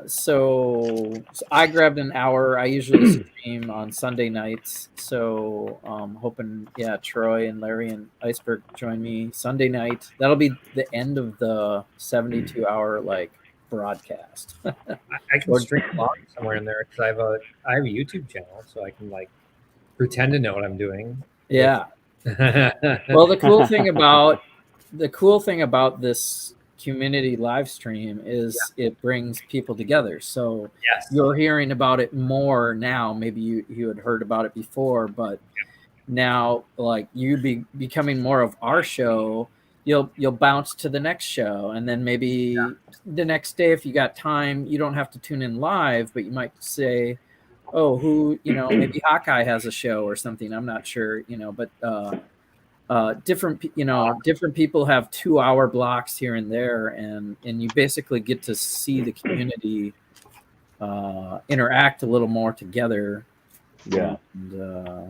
so I grabbed an hour. I usually stream on Sunday nights. So hoping, Troy and Larry and Iceberg join me Sunday night. That'll be the end of the 72-hour broadcast.
I can stream along somewhere in there because I have a YouTube channel, so I can pretend to know what I'm doing.
Yeah. Well, the cool thing about this community live stream is it brings people together. So you're hearing about it more now. Maybe you had heard about it before, but now you becoming more of our show, you'll bounce to the next show, and then maybe the next day, if you got time, you don't have to tune in live, but you might say, oh, who, maybe Hawkeye has a show or something. I'm not sure, but different people have 2-hour blocks here and there, and you basically get to see the community interact a little more together.
Yeah.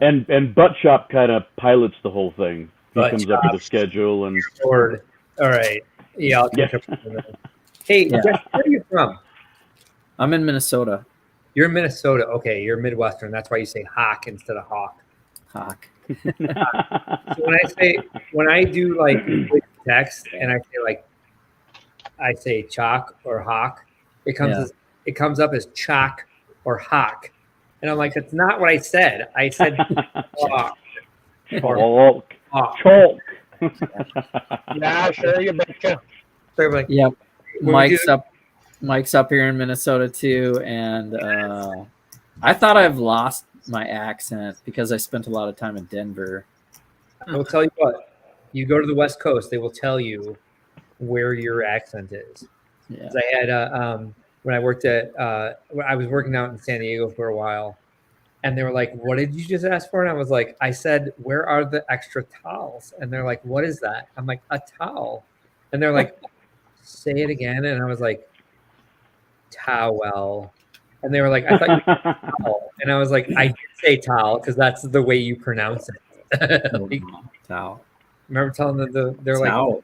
And Butt Shop kind of pilots the whole thing. He comes up with a schedule and
all right. Yeah, I'll catch up with them. Hey, Jeff, where are you from?
I'm in Minnesota.
You're in Minnesota. Okay, you're Midwestern. That's why you say hawk instead of hawk.
Hawk.
So when I do text and I say chalk or hawk, it comes up as chalk or hawk, And I'm like, that's not what I said. I said chalk.
Chalk.
Yeah, sure, you betcha.
So I'm like,
Yep.
What we
Mike's up here in Minnesota too, and I thought I've lost my accent because I spent a lot of time in Denver.
I will tell you what. You go to the West Coast, they will tell you where your accent is.
Yeah.
I had when I worked at when I was working out in San Diego for a while, and they were like, "What did you just ask for?" And I was like, "I said, where are the extra towels?" And they're like, "What is that?" I'm like, "A towel." And they're like, "Say it again." And I was like, "Towel." And they were like, "I thought you said towel." And I was like, "I did say towel because that's the way you pronounce it." Like,
Towel.
remember telling them they're
Towel.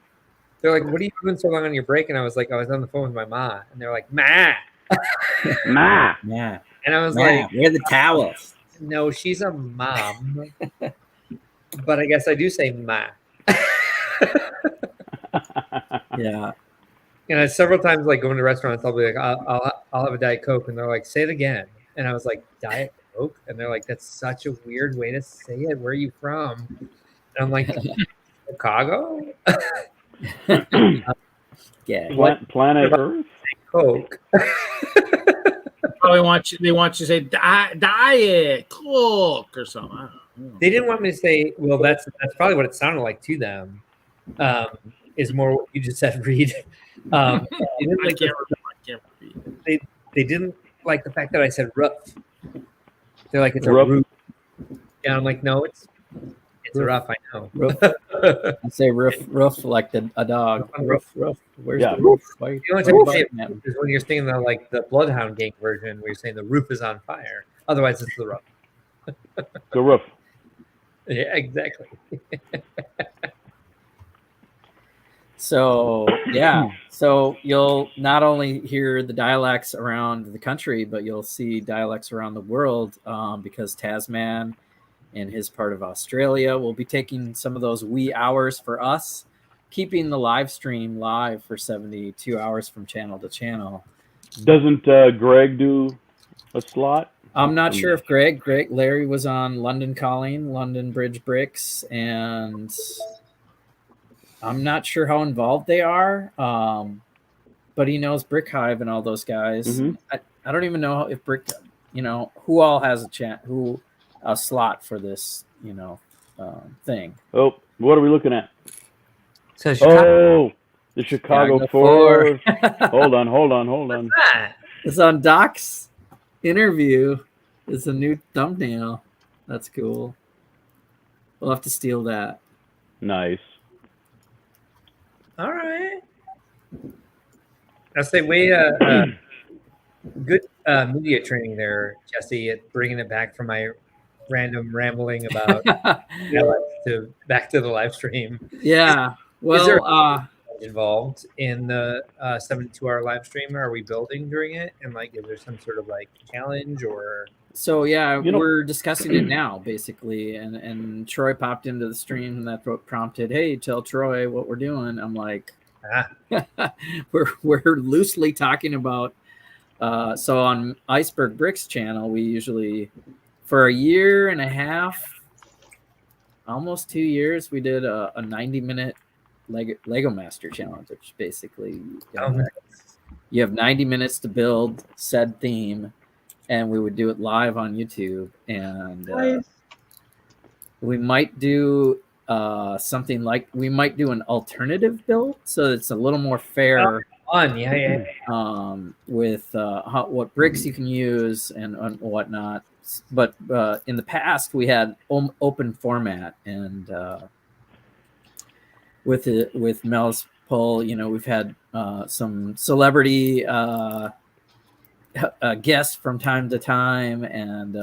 like, "What are you doing so long on your break?" And I was like, "I was on the phone with my ma." And they're like, "Ma."
Ma.
Yeah.
And I was
Ma,
like,
where are the towels?
"No, she's a mom." But I guess I do say ma.
Yeah.
And several times, like going to restaurants, I'll be like, I'll have a Diet Coke, and they're like, "Say it again." And I was like, "Diet Coke?" And they're like, "That's such a weird way to say it. Where are you from?" And I'm like, "Chicago."
Yeah.
Planet Earth.
Coke.
Probably they want you to say Diet Coke or something. I don't know.
They didn't want me to say. Well, that's probably what it sounded like to them. Is more what you just said, Reed. They didn't like they didn't like the fact that I said roof. They're like, it's a roof. Yeah, I'm like, no, it's a rough. I know.
Roof. I say roof like a dog. Roof. Where's the roof?
The only time you say it is when you're singing the Bloodhound Gang version, where you're saying the roof is on fire. Otherwise, it's the roof.
The roof.
Yeah, exactly.
So yeah, so you'll not only hear the dialects around the country, but you'll see dialects around the world because Tasman and his part of Australia will be taking some of those wee hours for us, keeping the live stream live for 72 hours from channel to channel.
Doesn't Greg do a slot?
I'm not sure if Larry was on London Calling, London Bridge Bricks, and I'm not sure how involved they are, but he knows Brick Hive and all those guys.
Mm-hmm.
I don't even know if Brick, who all has a slot for this, thing.
Oh, what are we looking at?
So
the Chicago 4. Hold on.
It's on Doc's interview. It's a new thumbnail. That's cool. We'll have to steal that.
Nice.
All right. I say good media training there, Jesse, at bringing it back from my random rambling about back to the live stream.
Yeah.
Is there
Well,
involved in the 72-hour live stream? Are we building during it? And is there some sort of challenge or?
so yeah, we're discussing it now basically, and Troy popped into the stream, and that's what prompted, "Hey, tell Troy what we're doing." I'm like, we're loosely talking about. So on Iceberg Bricks channel, we usually, for a year and a half, almost 2 years, we did a 90-minute Lego Master Challenge, which basically you have 90 minutes to build said theme, and we would do it live on YouTube. And we might do something like we might do an alternative build, so it's a little more fair.
Fun, yeah.
With what bricks you can use and whatnot. But in the past, we had open format, and with Mel's poll, we've had some celebrity guests from time to time, and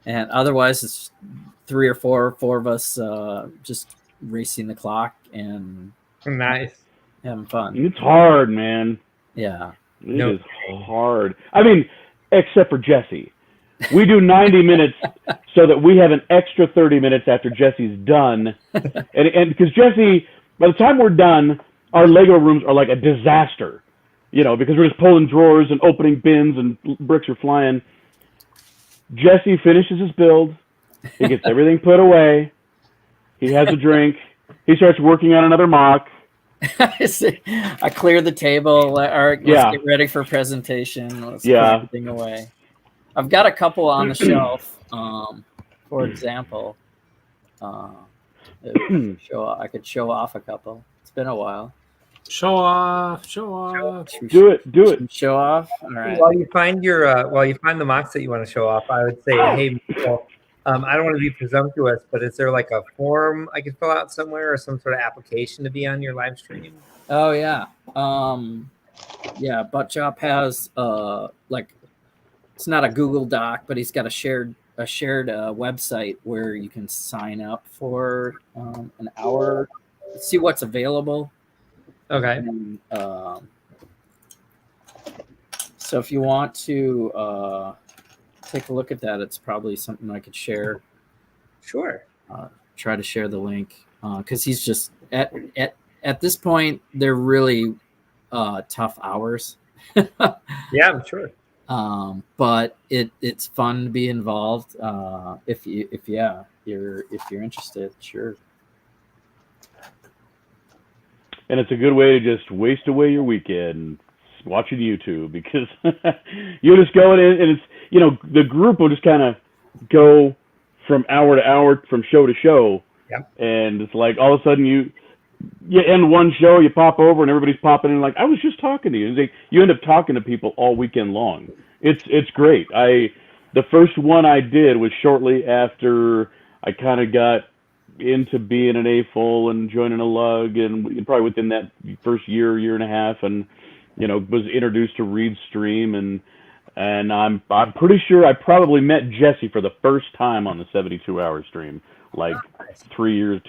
otherwise it's 3 or 4 of us just racing the clock and
nice.
Having fun.
It's hard, man.
Yeah.
It is hard. I mean, except for Jesse. We do 90 minutes so that we have an extra 30 minutes after Jesse's done. And because Jesse, by the time we're done, our Lego rooms are like a disaster. Because we're just pulling drawers and opening bins and bricks are flying. Jesse finishes his build. He gets everything put away. He has a drink. He starts working on another mock.
I clear the table. All right, let's get ready for presentation. Let's put everything away. I've got a couple on the shelf. For example, I could show off a couple. It's been a while.
Show off.
Do it.
Show off. All right.
While you find the mocks that you want to show off, I would say, hey, Michael, I don't want to be presumptuous, but is there like a form I could fill out somewhere or some sort of application to be on your live stream?
Oh yeah. Buttchop has it's not a Google Doc, but he's got a shared website where you can sign up for an hour, see what's available.
Okay.
And, so if you want to take a look at that, it's probably something I could share.
Sure.
Try to share the link because he's just at this point they're really tough hours.
Yeah, I'm sure.
But it's fun to be involved. If you're interested, sure.
And it's a good way to just waste away your weekend watching YouTube because you just go in and it's, the group will just kind of go from hour to hour, from show to show.
Yep.
And it's like all of a sudden you end one show, you pop over and everybody's popping in like, I was just talking to you. You end up talking to people all weekend long. It's great. The first one I did was shortly after I kind of got into being an AFOL and joining a lug, and probably within that first year and a half, and was introduced to Reed's stream, and I'm pretty sure I probably met Jesse for the first time on the 72-hour stream, like 3 years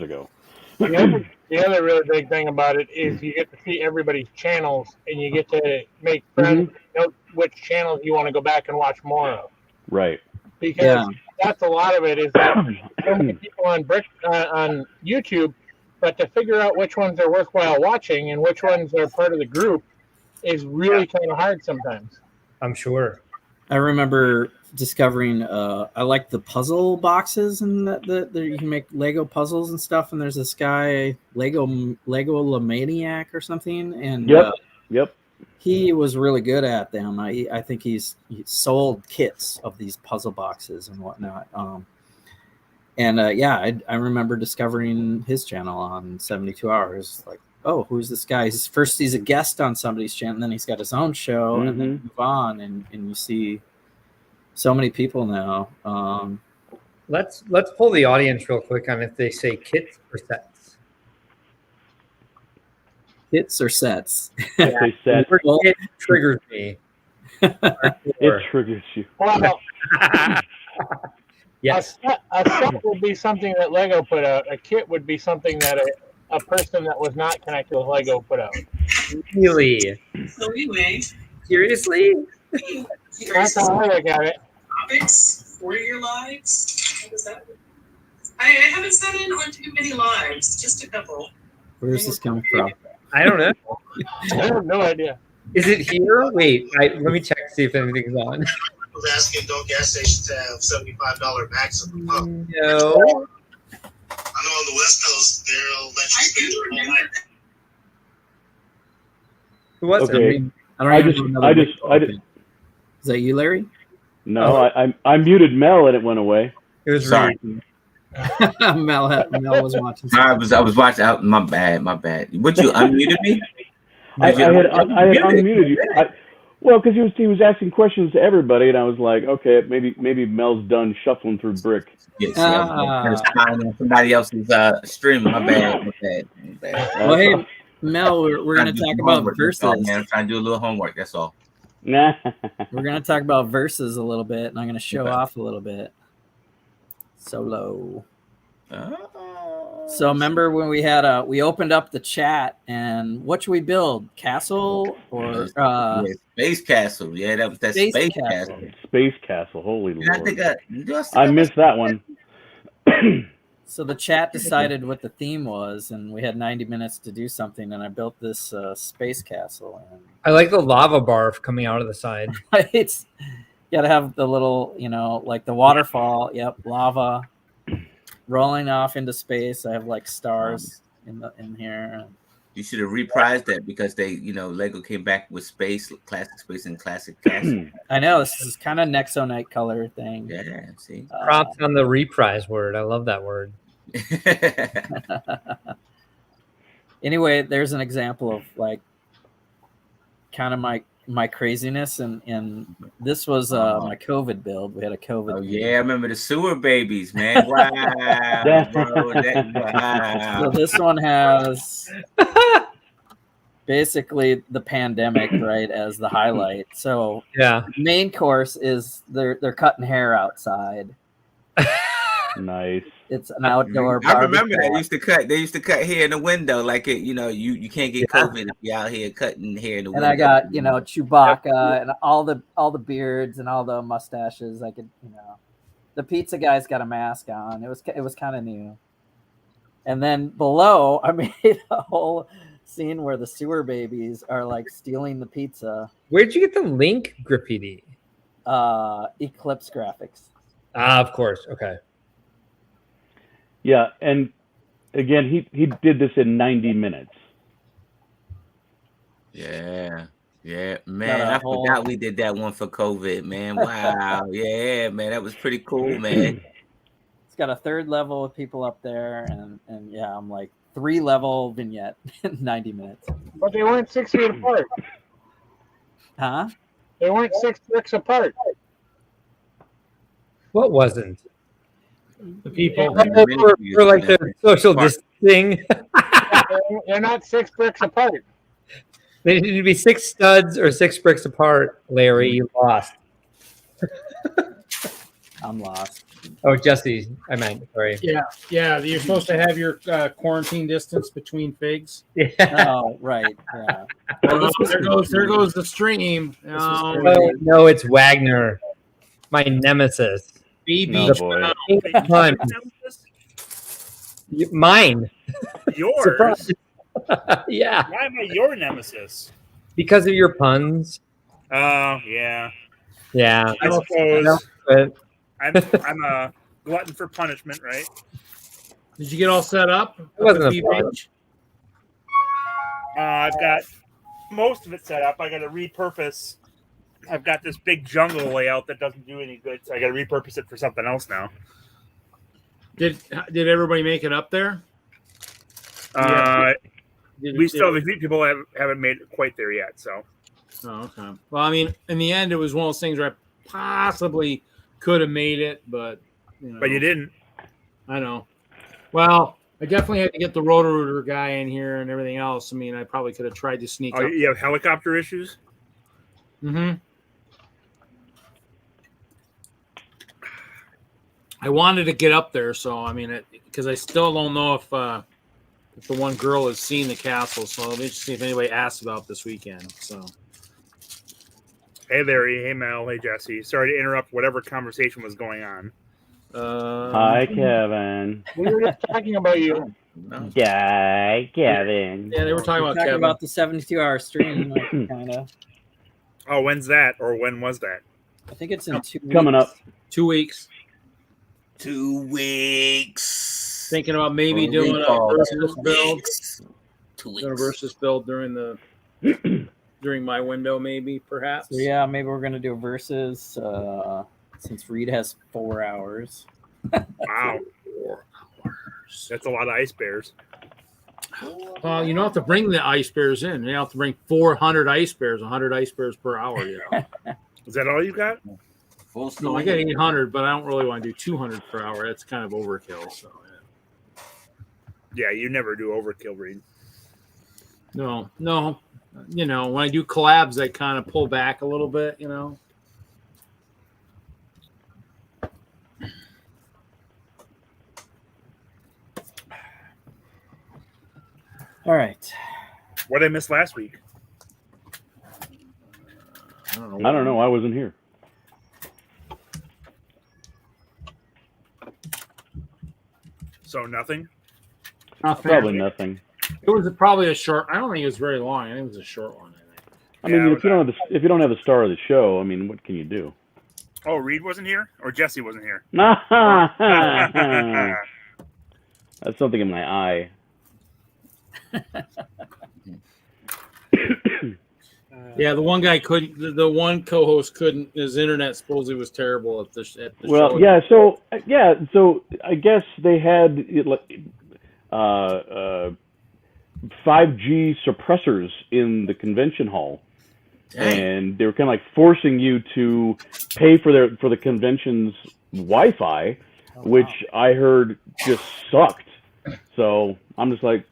ago.
The other really big thing about it is you get to see everybody's channels, and you get to make friends, know which channels you want to go back and watch more of.
Right.
Because that's a lot of it, is that so many people on YouTube, but to figure out which ones are worthwhile watching and which ones are part of the group is really kind of hard sometimes.
I'm sure.
I remember discovering I like the puzzle boxes and that you can make Lego puzzles and stuff. And there's this guy Lego Lamaniac or something, and
yep.
He was really good at them. I think he sold kits of these puzzle boxes and whatnot. I remember discovering his channel on 72 Hours. Like, oh, who's this guy? He's a guest on somebody's channel, and then he's got his own show, and then move on, and you see so many people now.
Let's pull the audience real quick on if they say kits or sets.
Kits or sets?
Yeah, it triggers me.
It triggers you.
Well,
yes.
A set would be something that Lego put out. A kit would be something that a person that was not connected with Lego put out.
Really? Seriously?
That's how I look at it.
Topics for your lives? What is that? I haven't sat in on too many lives, just a couple.
Where's this coming from?
I don't know.
I have no idea.
Is it here? Wait, let me check to see if anything's on.
I was asking, don't gas stations have $75 maximum pump?
No.
I know on the West Coast, they'll let you spend your whole night.
Who was it?
I just.
Is that you, Larry?
No, I muted Mel and it went away.
It was
sorry.
Mel was watching.
I was watching out. My bad. Would you unmuted me?
I had unmuted you. Well, because he was asking questions to everybody, and I was like, okay, maybe Mel's done shuffling through brick.
Yes, on somebody else's stream. My bad.
Well, hey, Mel, we're going to talk about verses.
I'm trying to do a little homework. That's all.
Nah.
We're going to talk about verses a little bit, and I'm going to show off a little bit. Solo. So remember when we opened up the chat, and what should we build? Castle or
Space Castle? Yeah, that was that Space Castle.
Space Castle. Holy Lord!
I
missed that one.
So the chat decided what the theme was, and we had 90 minutes to do something, and I built this space castle. And
I like the lava barf coming out of the side.
it's Gotta have the little, like the waterfall. Yep, lava rolling off into space. I have like stars in here.
You should have reprised that because they, Lego came back with space, classic space, and classic castle.
I know this is kind of Nexonite color thing.
Yeah, see.
Props on the reprise word. I love that word.
Anyway, there's an example of like kind of my craziness, and this was my COVID build. We had a COVID.
Oh yeah, I remember the sewer babies, man. Wow, bro, wow.
So this one has basically the pandemic, right, as the highlight. So
yeah,
the main course is they're cutting hair outside.
Nice.
It's an outdoor.
I remember they used to cut hair in the window, like it. You can't get COVID if you're out here cutting hair in the window.
And I got Chewbacca and all the beards and all the mustaches. I could the pizza guy's got a mask on. It was kind of new. And then below, I made a whole scene where the sewer babies are like stealing the pizza.
Where'd you get the link graffiti?
Eclipse Graphics.
Of course. Okay.
Yeah, and again, he did this in 90 minutes.
Yeah, man. I forgot we did that one for COVID, man. Wow, yeah, man, that was pretty cool, man.
It's got a 3rd level with people up there, and yeah, I'm like 3-level vignette in 90 minutes.
But they weren't 6 feet apart.
Huh?
They weren't 6 bricks apart.
What wasn't?
The people.
We're like the social distancing.
They're not 6 bricks apart.
They need to be 6 studs or 6 bricks apart. Larry, you lost.
I'm lost.
Oh, Jesse, I meant, sorry.
Yeah. You're supposed to have your quarantine distance between figs.
Yeah.
Oh, right. Yeah.
Oh, there goes the stream.
No, it's Wagner, my nemesis.
Baby,
mine.
Yours?
Yeah.
Why am I your nemesis?
Because of your puns.
Oh, yeah.
Yeah.
I suppose.
But
I'm a glutton for punishment, right?
Did you get all set up?
It wasn't a fun.
I've got most of it set up. I got to repurpose. I've got this big jungle layout that doesn't do any good, so I got to repurpose it for something else now.
Did everybody make it up there?
We still have a few people haven't made it quite there yet. So.
Oh, okay. Well, I mean, in the end, it was one of those things where I possibly could have made it, but
But you didn't.
I know. Well, I definitely had to get the Roto-Rooter guy in here and everything else. I mean, I probably could have tried to sneak up.
You have helicopter issues?
Mm-hmm. I wanted to get up there, so I mean, because I still don't know if the one girl has seen the castle. So let me just see if anybody asks about this weekend. So,
Hey Larry, hey Mel, hey Jesse. Sorry to interrupt whatever conversation was going on.
Hi, Kevin.
We were just talking about you.
Hi, Kevin.
Yeah, they were talking about Kevin.
About the 72-hour stream, like, kind of.
Oh, when's that? Or when was that?
I think it's in 2 weeks.
Coming up.
2 weeks.
2 weeks.
Thinking about maybe doing a versus build. 2 weeks. Doing a versus build during the during my window, maybe, perhaps.
So yeah, maybe we're gonna do a versus since Reed has 4 hours.
Wow. 4 hours. That's a lot of ice bears.
Well, you don't have to bring the ice bears in. You have to bring 400 ice bears, 100 ice bears per hour. You know?
Is that all you got?
No, I got 800, but I don't really want to do 200 per hour. That's kind of overkill. So,
yeah, you never do overkill, Reed.
No. You know, when I do collabs, I kind of pull back a little bit. You know.
All right.
What did I miss last week?
I don't know. I wasn't here.
So nothing?
Probably nothing.
It was probably a short. I don't think it was very long. I think it was a short one.
I mean, if you don't have the star of the show, I mean, what can you do?
Oh, Reed wasn't here, or Jesse wasn't here.
That's something in my eye.
Yeah, the one guy couldn't. The one co-host couldn't. His internet supposedly was terrible at the show.
Well, so I guess they had 5G suppressors in the convention hall, and they were kind of like forcing you to pay for the convention's Wi-Fi, which I heard just sucked. So I'm just like,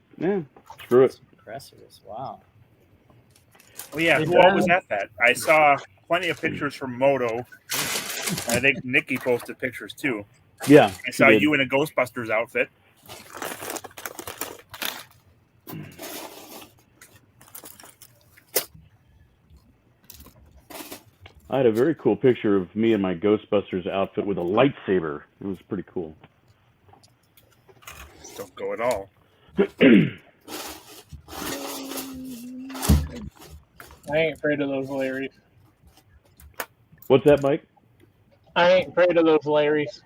screw it.
Suppressors, wow.
Well, yeah, who all was at that? I saw plenty of pictures from Moto. I think Nikki posted pictures too.
Yeah,
I saw you in a Ghostbusters outfit.
I had a very cool picture of me in my Ghostbusters outfit with a lightsaber. It was pretty cool.
Don't go at all.
I ain't afraid of those Larrys.
What's that, Mike?
I ain't afraid of those Larrys.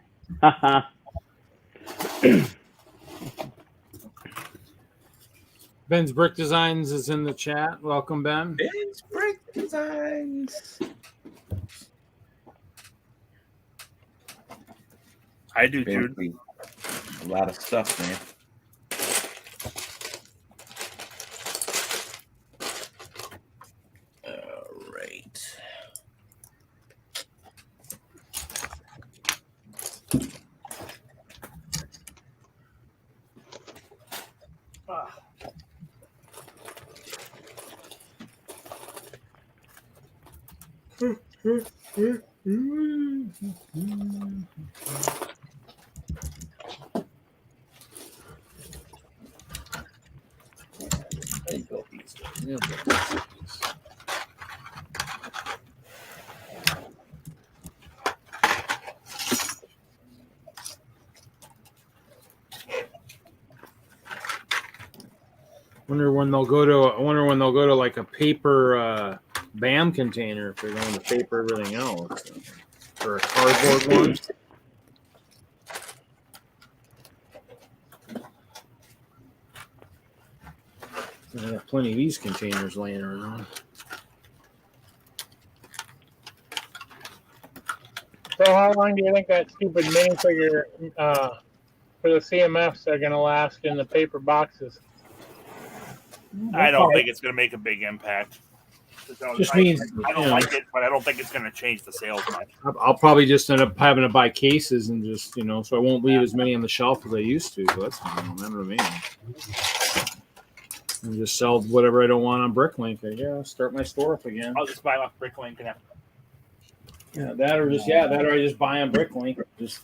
Ben's Brick Designs is in the chat. Welcome, Ben.
Ben's Brick Designs.
I do, dude.
A lot of stuff, man. All right.
Wonder when they'll go to like a paper BAM container if they're going to paper everything else, or a cardboard one. I got plenty of these containers laying around.
So how long do you think that stupid minifigure for the CMFs are going to last in the paper boxes?
I don't think it's going to make a big impact.
Just means
I don't like it, but I don't think it's going to change the sales much.
I'll probably just end up having to buy cases and just, so I won't leave as many on the shelf as I used to. So that's fine. No matter to me. And just sell whatever I don't want on Bricklink. Start my store up again.
I'll just buy off Bricklink and
that or I just buy on Bricklink. Just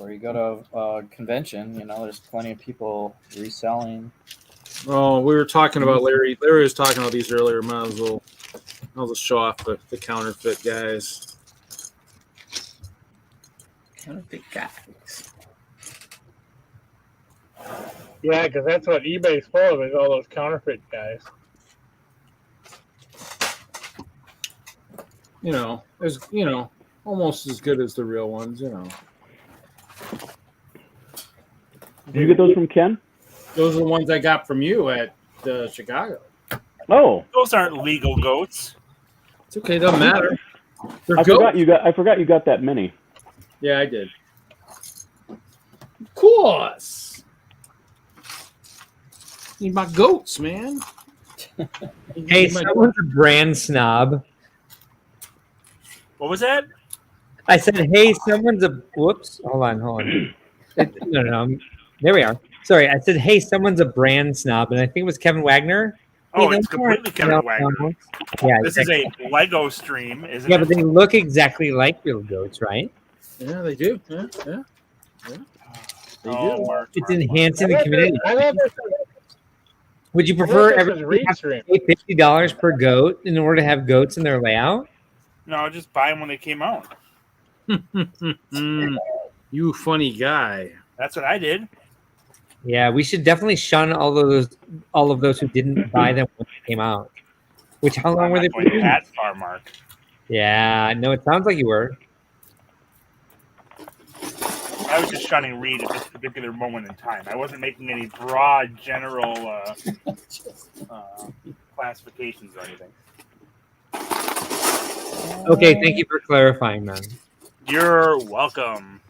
Or you go to a convention, there's plenty of people reselling.
Oh, we were talking about Larry. Larry was talking about these earlier. I'll just show off the counterfeit guys.
Counterfeit guys.
Yeah, because that's what eBay's full of, is all those counterfeit guys.
As almost as good as the real ones.
Did you get those from Ken?
Those are the ones I got from you at Chicago.
Oh,
those aren't legal goats.
It's okay, doesn't matter. They're
I
goats.
forgot you got that many.
Yeah, I did. Of course. Need my goats, man.
Hey, someone's a brand snob.
What was that?
I said, hey, someone's a... Whoops. Hold on. No. There we are. Sorry, I said, hey, someone's a brand snob, and I think it was Kevin Wagner.
Oh, it's completely Kevin Wagner.
Yeah,
This is a Lego stream, isn't
yeah,
it?
but they look exactly like real goats, right?
Yeah, they do. Yeah. They do.
It's enhancing the community. Would you prefer everybody to pay $50 per goat in order to have goats in their layout?
No, just buy them when they came out.
You funny guy.
That's what I did.
Yeah, we should definitely shun all of those who didn't buy them when they came out. Which how long were they?
Going that far, Mark.
Yeah, no, it sounds like you were.
I was just trying to read at this particular moment in time. I wasn't making any broad, general classifications or anything.
Okay, thank you for clarifying, man.
You're welcome.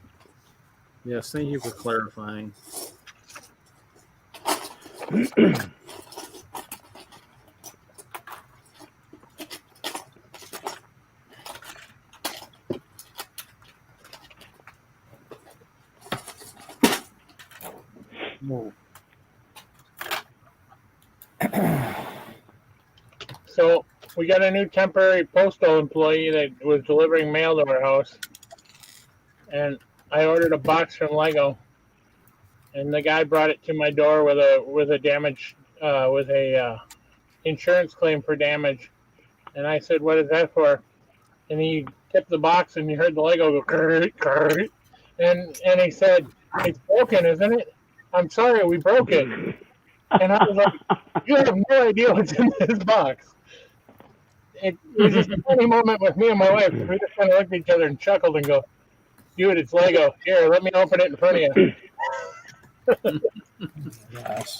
Yes, thank you for clarifying.
So we got a new temporary postal employee that was delivering mail to our house, and I ordered a box from Lego, and the guy brought it to my door with a damage with a insurance claim for damage, and I said, "What is that for?" And he tipped the box, and you heard the Lego go "Kurt, Kurt," and he said, "It's broken, isn't it? I'm sorry, we broke it." And I was like, "You have no idea what's in this box." It was just a funny moment with me and my wife. We just kind of looked at each other and chuckled and go, "Dude, it's Lego. Here, let me open it in front of you."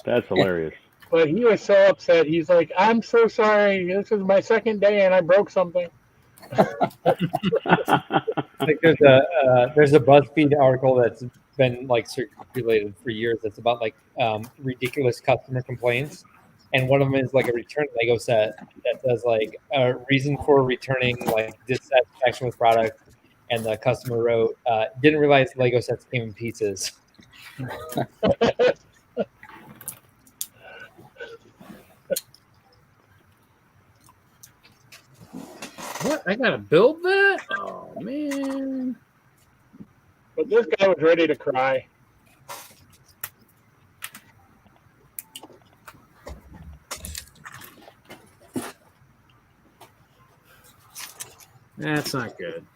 That's hilarious.
But he was so upset. He's like, "I'm so sorry. This is my second day and I broke something."
Like there's a BuzzFeed article that's been like circulated for years. That's about like ridiculous customer complaints, and one of them is like a return Lego set that says like a reason for returning like dissatisfaction with product, and the customer wrote, "Didn't realize Lego sets came in pieces."
What? I gotta build that? Oh man!
But this guy was ready to cry.
That's not good.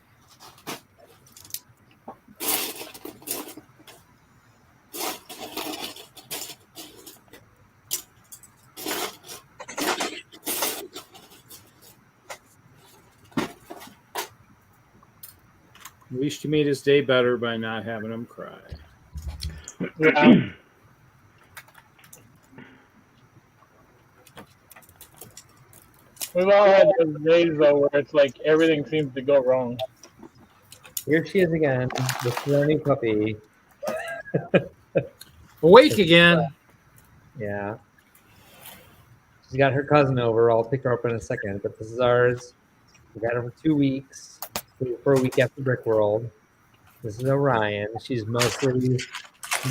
At least you made his day better by not having him cry.
Yeah. We've all had those days though where it's like everything seems to go wrong.
Here she is again, the slimy puppy.
Awake again.
Yeah. She's got her cousin over. I'll pick her up in a second, but this is ours. We got her for 2 weeks. For a week after Brickworld. This is Orion. She's mostly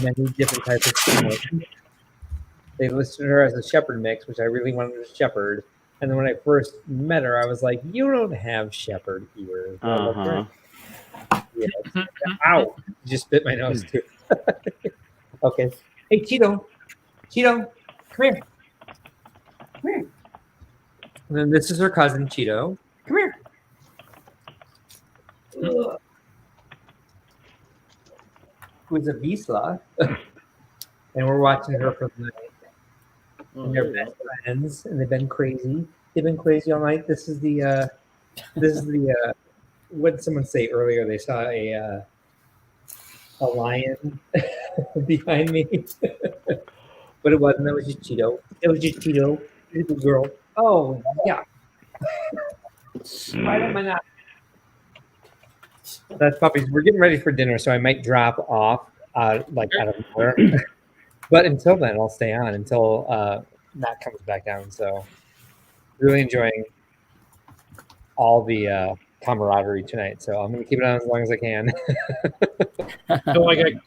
many different types of animals. They listed her as a shepherd mix, which I really wanted to shepherd. And then when I first met her, I was like, "You don't have shepherd ears."
Uh-huh.
Yeah. Ow! You just bit my nose too. Okay. Hey, Cheeto. Cheeto, come here. Come here. And then this is her cousin, Cheeto. Come here. Who's a WISLUG. And we're watching her for the night. And they're best friends, and they've been crazy. They've been crazy all night. This is the what did someone say earlier? They saw a lion behind me. But it wasn't. That was just Cheeto. It was just Cheeto. Little girl. Oh, yeah. Right on my nap. That's puppies. We're getting ready for dinner, so I might drop off like out of nowhere. But until then, I'll stay on until Matt comes back down. So really enjoying all the camaraderie tonight. So I'm going to keep it on as long as I can.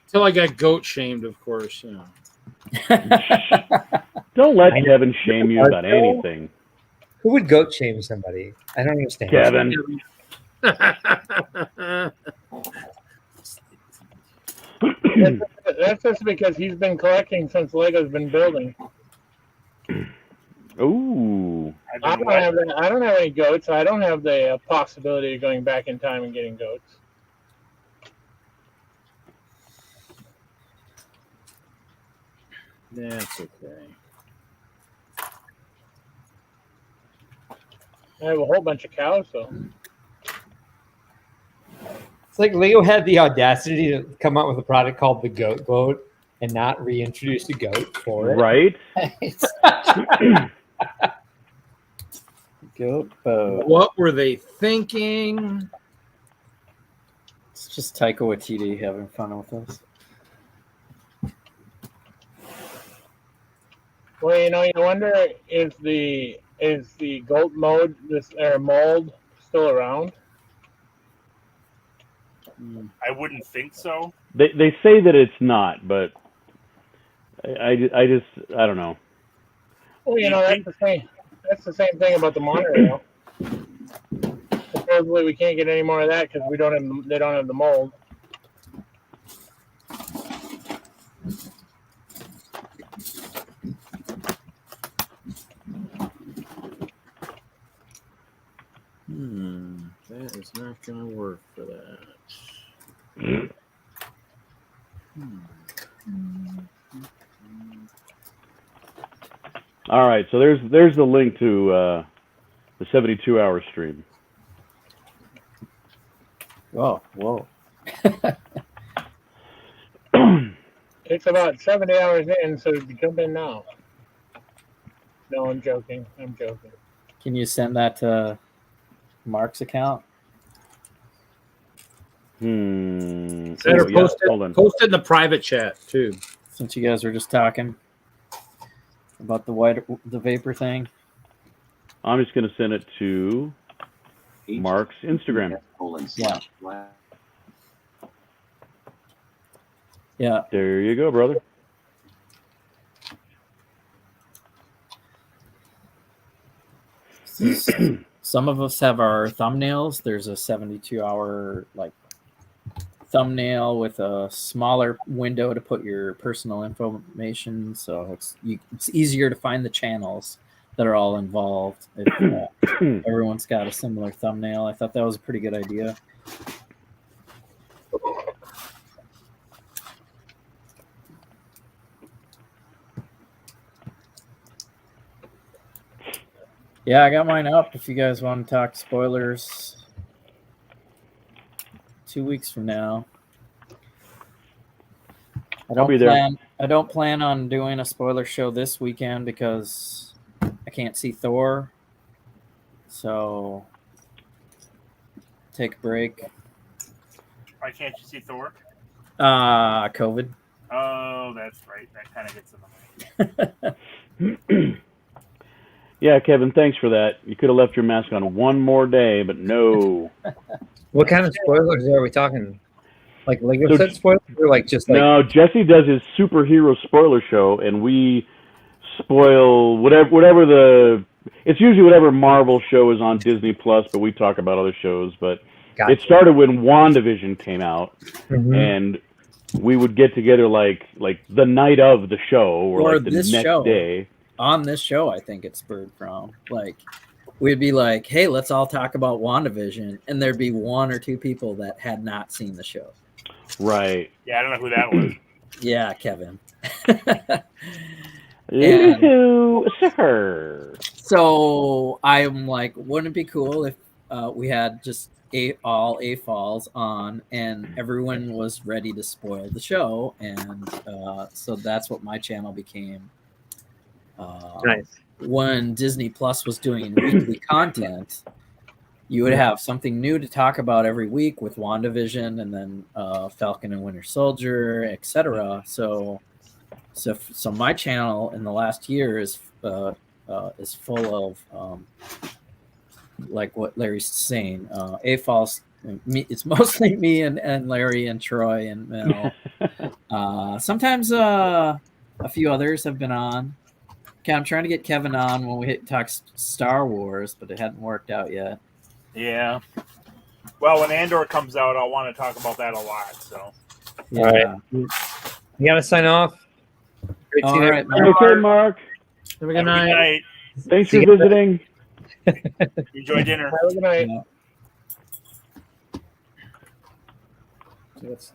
Till I got goat shamed, of course. You know.
Don't let Kevin shame you about anything.
Who would goat shame somebody? I don't understand.
Kevin.
That's just because he's been collecting since Lego's been building.
Ooh.
I don't have any goats. I don't have the possibility of going back in time and getting goats.
That's okay.
I have a whole bunch of cows, though.
It's like Lego had the audacity to come out with a product called the Goat Boat and not reintroduce a goat for it.
Right?
Goat boat.
What were they thinking?
It's just Taika Waititi having fun with us.
Well, you wonder is the goat mode mold still around?
I wouldn't think so.
They say that it's not, but I don't know.
Well, that's the same thing about the monorail. Supposedly we can't get any more of that because they don't have the mold.
That is not gonna work for that.
All right, so there's the link to the 72-hour stream.
Whoa.
It's about 70 hours in, so jump in now. No, I'm joking.
Can you send that to Mark's account?
Better post it in the private chat too.
Since you guys were just talking about the vapor thing.
I'm just going to send it to Mark's Instagram.
Yeah.
There you go, brother.
Some of us have our thumbnails. There's a 72-hour thumbnail with a smaller window to put your personal information, so it's easier to find the channels that are all involved if everyone's got a similar thumbnail. I thought that was a pretty good idea. Yeah, I got mine up if you guys want to talk spoilers 2 weeks from now.
I'll be there.
I don't plan on doing a spoiler show this weekend because I can't see Thor. So take a break.
Why can't you see Thor?
COVID.
Oh, that's right. That kind of gets in the way.
Yeah, Kevin, thanks for that. You could have left your mask on one more day, but no.
What kind of spoilers are we talking? Like Lego set spoilers, or just
No, Jesse does his superhero spoiler show, and we spoil whatever the. It's usually whatever Marvel show is on Disney Plus, but we talk about other shows. But it started when WandaVision came out, and we would get together like the night of the show, or like the next day.
On this show, I think it spurred from we'd be like, hey, let's all talk about WandaVision, and there'd be one or two people that had not seen the show.
Right.
Yeah, I don't know who that was.
Yeah, Kevin. So I'm like, wouldn't it be cool if we had just all AFOLs on and everyone was ready to spoil the show? And so that's what my channel became.
Nice.
When Disney Plus was doing weekly content, you would have something new to talk about every week with WandaVision and then Falcon and Winter Soldier, etc. So my channel in the last year is full of like what Larry's saying. AFOLs. It's mostly me and Larry and Troy and Mel. Sometimes a few others have been on. Okay, I'm trying to get Kevin on when we talk Star Wars, but it hadn't worked out yet.
Yeah. Well, when Andor comes out, I'll want to talk about that a lot. So.
Yeah. All right. You gotta sign off. Great
All
seeing
right,
everybody.
Okay, Mark.
Have a good night.
Thanks for visiting.
Enjoy dinner.
Have a good night.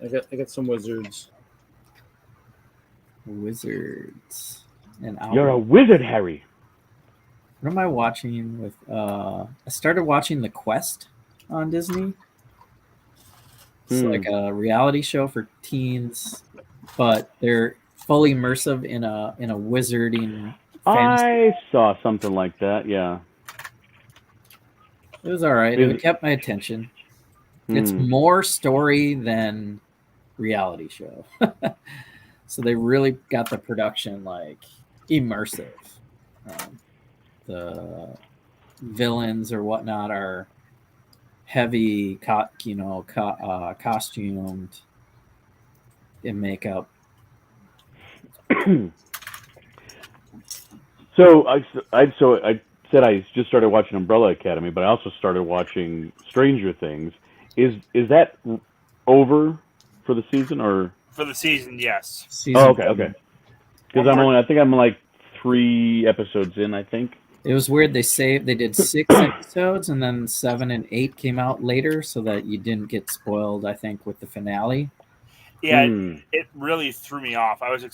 I got some wizards.
Wizards. And
You're a wizard, Harry.
What am I watching with I started watching The Quest on Disney. It's like a reality show for teens, but they're fully immersive in a wizarding fantasy.
I saw something like that. Yeah,
It was all right. It kept my attention. It's more story than reality show. So they really got the production like immersive. The villains or whatnot are heavy, costumed in makeup.
So I said I just started watching Umbrella Academy, but I also started watching Stranger Things. Is that over for the season or?
For the season, yes.
Okay. Because I think I'm like 3 episodes in. I think
it was weird. They did 6 episodes, and then 7 and 8 came out later, so that you didn't get spoiled. I think with the finale.
Yeah, it really threw me off. I was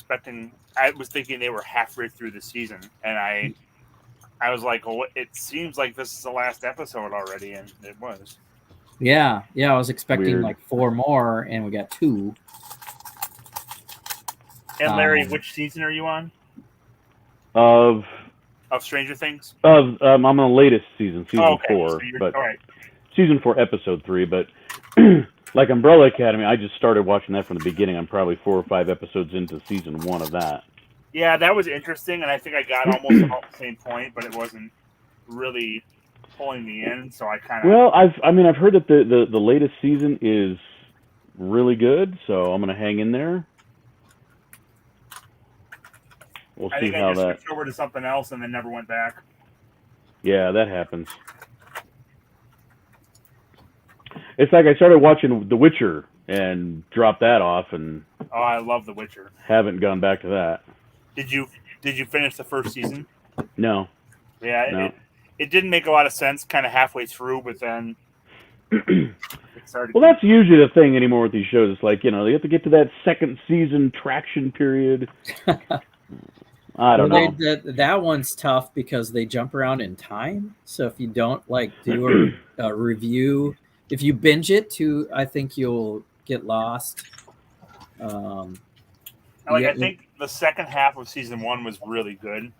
thinking they were halfway through the season, and I was like, well, it seems like this is the last episode already, and it was.
Yeah, I was expecting like 4 more, and we got 2.
And Larry, which season are you on?
Of
Stranger Things?
I'm on the latest season 4,
So
but
all right.
season 4, episode 3. But like Umbrella Academy, I just started watching that from the beginning. I'm probably 4 or 5 episodes into season 1 of that.
Yeah, that was interesting, and I think I got almost about the same point, but it wasn't really pulling me in. So I kind of.
Well, I've heard that the latest season is really good, so I'm gonna hang in there. We'll see how
I just
that.
switched over to something else and then never went back.
Yeah, that happens. It's like I started watching The Witcher and dropped that off, and
I love The Witcher.
Haven't gone back to that.
Did you finish the first season?
No.
Yeah,
no.
It didn't make a lot of sense kind of halfway through, but then it started.
Well, that's usually the thing anymore with these shows. It's like, they have to get to that second season traction period. I don't know.
That one's tough because they jump around in time. So if you don't do a review, if you binge it I think you'll get lost.
I think the second half of season 1 was really good,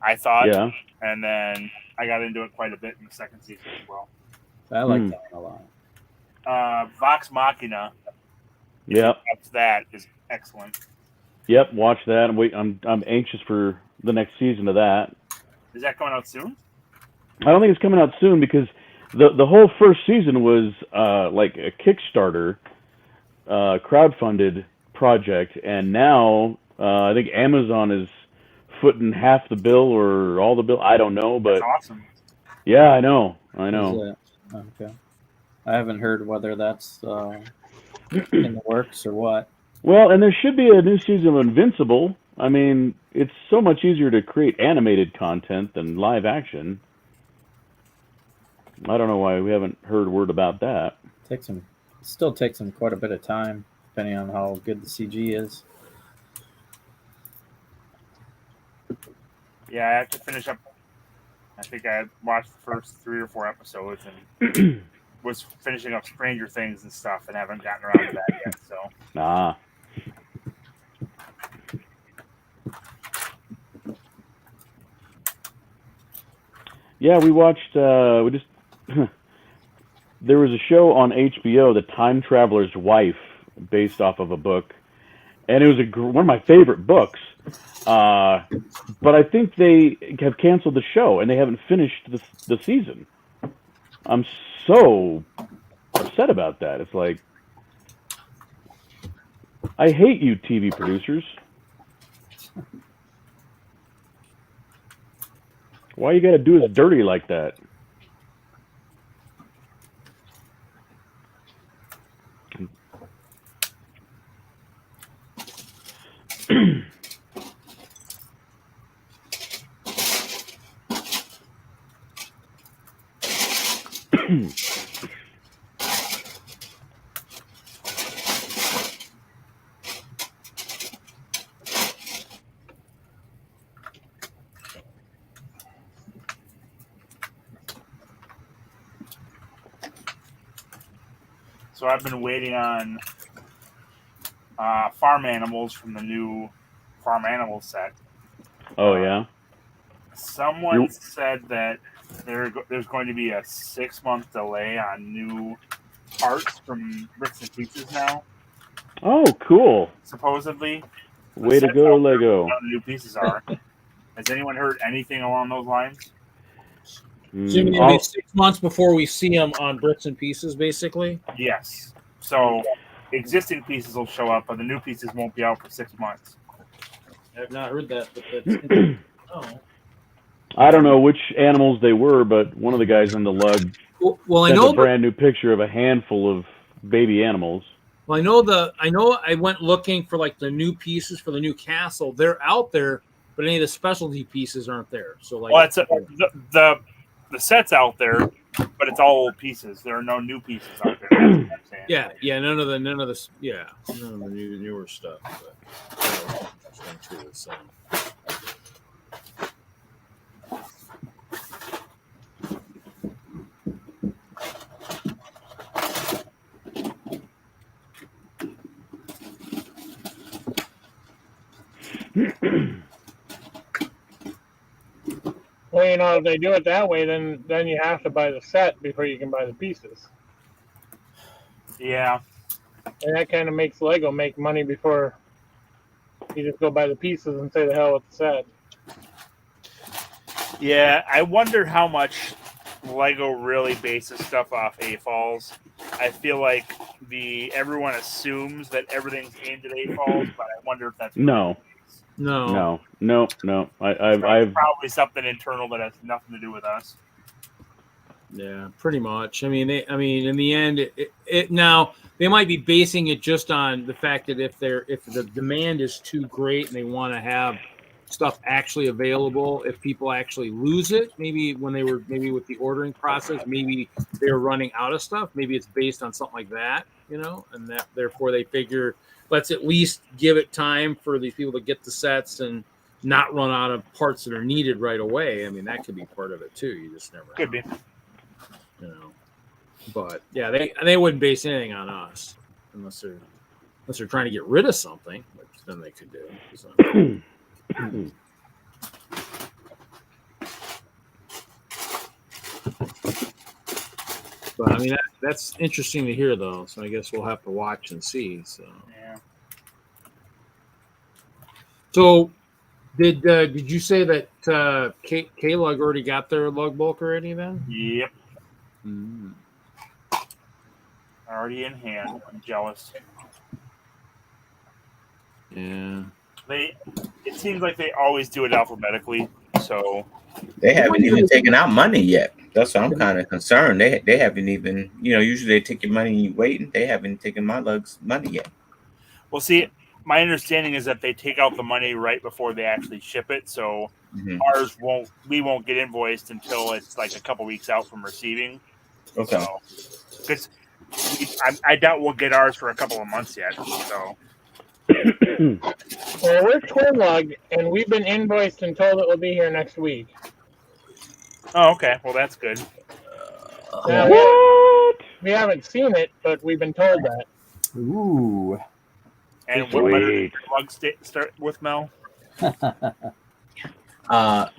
I thought.
Yeah.
And then I got into it quite a bit in the second season as well.
I like that one a
lot. Vox Machina.
Yep.
That is excellent.
Yep, watch that. I'm anxious for the next season of that.
Is that coming out soon?
I don't think it's coming out soon because the whole first season was like a Kickstarter crowdfunded project, and now I think Amazon is footing half the bill or all the bill. I don't know, but
that's awesome.
Yeah, I know.
Okay. I haven't heard whether that's in the works or what.
Well, and there should be a new season of Invincible. I mean, it's so much easier to create animated content than live action. I don't know why we haven't heard word about that.
Still takes them quite a bit of time, depending on how good the CG is.
Yeah, I have to finish up. I think I watched the first 3 or 4 episodes and was finishing up Stranger Things and stuff and haven't gotten around to that yet. So.
Nah. Yeah, we watched. There was a show on HBO, The Time Traveler's Wife, based off of a book, and it was one of my favorite books. But I think they have canceled the show and they haven't finished the season. I'm so upset about that. It's like, I hate you, TV producers. Why you gotta do us dirty like that?
So I've been waiting on farm animals from the new farm animal set.
Oh yeah.
Someone said that there's going to be a 6-month delay on new parts from Bricks and Pieces now.
Oh, cool.
Supposedly.
Way to go, Lego.
What the new pieces are. Has anyone heard anything along those lines?
Assuming it'll be 6 months before we see them on Bricks and Pieces, basically.
Yes. So existing pieces will show up, but the new pieces won't be out for 6 months.
I've not heard that, but that's
I don't know which animals they were, but one of the guys in the lug
well, I
sent
know
a brand new picture of a handful of baby animals.
Well, I know I went looking for like the new pieces for the new castle. They're out there, but any of the specialty pieces aren't there. So like,
Well, the set's out there, but it's all old pieces. There are no new pieces out there. That's what I'm saying.
yeah, none of the newer stuff. But, interesting too, so.
Well, you know, if they do it that way, then you have to buy the set before you can buy the pieces.
Yeah.
And that kind of makes Lego make money before you just go buy the pieces and say the hell with the set.
Yeah, I wonder how much Lego really bases stuff off AFOLs. I feel like everyone assumes that everything's aimed at AFOLs, but I wonder if that's
No. I've
probably something internal that has nothing to do with us.
Yeah, pretty much. I mean, in the end, now they might be basing it just on the fact that if the demand is too great and they want to have stuff actually available, if people actually lose it, maybe with the ordering process, maybe they're running out of stuff. Maybe it's based on something like that, and that therefore they figure let's at least give it time for these people to get the sets and not run out of parts that are needed right away. I mean, that could be part of it too. You just never
could be.
But yeah, they wouldn't base anything on us unless they're trying to get rid of something, which then they could do. So. But I mean, that's interesting to hear, though. So I guess we'll have to watch and see. So
yeah.
So did you say that K-Lug already got their lug bulk already? Then
Yep. Already in hand. I'm jealous.
Yeah.
It seems like they always do it alphabetically. So
they haven't even taken out money yet. That's why I'm kind of concerned. They haven't even, usually they take your money and you wait, and they haven't taken my lug's money yet.
Well, see, my understanding is that they take out the money right before they actually ship it. So we won't get invoiced until it's like a couple weeks out from receiving.
Okay.
So, because I doubt we'll get ours for a couple of months yet. So.
Well, we're TwinLUG, and we've been invoiced and told it will be here next week.
Oh, okay. Well, that's good.
We haven't seen it, but we've been told that.
Ooh.
And what letter does your lug start with, Mel?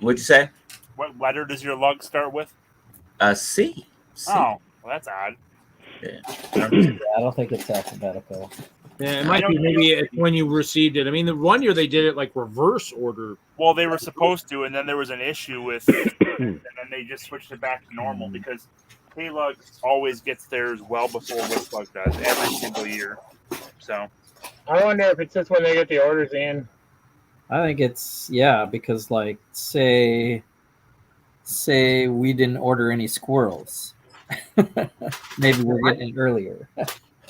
What'd you say?
What letter does your lug start with?
C.
Oh, well, that's odd.
Yeah.
I don't think it's alphabetical.
Yeah, it might be maybe when you received it. I mean, the one year they did it like reverse order.
Well, they were supposed to, and then there was an issue with, and then they just switched it back to normal because K-Lug always gets theirs well before WISLUG does every single year. So
I wonder if it's just when they get the orders in.
I think it's because like say we didn't order any squirrels. Maybe we're getting it earlier.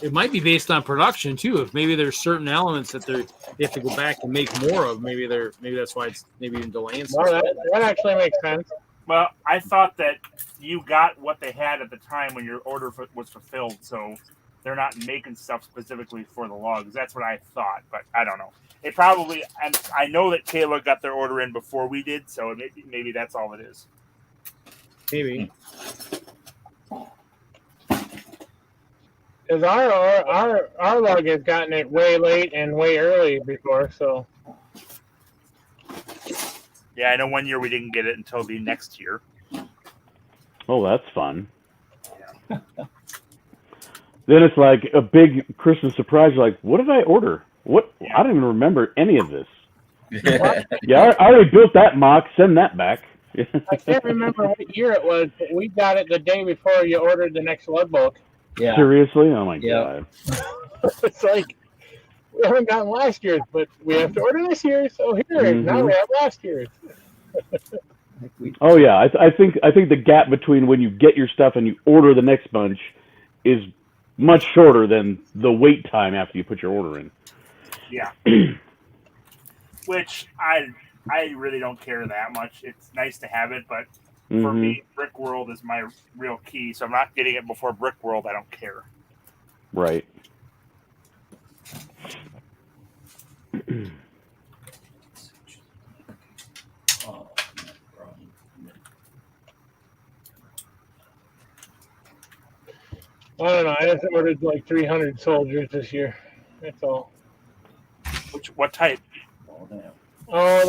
It might be based on production too. If maybe there's certain elements that they have to go back and make more of, maybe that's why it's maybe even delaying.
Well, that actually makes sense.
Well, I thought that you got what they had at the time when your order was fulfilled, so they're not making stuff specifically for the lugs. That's what I thought, but I don't know. It probably, and I know that Kayla got their order in before we did, so maybe that's all it is.
Maybe.
Because our lug has gotten it way late and way early before, so.
Yeah, I know one year we didn't get it until the next year.
Oh, that's fun. Then it's like a big Christmas surprise. You're like, what did I order? What? I don't even remember any of this. Yeah, I already built that mock. Send that back.
I can't remember what year it was, but we got it the day before you ordered the next lug book.
Yeah.
Seriously? Oh my god.
It's like we haven't gotten last year's, but we have to order this year. So here, now we have last year's.
Oh yeah, I think the gap between when you get your stuff and you order the next bunch is much shorter than the wait time after you put your order in.
Yeah. Which I really don't care that much. It's nice to have it, but for me, Brickworld is my real key. So I'm not getting it before Brickworld. I don't care.
Right.
I don't know. I just ordered like 300 soldiers this year. That's all.
What type?
Oh,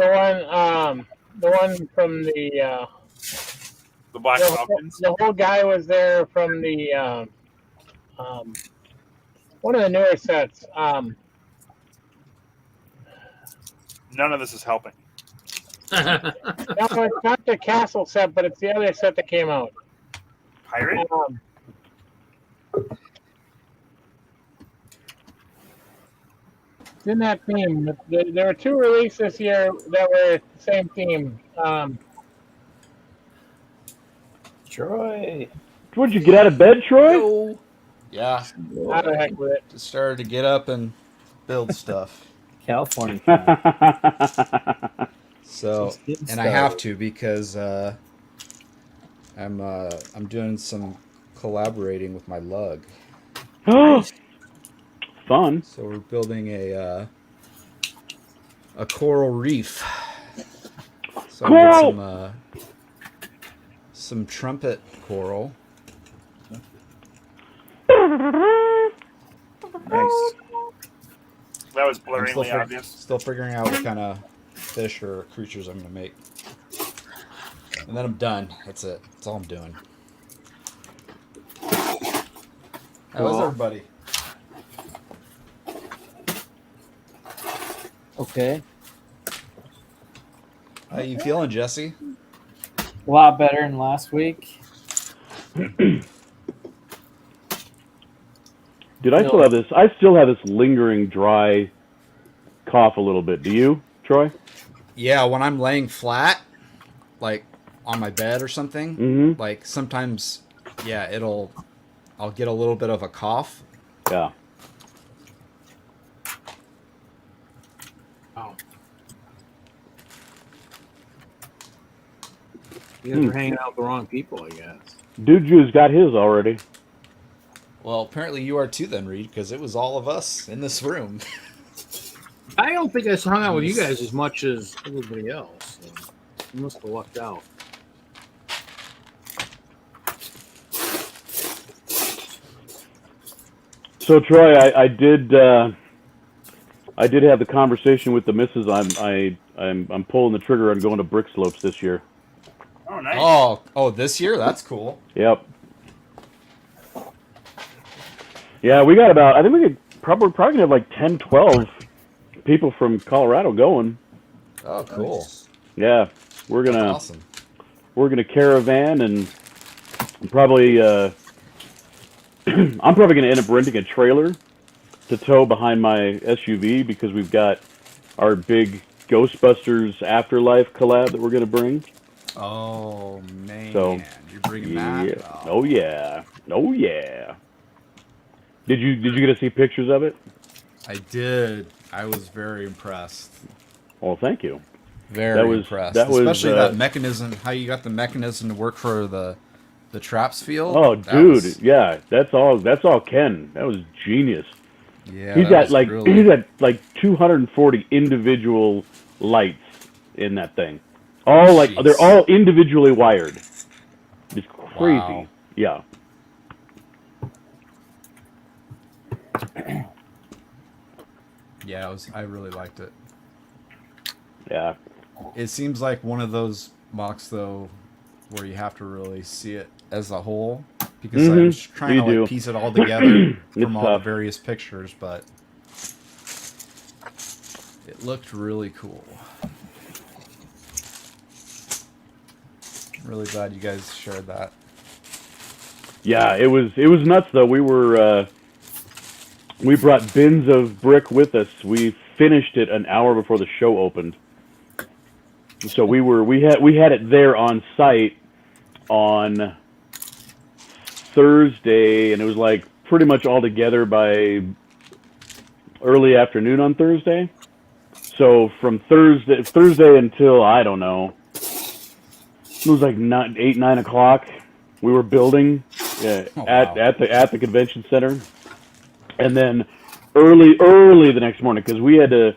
the one from the
Black Falcons.
The whole guy was there from the one of the newer sets.
None of this is helping.
No, it's not the castle set, but it's the other set that came out.
Pirate?
It's in that theme. There were two releases this year that were the same theme.
Troy.
What'd you get out of bed, Troy?
Yo. Yeah.
How the heck with it?
Just started to get up and build stuff.
California.
So, and I have to because I'm doing some collaborating with my lug.
Fun.
So we're building a coral reef. So
Coral!
I get some trumpet coral.
Nice. That was blaringly obvious.
Still figuring out what kind of fish or creatures I'm going to make. And then I'm done. That's it. That's all I'm doing. How is everybody?
Okay.
How you feeling, Jesse?
A lot better than last week.
Dude, I still have this. I still have this lingering dry cough a little bit. Do you, Troy?
Yeah, when I'm laying flat, like on my bed or something, like sometimes, yeah, I'll get a little bit of a cough.
Yeah.
Wow. You guys are hanging out with the wrong people, I guess.
Dude Jew's got his already.
Well, apparently you are too then, Reed, because it was all of us in this room.
I don't think I hung out with you guys as much as everybody else. So you must have lucked out.
So Troy, I did have the conversation with the missus. I'm pulling the trigger on going to Brick Slopes this year.
Oh, nice.
Oh, this year? That's cool.
Yep. Yeah, we got about. I think we could probably gonna have like 10, 12 people from Colorado going.
Oh, cool.
Yeah, we're gonna.
That's awesome.
We're gonna caravan and probably. I'm probably gonna end up renting a trailer to tow behind my SUV because we've got our big Ghostbusters Afterlife collab that we're gonna bring.
Oh man,
So,
you're bringing that?
Oh yeah. Oh yeah. Did you get to see pictures of it?
I did. I was very impressed.
Well, thank you.
Very impressed. Especially that mechanism, how you got the mechanism to work for the traps field.
Oh, dude, yeah, that's all Ken. That was genius.
Yeah,
he's got like 240 individual lights in that thing. All like they're all individually wired. It's crazy.
Wow.
Yeah.
Yeah, I really liked it.
Yeah.
It seems like one of those MOCs though, where you have to really see it as a whole, because I was trying to like piece it all together from all the various pictures, but it looked really cool. Really glad you guys shared that.
Yeah, it was nuts though. We brought bins of brick with us. We finished it an hour before the show opened. So we had it there on site on Thursday, and it was like pretty much all together by early afternoon on Thursday. So from Thursday until, I don't know, it was like 8, 9 o'clock. We were building at the convention center, and then early the next morning, because we had to.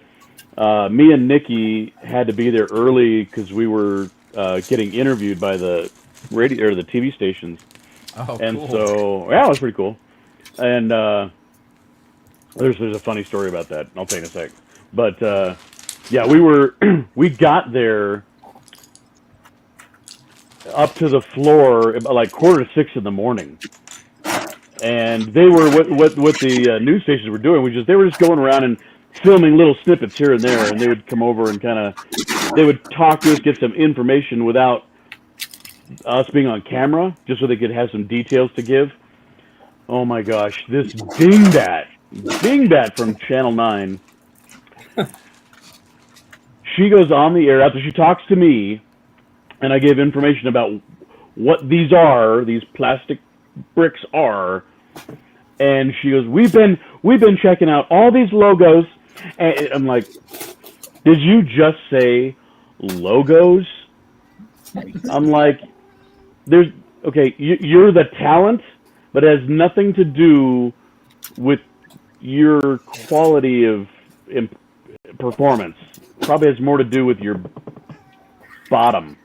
Me and Nikki had to be there early because we were getting interviewed by the radio or the TV stations.
Oh,
and
cool.
So yeah, it was pretty cool. And there's a funny story about that. I'll tell you in a sec. But yeah, we got there up to the floor about like 5:45 in the morning. And they were what the news stations were doing, they were just going around and filming little snippets here and there, and they would come over and they would talk to us, get some information without us being on camera, just so they could have some details to give. Oh my gosh, this dingbat from Channel 9. She goes on the air after she talks to me, and I give information about what these plastic bricks are, and she goes, we've been checking out all these logos, and I'm like, did you just say logos? I'm like, you're the talent, but it has nothing to do with your quality of performance. Probably has more to do with your bottom.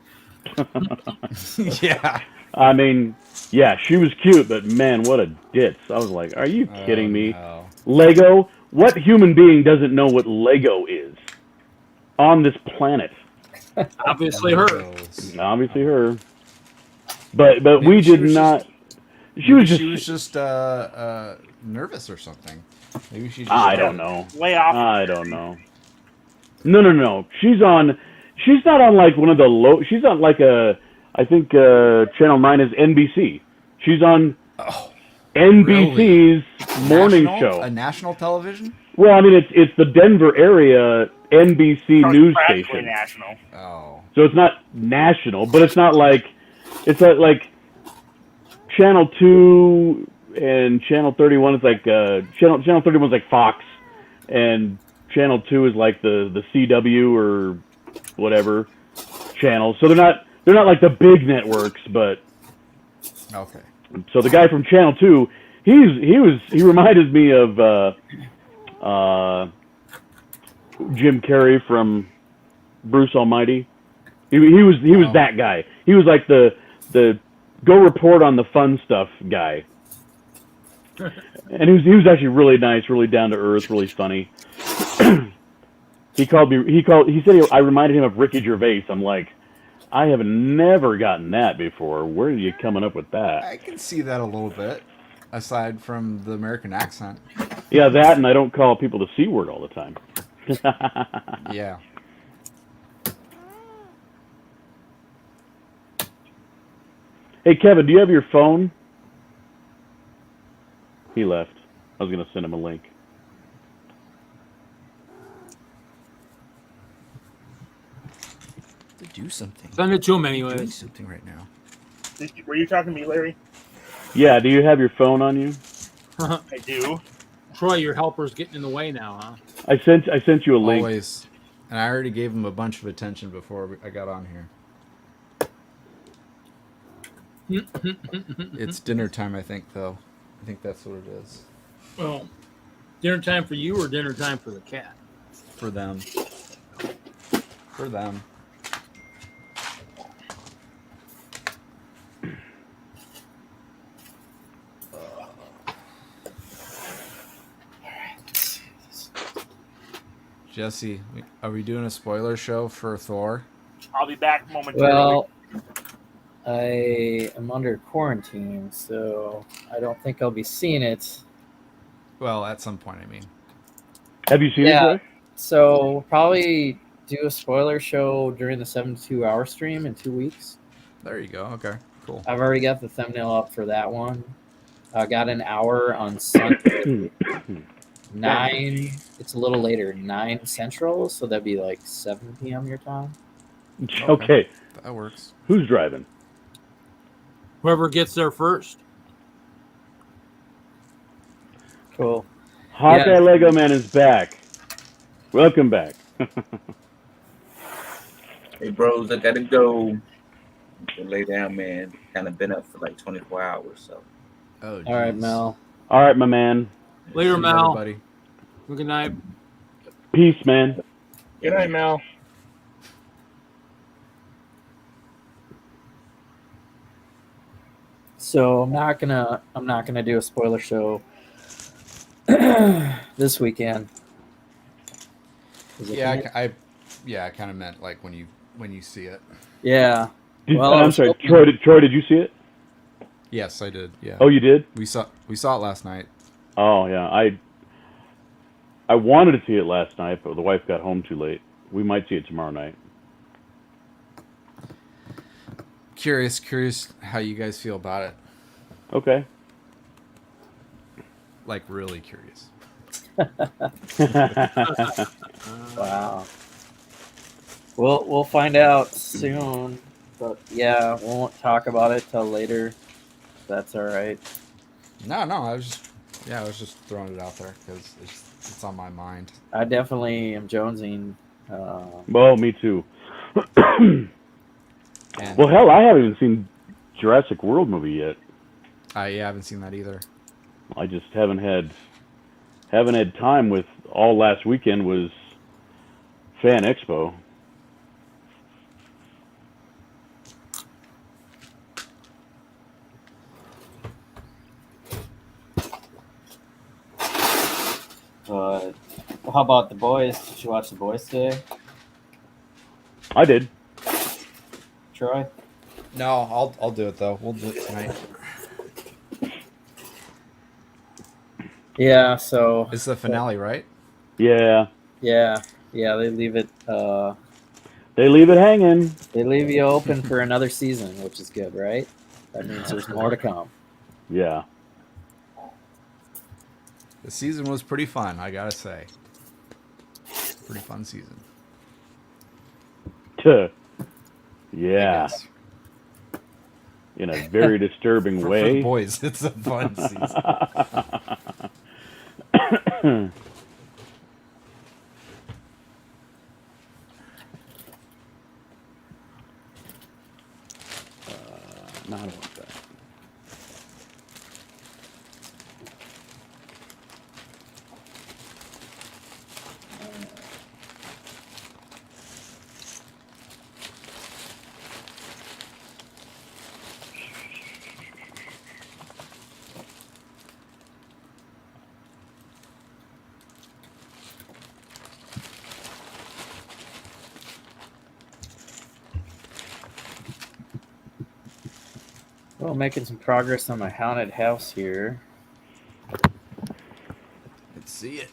Yeah.
I mean, yeah, she was cute, but man, what a ditz. I was like, are you kidding me?
No.
Lego? What human being doesn't know what Lego is on this planet?
Obviously her.
Obviously her. But
Maybe
we did not. She was
just nervous or something. Maybe she.
I don't know.
Lay off.
I don't know. No. She's not on like one of the she's on like I think Channel 9 is NBC. She's on NBC's morning show.
A national television?
Well, I mean, it's the Denver area NBC news station.
National.
Oh.
So it's not national, but it's not like like Channel 2 and Channel 31 is like Channel 31 is like Fox, and Channel 2 is like the CW or whatever channel. So they're not like the big networks, but
okay.
So the guy from Channel 2, he reminded me of Jim Carrey from Bruce Almighty. He was that guy. He was like the go report on the fun stuff guy. And he was actually really nice, really down to earth, really funny. He said I reminded him of Ricky Gervais. I'm like, I have never gotten that before. Where are you coming up with that?
I can see that a little bit, aside from the American accent.
Yeah, that, and I don't call people the C word all the time.
Yeah.
Hey, Kevin, do you have your phone? He left. I was going to send him a link.
To do something.
Send it to him anyway.
Doing something right now.
Were you talking to me, Larry?
Yeah, do you have your phone on you?
I do.
Troy, your helper's getting in the way now, huh?
I sent you a link.
Always. And I already gave him a bunch of attention before I got on here. It's dinner time, I think, though. I think that's what it is.
Well, dinner time for you or dinner time for the cat?
For them. For them. Jesse, are we doing a spoiler show for Thor?
I'll be back momentarily.
Well, I am under quarantine, so I don't think I'll be seeing it.
Well, at some point, I mean.
Have you seen it, Joy?
So probably do a spoiler show during the 72-hour stream in 2 weeks.
There you go. Okay, cool.
I've already got the thumbnail up for that one. I got an hour on Sunday. 9. It's a little later. 9 Central, so that'd be like 7 p.m. your time.
Okay.
That works.
Who's driving?
Whoever gets there first.
Cool.
Hawkeye Lego Man is back. Welcome back.
Hey, bros, I gotta go. Lay down, man. Kind of been up for like 24 hours, so.
Oh,
all right, Mel.
All right, my man.
Later, Mel.
Buddy.
Good night.
Peace, man.
Good night, Mel.
So I'm not gonna do a spoiler show this weekend.
Yeah, I kind of meant like when you see it.
Yeah.
I'm sorry, Troy. Did you see it?
Yes, I did. Yeah.
Oh, you did?
We saw it last night.
Oh yeah, I wanted to see it last night, but the wife got home too late. We might see it tomorrow night.
Curious how you guys feel about it.
Okay.
Like really curious.
Wow. We'll find out soon, but yeah, we won't talk about it till later. If that's all right.
No, I was just throwing it out there because it's on my mind.
I definitely am jonesing.
Well, me too. Well, hell, I haven't even seen Jurassic World movie yet.
I haven't seen that either.
I just haven't had time. With all last weekend was Fan Expo.
But how about the boys? Did you watch the boys today?
I did.
Troy?
No, I'll do it though. We'll do it tonight.
Yeah, so
it's the finale, right?
Yeah.
Yeah, they leave it
They leave it hanging.
They leave you open for another season, which is good, right? That means there's more to come.
Yeah.
The season was pretty fun, I gotta say. Pretty fun season.
Yeah. In a very disturbing way.
For the boys, it's a fun season.
Not about that.
Well, making some progress on my haunted house here.
Let's see it.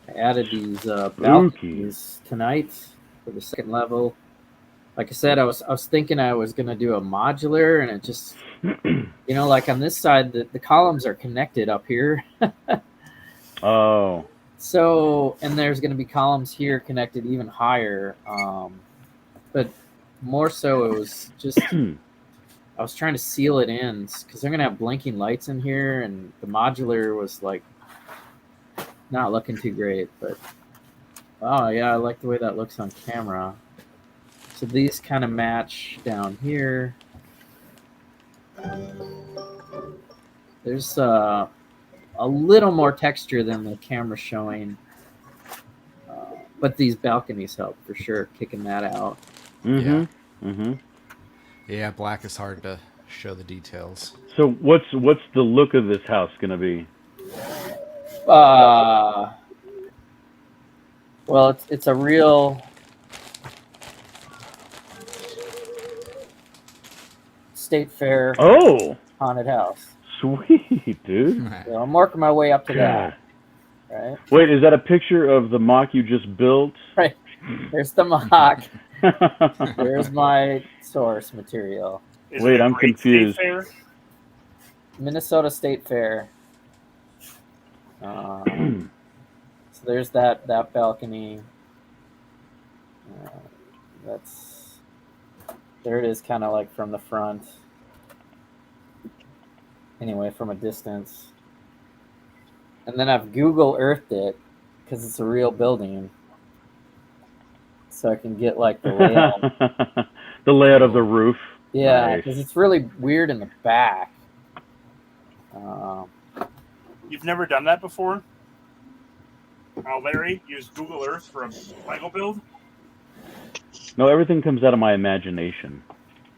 I added these balconies tonight for the second level. Like I said, I was thinking I was gonna do a modular, and it just, like on this side, the columns are connected up here.
Oh.
So, and there's going to be columns here connected even higher. But more so, it was just, I was trying to seal it in because they're going to have blinking lights in here, and the modular was like not looking too great. But, oh, yeah, I like the way that looks on camera. So these kind of match down here. There's a little more texture than the camera showing, but these balconies help for sure, kicking that out.
Mm-hmm. Mm-hmm.
Yeah, black is hard to show the details.
So what's the look of this house going to be?
Well, it's a real state fair haunted house.
Sweet, dude.
So I'm working my way up to that. Right.
Wait, is that a picture of the mock you just built?
Right. There's the mock. There's my source material.
Wait, I'm confused.
Minnesota State Fair. So there's that balcony. There it is, kind of like from the front. Anyway, from a distance. And then I've Google Earthed it because it's a real building, so I can get like the layout.
The layout of the roof.
Yeah, because it's really weird in the back.
You've never done that before? Larry, use Google Earth for a Lego build?
No, everything comes out of my imagination.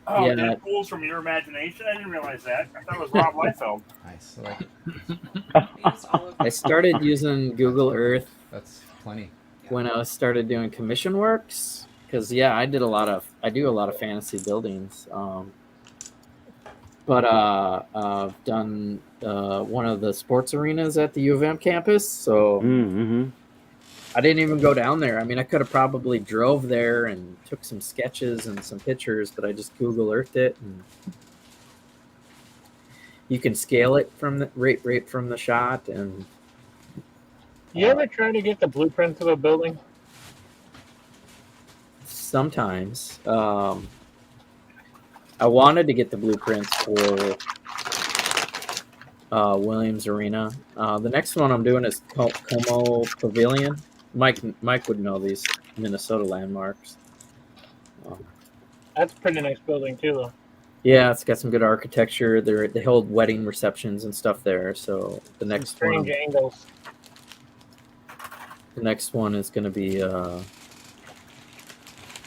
Oh, yeah. That pulls from your imagination? I didn't realize that. I thought it was Rob Liefeld.
Nice.
I started using Google Earth.
That's plenty.
When I started doing commission works, because I do a lot of fantasy buildings. But I've done one of the sports arenas at the U of M campus, so I didn't even go down there. I mean, I could have probably drove there and took some sketches and some pictures, but I just Google Earthed it, and you can scale it from the right from the shot. And
you ever try to get the blueprints of a building?
Sometimes. I wanted to get the blueprints for Williams Arena. The next one I'm doing is Como Pavilion. Mike would know these Minnesota landmarks.
That's a pretty nice building too, though.
Yeah, it's got some good architecture. They hold wedding receptions and stuff there. So the next
strange angles.
The next one is going to be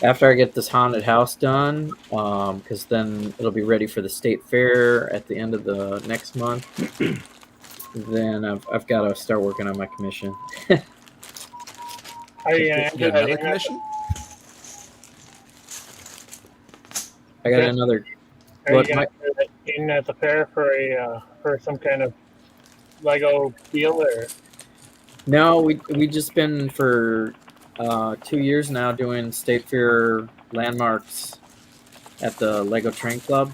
after I get this haunted house done, because then it'll be ready for the state fair at the end of the next month. Then I've got to start working on my commission.
Are you going to
get another commission?
I got another.
Are you going to in at the fair for some kind of Lego deal, or?
No, we just been for 2 years now doing state fair landmarks at the Lego Train Club.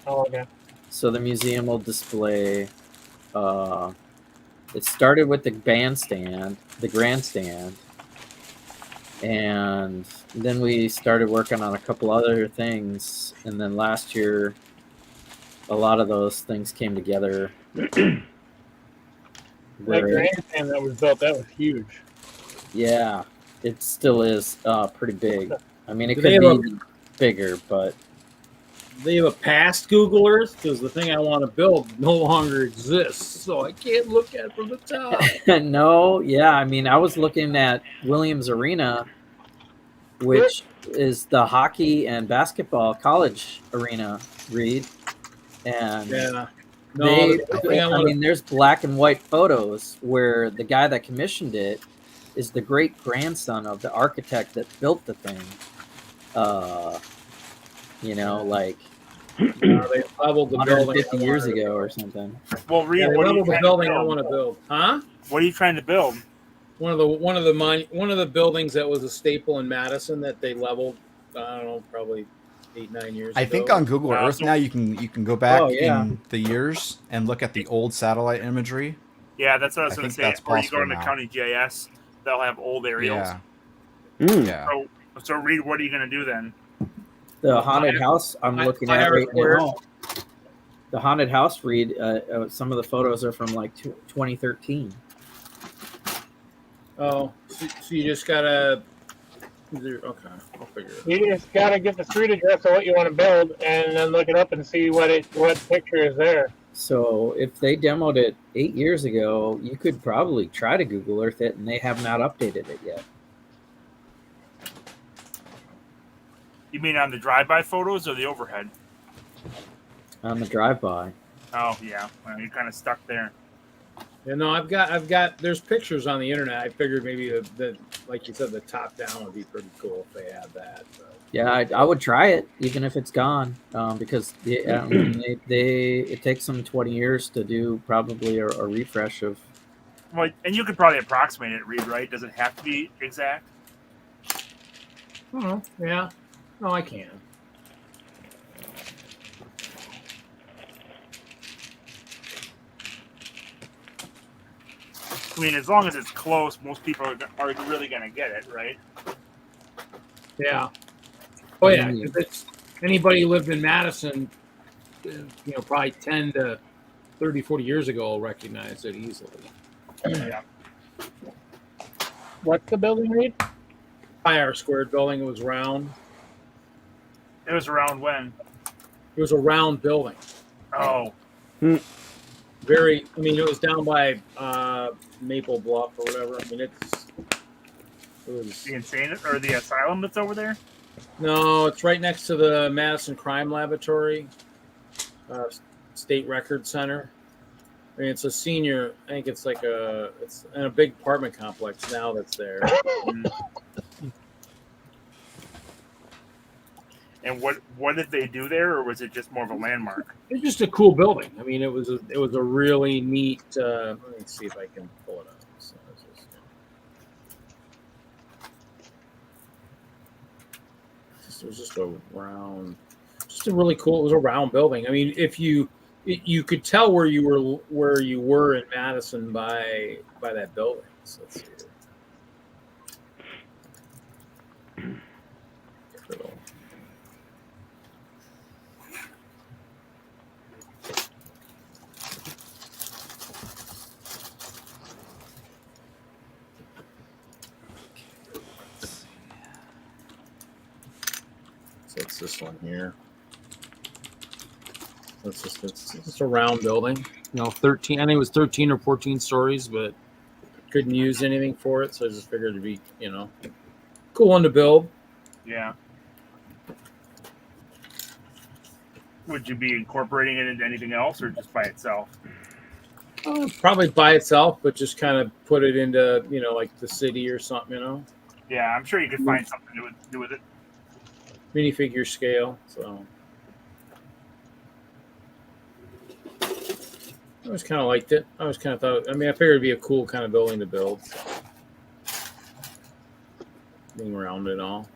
Oh, okay.
So the museum will display. It started with the bandstand, the grandstand, and then we started working on a couple other things. And then last year, a lot of those things came together.
That grandstand that was built, that was huge.
Yeah, it still is pretty big. I mean, it could be bigger, but
they have a past Google Earth because the thing I want to build no longer exists, so I can't look at it from the top.
No, yeah, I mean, I was looking at Williams Arena, which is the hockey and basketball college arena, Reed, and
yeah.
I mean, there's black and white photos where the guy that commissioned it is the great grandson of the architect that built the thing. Like
they leveled the building
50 years ago or something.
Well, Reed,
what leveled the building I want to build? Huh?
What are you trying to build?
One of the buildings that was a staple in Madison that they leveled. I don't know, probably 8-9 years ago.
I think on Google Earth now you can go back in the years and look at the old satellite imagery.
Yeah, that's what I was going to say.
That's
or you go into
now.
County GIS, they'll have old aerials.
Yeah. Yeah.
So Reed, what are you going to do then?
The haunted house I'm looking at right now. The haunted house, Reed, some of the photos are from like 2013.
Oh, so you just gotta. Okay, I'll figure it out.
You just gotta get the street address of what you want to build, and then look it up and see what picture is there.
So if they demoed it 8 years ago, you could probably try to Google Earth it, and they have not updated it yet.
You mean on the drive-by photos or the overhead?
on the drive-by.
Oh yeah, well, you're kind of stuck there.
Yeah, no, I've got. There's pictures on the internet. I figured maybe the like you said, the top down would be pretty cool if they had that. But.
Yeah, I would try it even if it's gone, because it takes them 20 years to do probably a refresh of.
Well, and you could probably approximate it, Reed, right? Does it have to be exact?
Oh, yeah. No, I can.
I mean, as long as it's close, most people are really going to get it, right?
Yeah. Oh, yeah. If it's anybody who lived in Madison, probably 10 to 30, 40 years ago will recognize it easily.
Yeah.
What's the building, Reed?
IR squared building. It was round.
It was around when?
It was a round building.
Oh.
It was down by Maple Bluff or whatever. I mean, it was
the insane or the asylum that's over there.
No, it's right next to the Madison Crime Laboratory, State Record Center. I mean, it's a senior. I think it's it's in a big apartment complex now that's there.
And what did they do there, or was it just more of a landmark?
It's just a cool building. I mean, it was a really neat. Let me see if I can pull it up. So it was just a round, just a really cool. It was a round building. I mean, if you could tell where you were in Madison by that building. So let's see. So it's this one here. It's just a round building. 13. I think it was 13 or 14 stories, but couldn't use anything for it, so I just figured it'd be, cool one to build.
Yeah. Would you be incorporating it into anything else, or just by itself?
Probably by itself, but just kind of put it into, like the city or something,
Yeah, I'm sure you could find something to do with it.
Minifigure scale, so. I always kind of liked it. I always kind of thought, I figured it'd be a cool kind of building to build. So. Being round and all.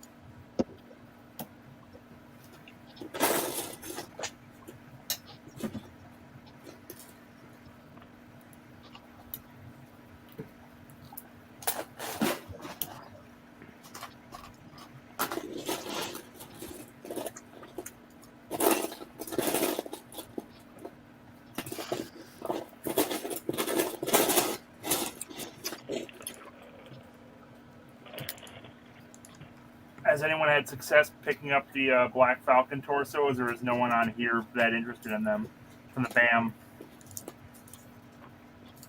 Has anyone had success picking up the Black Falcon torsos, or is no one on here that interested in them from the BAM?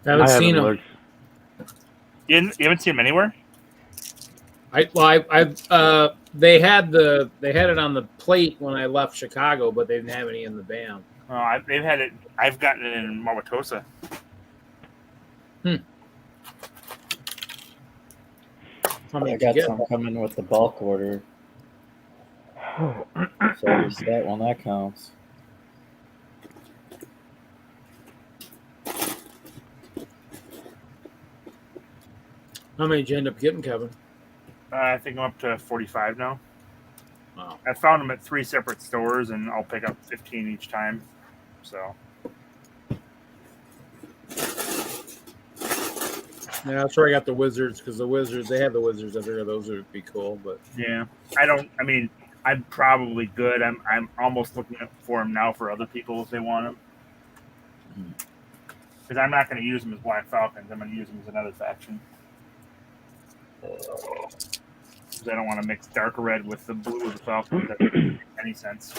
I haven't seen them.
You haven't seen them anywhere?
They had it on the plate when I left Chicago, but they didn't have any in the BAM.
Oh, they've had it. I've gotten it in Wauwatosa.
I got some coming with the bulk order. So at least that one, that counts.
How many did you end up getting, Kevin?
I think I'm up to 45 now.
Wow.
I found them at 3 separate stores, and I'll pick up 15 each time. So.
Yeah, that's where I got the Wizards, because they have the Wizards. I figured those would be cool, but
Yeah, I'm probably good. I'm almost looking for them now for other people if they want them. Because I'm not going to use them as Black Falcons. I'm going to use them as another faction. Because I don't want to mix dark red with the blue of the Falcons. That doesn't make any sense.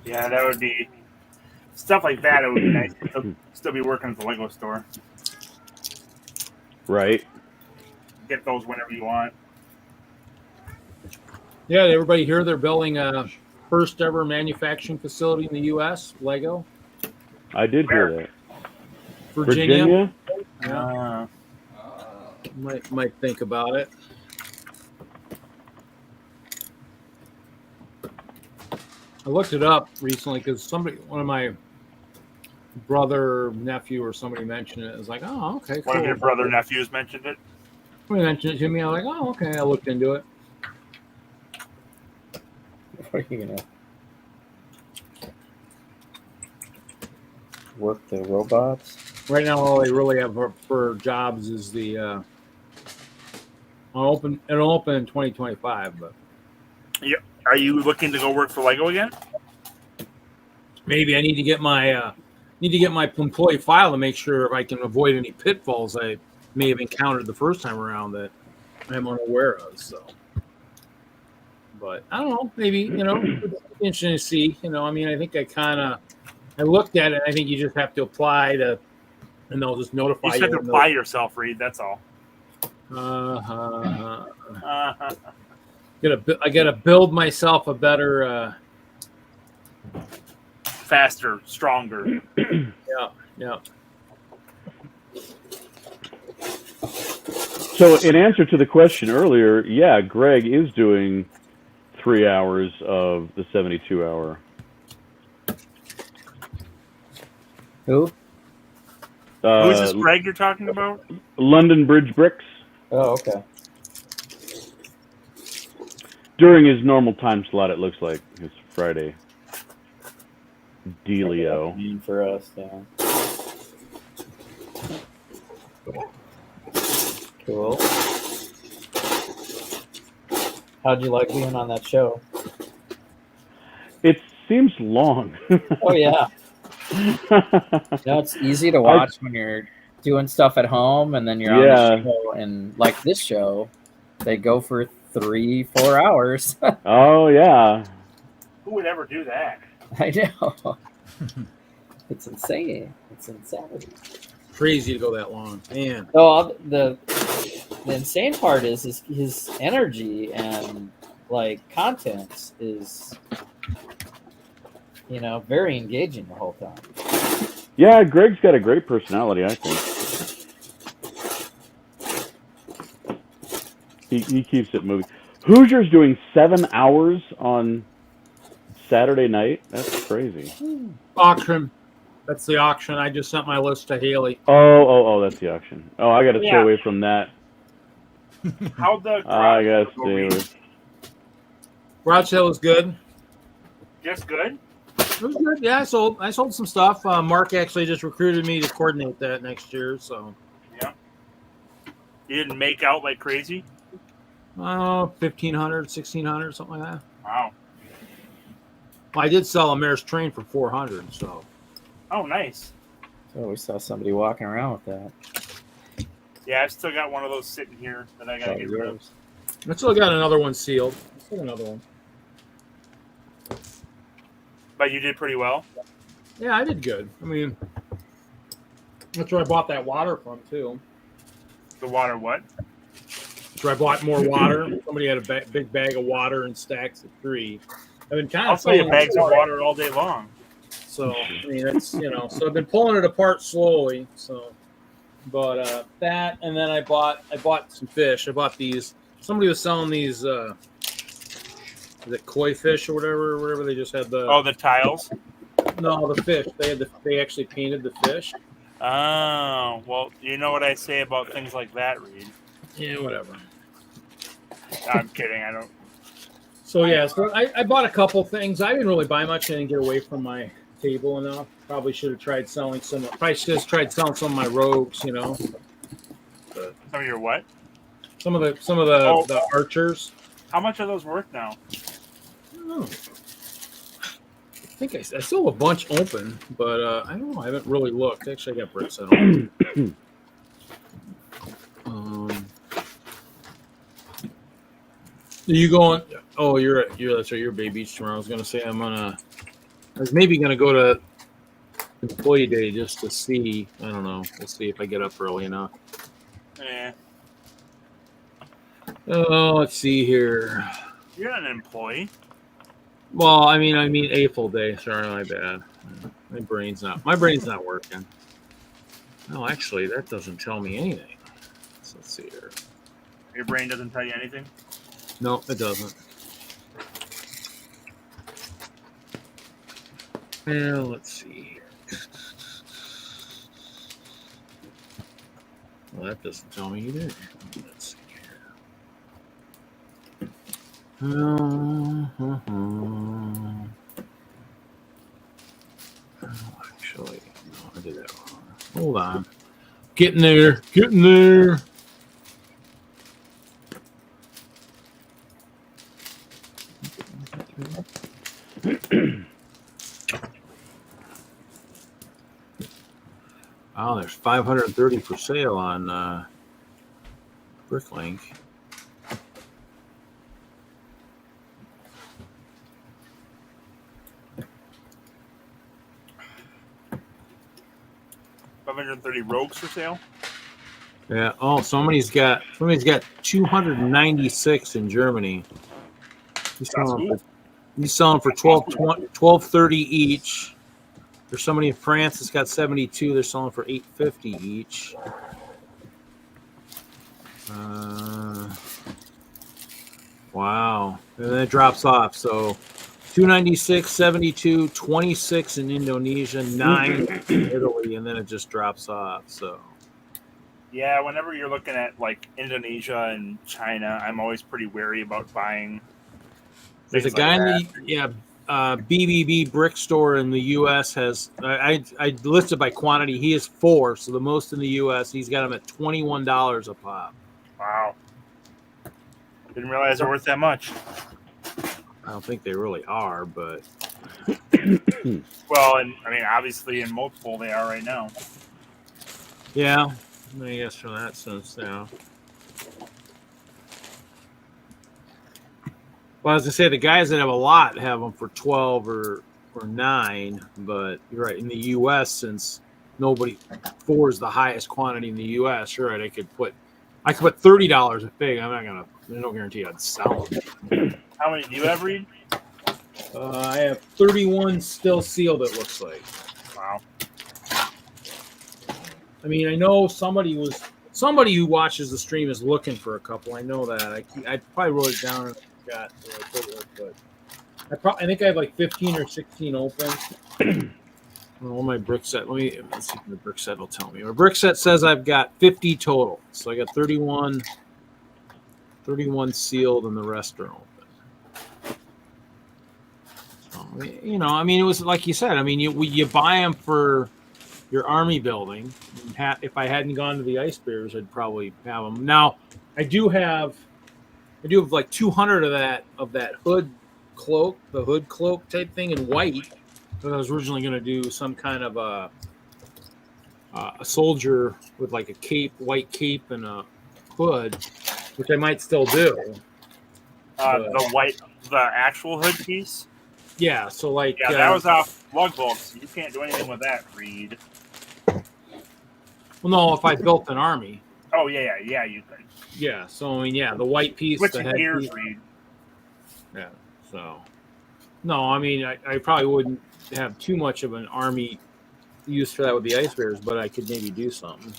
Yeah, that would be stuff like that. It would be nice to still be working at the Lego store.
Right.
Get those whenever you want.
Yeah, did everybody hear they're building a first ever manufacturing facility in the U.S. Lego.
I did hear that.
Virginia?
Yeah.
Might think about it. I looked it up recently because one of my brother, nephew, or somebody mentioned it. I was like, oh, okay, cool.
One of your brother nephews mentioned it.
Somebody mentioned it to me. I was like, oh, okay. I looked into it.
What are you gonna work the robots?
Right now, all they really have for jobs is the it'll open in 2025. But
Yeah. Are you looking to go work for Lego again?
maybe I need to get my employee file to make sure if I can avoid any pitfalls I may have encountered the first time around that I'm unaware of. So, but I don't know. Maybe it's interesting to see. I mean, I think I looked at it. I think you just have to apply to, and they'll just notify
You
you.
just have to apply yourself, Reed. That's all.
I gotta build myself a better.
Faster, stronger.
Yeah.
So, in answer to the question earlier, yeah, Greg is doing 3 hours of the 72-hour.
Who?
Who is this Greg you're talking about?
London Bridge Bricks.
Oh, okay.
During his normal time slot, it looks like his Friday. Dealio.
Mean for us, yeah. Cool. How'd you like being on that show?
It seems long.
Oh yeah. It's easy to watch when you're doing stuff at home, and then you're on the show, and like this show, they go for 3-4 hours.
Oh yeah.
Who would ever do that?
I know. It's insane. It's insanity.
Crazy to go that long, man.
So the insane part is his energy and like content is, very engaging the whole time.
Yeah, Greg's got a great personality, I think. He keeps it moving. Hoosier's doing 7 hours on Saturday night. That's crazy.
Auction. That's the auction. I just sent my list to Haley.
Oh, that's the auction. Oh, I got to stay away from that.
How'd the
I got to stay away.
Garage sale was good.
Just good?
It was good. Yeah, I sold some stuff. Mark actually just recruited me to coordinate that next year. So
yeah, you didn't make out like crazy.
1,500, 1,600, something like that.
Wow.
Well, I did sell a mare's train for 400. So.
Oh, nice.
So we saw somebody walking around with that.
Yeah, I've still got one of those sitting here that I gotta get rid of.
I still got another one sealed. Still another one.
But you did pretty well.
Yeah, I did good. I mean, that's where I bought that water from too.
The water what?
That's where I bought more water. Somebody had a big bag of water in stacks of 3. I've been kind of.
I'll sell you bags of water all day long.
So I mean, it's so I've been pulling it apart slowly. So, but that, and then I bought some fish. I bought these. Somebody was selling these. Is it koi fish or whatever they just had the.
Oh, the tiles.
No, the fish. They actually painted the fish.
Oh, well, you know what I say about things like that, Reed.
Yeah, whatever.
I'm kidding. I don't.
So yeah, so I bought a couple things. I didn't really buy much. I didn't get away from my table enough. Probably should have tried selling some. Probably should have tried selling some of my rogues. But
some of your what?
Some of the archers.
How much are those worth now?
I don't know. I think I still have a bunch open, but I don't know. I haven't really looked. Actually, I got bricks at home. Are you going? Oh, you're at Bay Beach tomorrow. I was gonna say I'm gonna I was maybe going to go to Employee Day just to see. I don't know. We'll see if I get up early enough.
Yeah.
Oh, let's see here.
You're not an employee.
Well, I mean AFOL Day. Sorry, my bad. My brain's not working. No, actually, that doesn't tell me anything. So let's see here.
Your brain doesn't tell you anything?
No, it doesn't. Well, let's see here. Well, that doesn't tell me either. Let's see here. Actually, no, I did that wrong. Hold on. Getting there. Getting there. Oh, there's 530 for sale on Bricklink.
$530 rogues for sale.
Yeah. Oh, somebody's got 296 in Germany. He's selling for 1230 each. There's somebody in France that's got 72. They're selling for 850 each. Wow. And then it drops off. So 296, 72, 26 in Indonesia, 9 in Italy, and then it just drops off. So
Yeah, whenever you're looking at like Indonesia and China, I'm always pretty wary about buying.
there's a guy in the BBB Brick Store in the U.S. has I listed by quantity. He has 4, so the most in the U.S. He's got them at $21 a pop.
Wow. Didn't realize they're worth that much.
I don't think they really are, but
Well, and I mean, obviously in multiple they are right now.
yeah, I guess from that sense, yeah. Well, as I say, the guys that have a lot have them for 12 or 9, but you're right. In the U.S., since 4 is the highest quantity in the U.S., you're right. I could put $30 a fig. There's no guarantee I'd sell them.
How many do you have, Reed?
I have 31 still sealed, it looks like.
Wow.
I mean, I know somebody who watches the stream is looking for a couple. I know that. I probably wrote it down and forgot. But I think I have like 15 or 16 open. Well, my brick set. Let's see if the brick set will tell me. My brick set says I've got 50 total. So I got 31 sealed and the rest are open. So, it was like you said. I mean, you buy them for your army building. If I hadn't gone to the Ice Bears, I'd probably have them. Now, I do have like 200 of that hood cloak, the hood cloak type thing in white. But I was originally going to do some kind of a soldier with like a white cape and a hood, which I might still do.
The actual hood piece.
Yeah, so like
that was off lug bolts. You can't do anything with that, Reed.
Well, no, if I built an army.
Oh yeah, you could.
Yeah, so I mean, the white piece,
Switch
the head
gears,
piece.
Reed.
Yeah, so no, I mean, I probably wouldn't have too much of an army use for that with the Ice Bears, but I could maybe do something.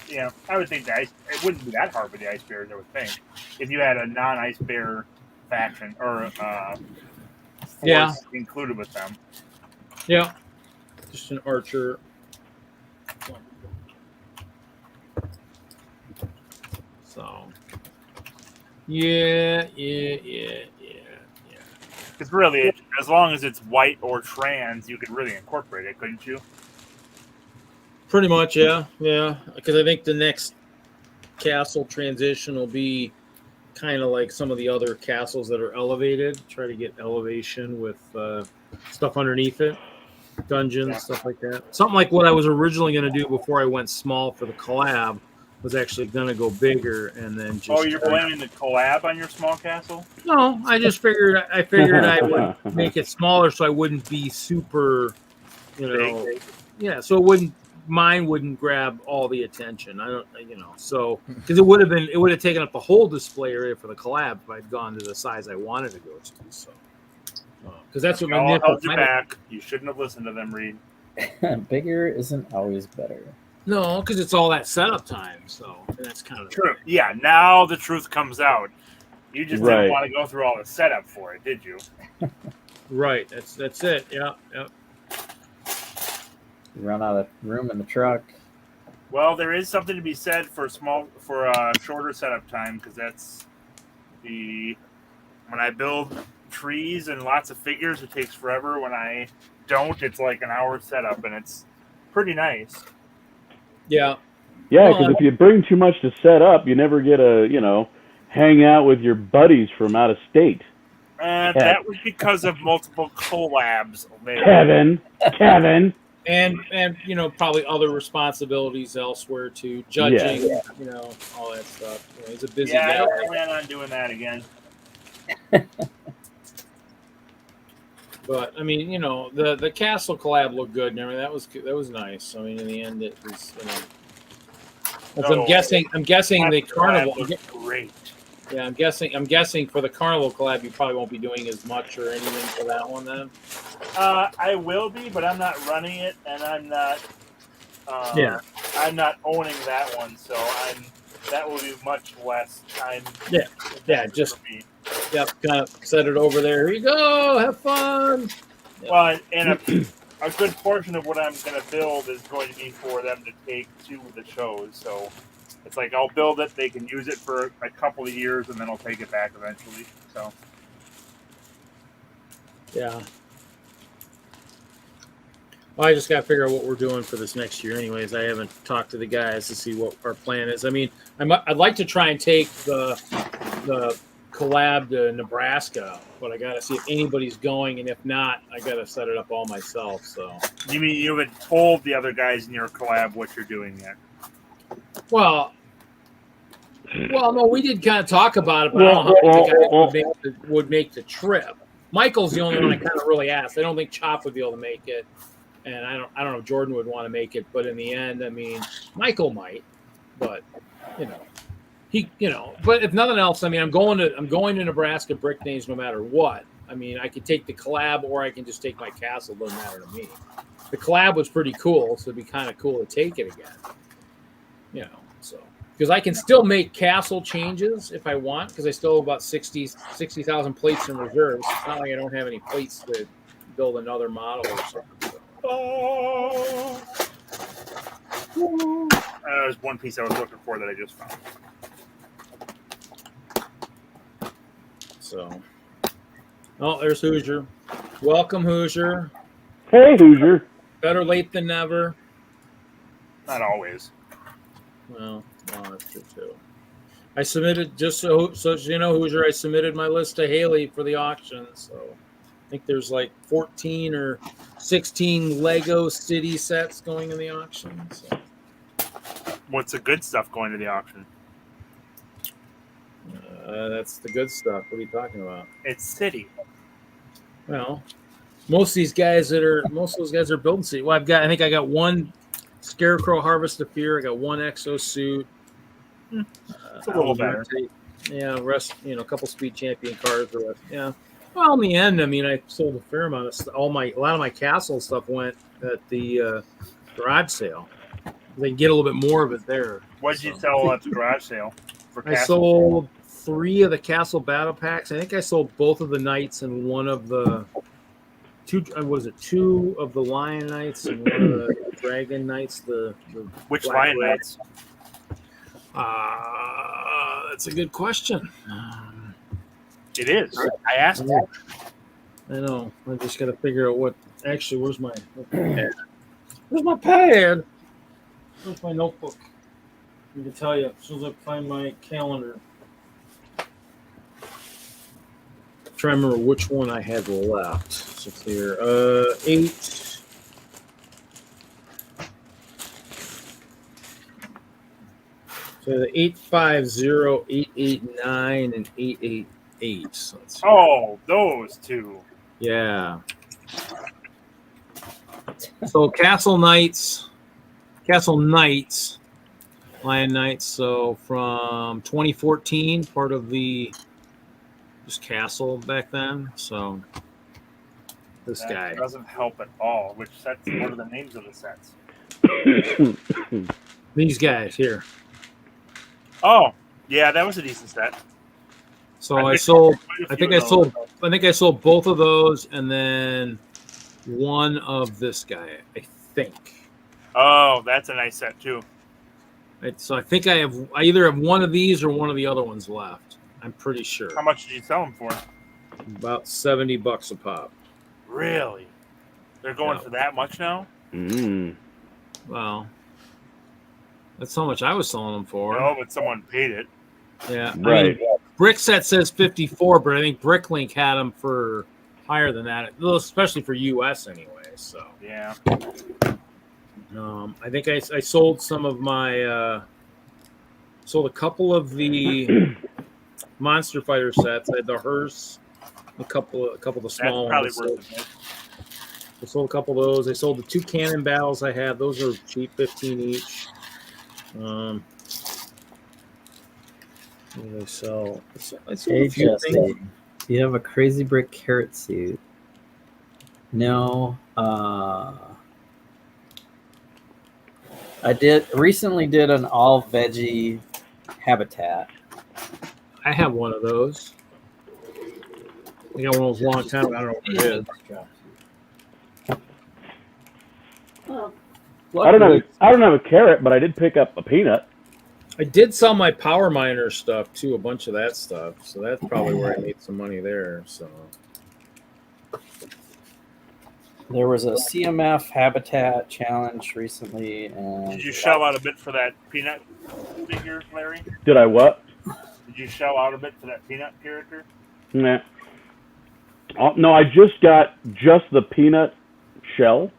Yeah, I would think that it wouldn't be that hard with the Ice Bears. I would think if you had a non-Ice Bear faction or force included with them.
Yeah, just an archer. So, yeah.
Because really, as long as it's white or trans, you could really incorporate it, couldn't you?
Pretty much, yeah. Because I think the next castle transition will be kind of like some of the other castles that are elevated. Try to get elevation with stuff underneath it, dungeons, stuff like that. Something like what I was originally going to do before I went small for the collab was actually going to go bigger, and then just.
Oh, you're blaming the collab on your small castle?
No, I just figured I would make it smaller so I wouldn't be super, yeah. So mine wouldn't grab all the attention. I don't, so because it would have taken up the whole display area for the collab if I'd gone to the size I wanted to go to. So because that's what my
all held you back. You shouldn't have listened to them, Reed.
Bigger isn't always better.
No, because it's all that setup time. So that's kind of
true. Yeah, now the truth comes out. You just didn't want to go through all the setup for it, did you?
Right. That's it. Yeah. Yep.
You run out of room in the truck.
Well, there is something to be said for shorter setup time, because that's when I build trees and lots of figures, it takes forever. When I don't, it's like an hour setup, and it's pretty nice.
Yeah.
Yeah, because if you bring too much to set up, you never get a, hang out with your buddies from out of state.
That was because of multiple collabs.
Kevin.
And probably other responsibilities elsewhere too, judging, all that stuff. He's a busy guy.
I don't plan on doing that again.
But I mean, the castle collab looked good and everything. That was nice. I mean, in the end, it was. I'm guessing the carnival.
Great.
Yeah, I'm guessing for the carnival collab, you probably won't be doing as much or anything for that one then.
I will be, but I'm not running it, and I'm not. I'm not owning that one, so that will be much less time.
Yeah, just kind of set it over there. Here you go, have fun. Yep.
Well, and a good portion of what I'm going to build is going to be for them to take to the shows. So it's like I'll build it, they can use it for a couple of years, and then I'll take it back eventually. So
yeah. Well, I just got to figure out what we're doing for this next year. Anyways, I haven't talked to the guys to see what our plan is. I mean, I'd like to try and take the collab to Nebraska, but I got to see if anybody's going, and if not, I got to set it up all myself. So
you mean you haven't told the other guys in your collab what you're doing yet?
Well, no, we did kind of talk about it, but I don't know how many guys would make the trip. Michael's the only one I kind of really asked. I don't think Chop would be able to make it. And I don't know if Jordan would want to make it, but in the end, I mean, Michael might, but but if nothing else, I mean, I'm going to Nebraska Brick Days no matter what. I mean, I could take the collab or I can just take my castle. Doesn't matter to me. The collab was pretty cool, so it'd be kind of cool to take it again. So because I can still make castle changes if I want, because I still have about 60,000 plates in reserve. It's not like I don't have any plates to build another model or something. So.
There's one piece I was looking for that I just found.
So, there's Hoosier. Welcome, Hoosier.
Hey, Hoosier.
Better late than never.
Not always.
Well, that's true too. I submitted, just so you know, Hoosier, I submitted my list to Haley for the auction. So I think there's like 14 or 16 Lego City sets going in the auction. So.
What's the good stuff going to the auction?
That's the good stuff. What are you talking about?
It's City.
Well, most of those guys are building City. Well, I think I got one Scarecrow Harvest of Fear. I got one Exo suit.
It's a little better.
Yeah, a couple Speed Champion cards. Yeah. Well, in the end, I mean, I sold a fair amount of stuff. A lot of my castle stuff went at the garage sale. They can get a little bit more of it there.
What did you sell at the garage sale?
I sold 3 of the castle battle packs. I think I sold both of the knights and one of the two of the lion knights and one of the dragon knights.
Which lion knights?
That's a good question.
It is. I asked you.
I know. I just got to figure out what. Actually, where's my pad? Where's my pad? Where's my notebook? I can tell you as soon as I find my calendar. Try to remember which one I had left. So here, 8. So the 850, 889, and 888. So let's see.
Oh, those two.
Yeah. So Castle Knights, Lion Knights. So from 2014, part of the just Castle back then. So this
That
guy
doesn't help at all. Which sets? What are the names of the sets?
These guys here.
Oh, yeah, that was a decent set.
So I think I sold both of those, and then one of this guy. I think.
Oh, that's a nice set too.
So I think I either have one of these or one of the other ones left. I'm pretty sure.
How much did you sell them for?
About $70 a pop.
Really? They're going for that much now?
Well, that's how much I was selling them for.
No, but someone paid it.
Yeah,
Right.
I mean, Brickset says 54, but I think Bricklink had them for higher than that, especially for US anyway. So
yeah,
I think I sold some of my sold a couple of the Monster Fighter sets. I had the hearse, a couple of the small
that's probably
ones.
worth it.
I sold a couple of those. I sold the 2 cannon battles I have. Those are cheap, 15 each. What do they sell? I sold
Hey,
a few
Jesse,
things.
do you have a Crazy Brick carrot suit? No. I recently did an all veggie habitat.
I have one of those. I got one of those long time ago. I don't know what it is.
I don't have a carrot, but I did pick up a peanut.
I did sell my power miner stuff too, a bunch of that stuff. So that's probably where I made some money there. So
There was a CMF habitat challenge recently, and
Did you shell out a bit for that peanut figure, Larry?
Did I what?
Did you shell out a bit for that peanut character?
Nah. Oh, no, I just got just the peanut shell.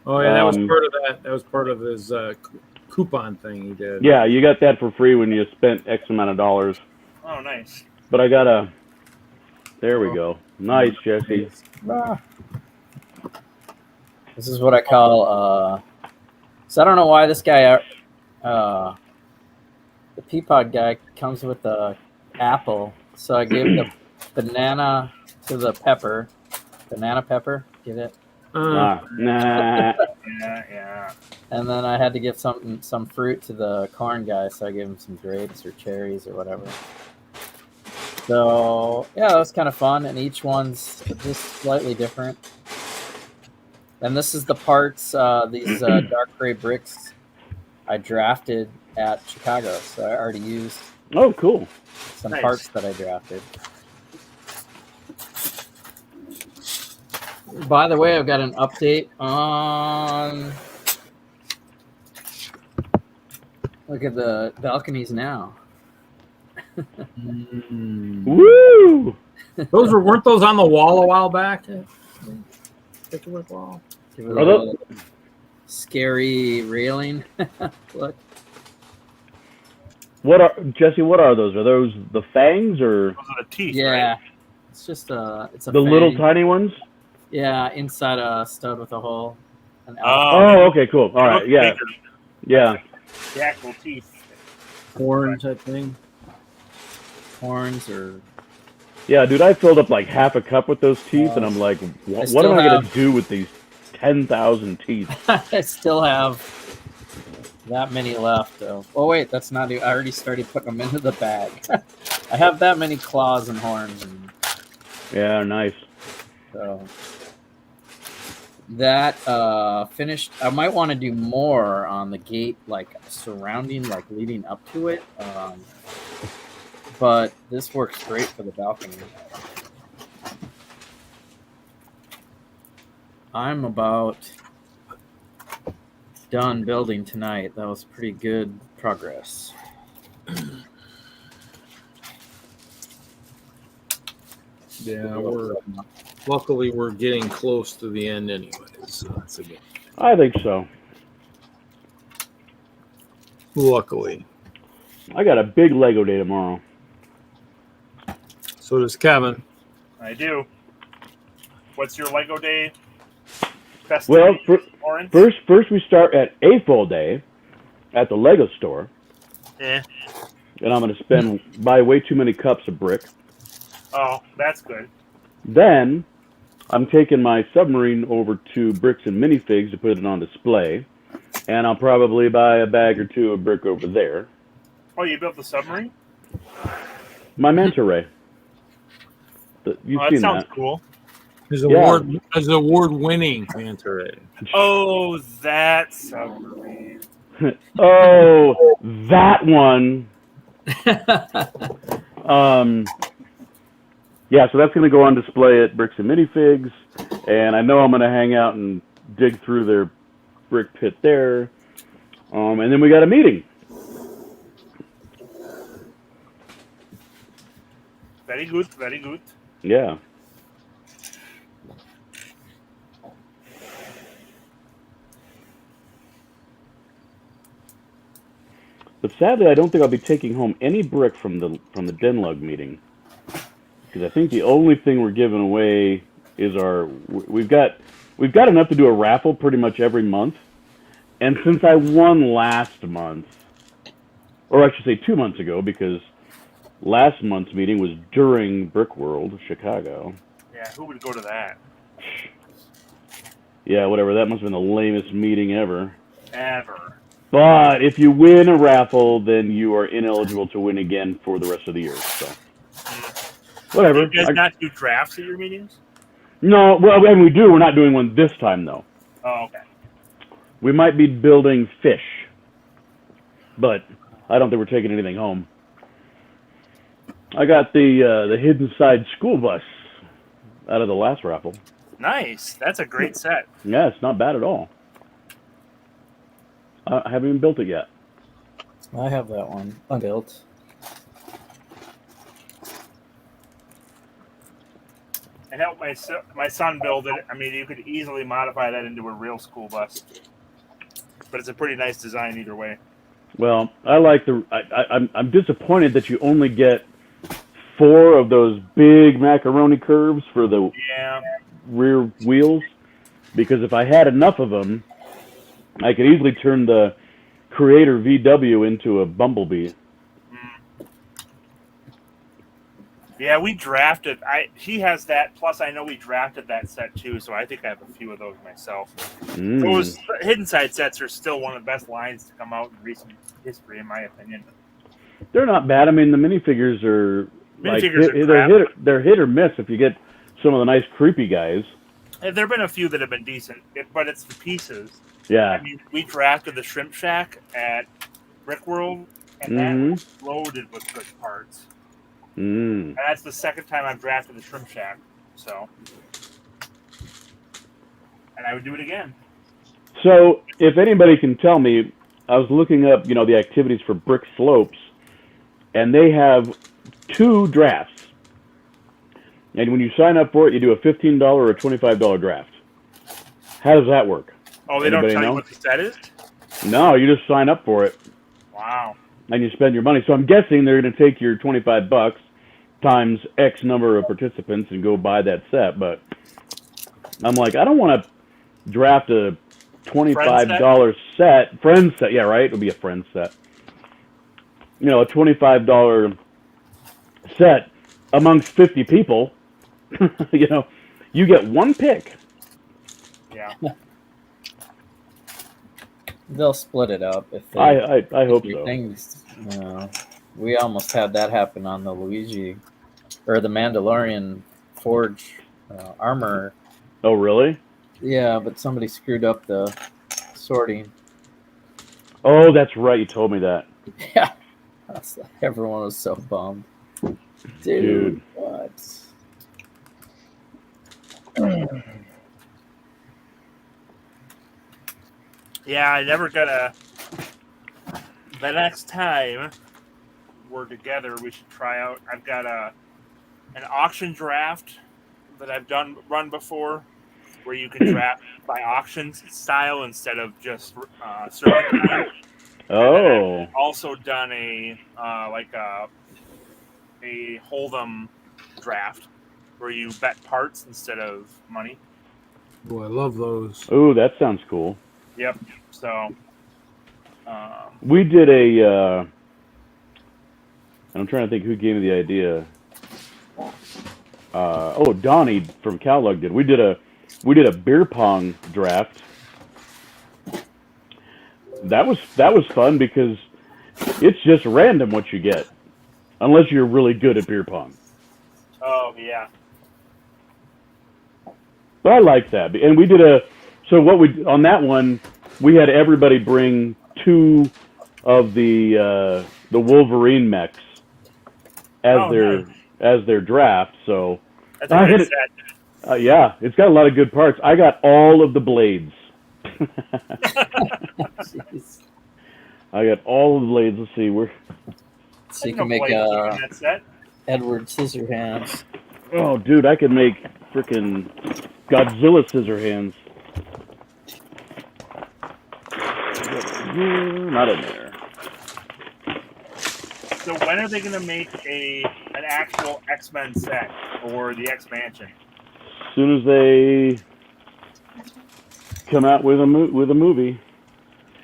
oh yeah, that was part of that. That was part of his coupon thing he did.
Yeah, you got that for free when you spent X amount of dollars.
Oh, nice.
But I got a. There we go. Nice, Jesse.
this is what I call. So I don't know why this guy, the Peapod guy, comes with the apple. So I gave the banana to the pepper. Banana pepper, get it?
Nah.
Yeah.
And then I had to give some fruit to the corn guy, so I gave him some grapes or cherries or whatever. So yeah, that was kind of fun, and each one's just slightly different. And this is the parts, these dark gray bricks I drafted at Chicago, so I already used
Cool.
some
Nice.
parts that I drafted. By the way, I've got an update on. Look at the balconies now.
Woo!
Weren't those on the wall a while back? Take a look wall.
Give it a little scary railing. Look.
Jesse? What are those? Are those the fangs or
Those are the teeth,
Yeah,
right?
it's just it's a
the little
fang.
tiny ones?
Yeah, inside a stud with a hole. An
Oh, okay, cool. All right, yeah, yeah.
The actual teeth.
Horn type thing.
Horns or.
Yeah, dude, I filled up like half a cup with those teeth, and I'm like, what am I going to do with these 10,000 teeth?
I still have that many left, though. Oh, wait, that's not. I already started putting them into the bag. I have that many claws and horns.
Yeah, nice.
So that finished. I might want to do more on the gate, like surrounding, like leading up to it. But this works great for the balcony. I'm about done building tonight. That was pretty good progress.
Yeah, luckily we're getting close to the end anyway. So that's a good.
I think so.
Luckily.
I got a big Lego day tomorrow.
So does Kevin.
I do. What's your Lego day?
Well,
Lawrence?
first we start at AFOL day at the Lego store.
Yeah.
And I'm going to buy way too many cups of brick.
Oh, that's good.
Then I'm taking my submarine over to Bricks and Minifigs to put it on display. And I'll probably buy a bag or two of brick over there.
Oh, you built the submarine?
My manta ray. You've
that
seen
sounds
that.
cool.
His award-winning manta ray.
Oh, that submarine.
Oh, that one. Yeah, so that's going to go on display at Bricks and Minifigs, and I know I'm going to hang out and dig through their brick pit there. And then we got a meeting.
Very good, very good.
Yeah. But sadly, I don't think I'll be taking home any brick from the DENLUG meeting, because I think the only thing we're giving away is we've got enough to do a raffle pretty much every month, and since I won last month, or I should say 2 months ago, because last month's meeting was during Brickworld Chicago.
Yeah, who would go to that?
Yeah, whatever. That must have been the lamest meeting ever.
Ever.
But if you win a raffle, then you are ineligible to win again for the rest of the year. So, whatever.
Do you guys not do drafts at your meetings?
No, well, when we do, we're not doing one this time, though.
Oh, okay.
We might be building fish, but I don't think we're taking anything home. I got the Hidden Side school bus out of the last raffle.
Nice. That's a great set.
Yeah, it's not bad at all. I haven't even built it yet.
I have that one unbuilt.
I helped my son build it. I mean, you could easily modify that into a real school bus, but it's a pretty nice design either way.
Well, I like I'm disappointed that you only get 4 of those big macaroni curves for the rear wheels, because if I had enough of them, I could easily turn the Creator VW into a Bumblebee.
Yeah, we drafted. He has that. Plus, I know we drafted that set too, so I think I have a few of those myself. Those Hidden Side sets are still one of the best lines to come out in recent history, in my opinion.
They're not bad. I mean, the minifigures are they're hit or miss if you get some of the nice creepy guys.
There have been a few that have been decent, but it's the pieces.
Yeah.
I mean, we drafted the Shrimp Shack at Brickworld, and that was loaded with good parts. And that's the second time I've drafted the Shrimp Shack, so. And I would do it again.
So, if anybody can tell me, I was looking up, the activities for Brick Slopes, and they have 2 drafts. And when you sign up for it, you do a $15 or a $25 draft. How does that work?
Oh, they don't tell you what the set is?
No, you just sign up for it.
Wow.
And you spend your money. So I'm guessing they're going to take your $25 times X number of participants and go buy that set. But I'm like, I don't want to draft a $25 set. Friend set. Yeah, right? It'll be a friend set. A $25 set amongst 50 people. You get one pick.
Yeah.
They'll split it up if they.
I hope so.
Things, we almost had that happen on the Luigi or the Mandalorian Forge armor.
Oh, really?
Yeah, but somebody screwed up the sorting.
Oh, that's right. You told me that.
Yeah. Everyone was so bummed. Dude. What?
Yeah, I never got the next time we're together, we should try out. I've got an auction draft that I've run before, where you can draft by auction style instead of just circuit.
Oh.
I've also done a hold'em draft where you bet parts instead of money.
Boy, I love those.
Oh, that sounds cool.
Yep. So.
We did a. I'm trying to think who gave me the idea. Donnie from TwinLUG did. We did a beer pong draft. That was fun because it's just random what you get, unless you're really good at beer pong.
Oh yeah.
But I like that, and we did on that one we had everybody bring 2 of the Wolverine mechs as their draft. So
that's a good set.
Yeah, it's got a lot of good parts. I got all of the blades. I got all of the blades. Let's see where.
So you can make Edward Scissorhands.
Oh, dude, I could make freaking Godzilla Scissorhands. Not in there.
So when are they going to make an actual X-Men set or the X-Mansion?
As soon as they come out with a movie.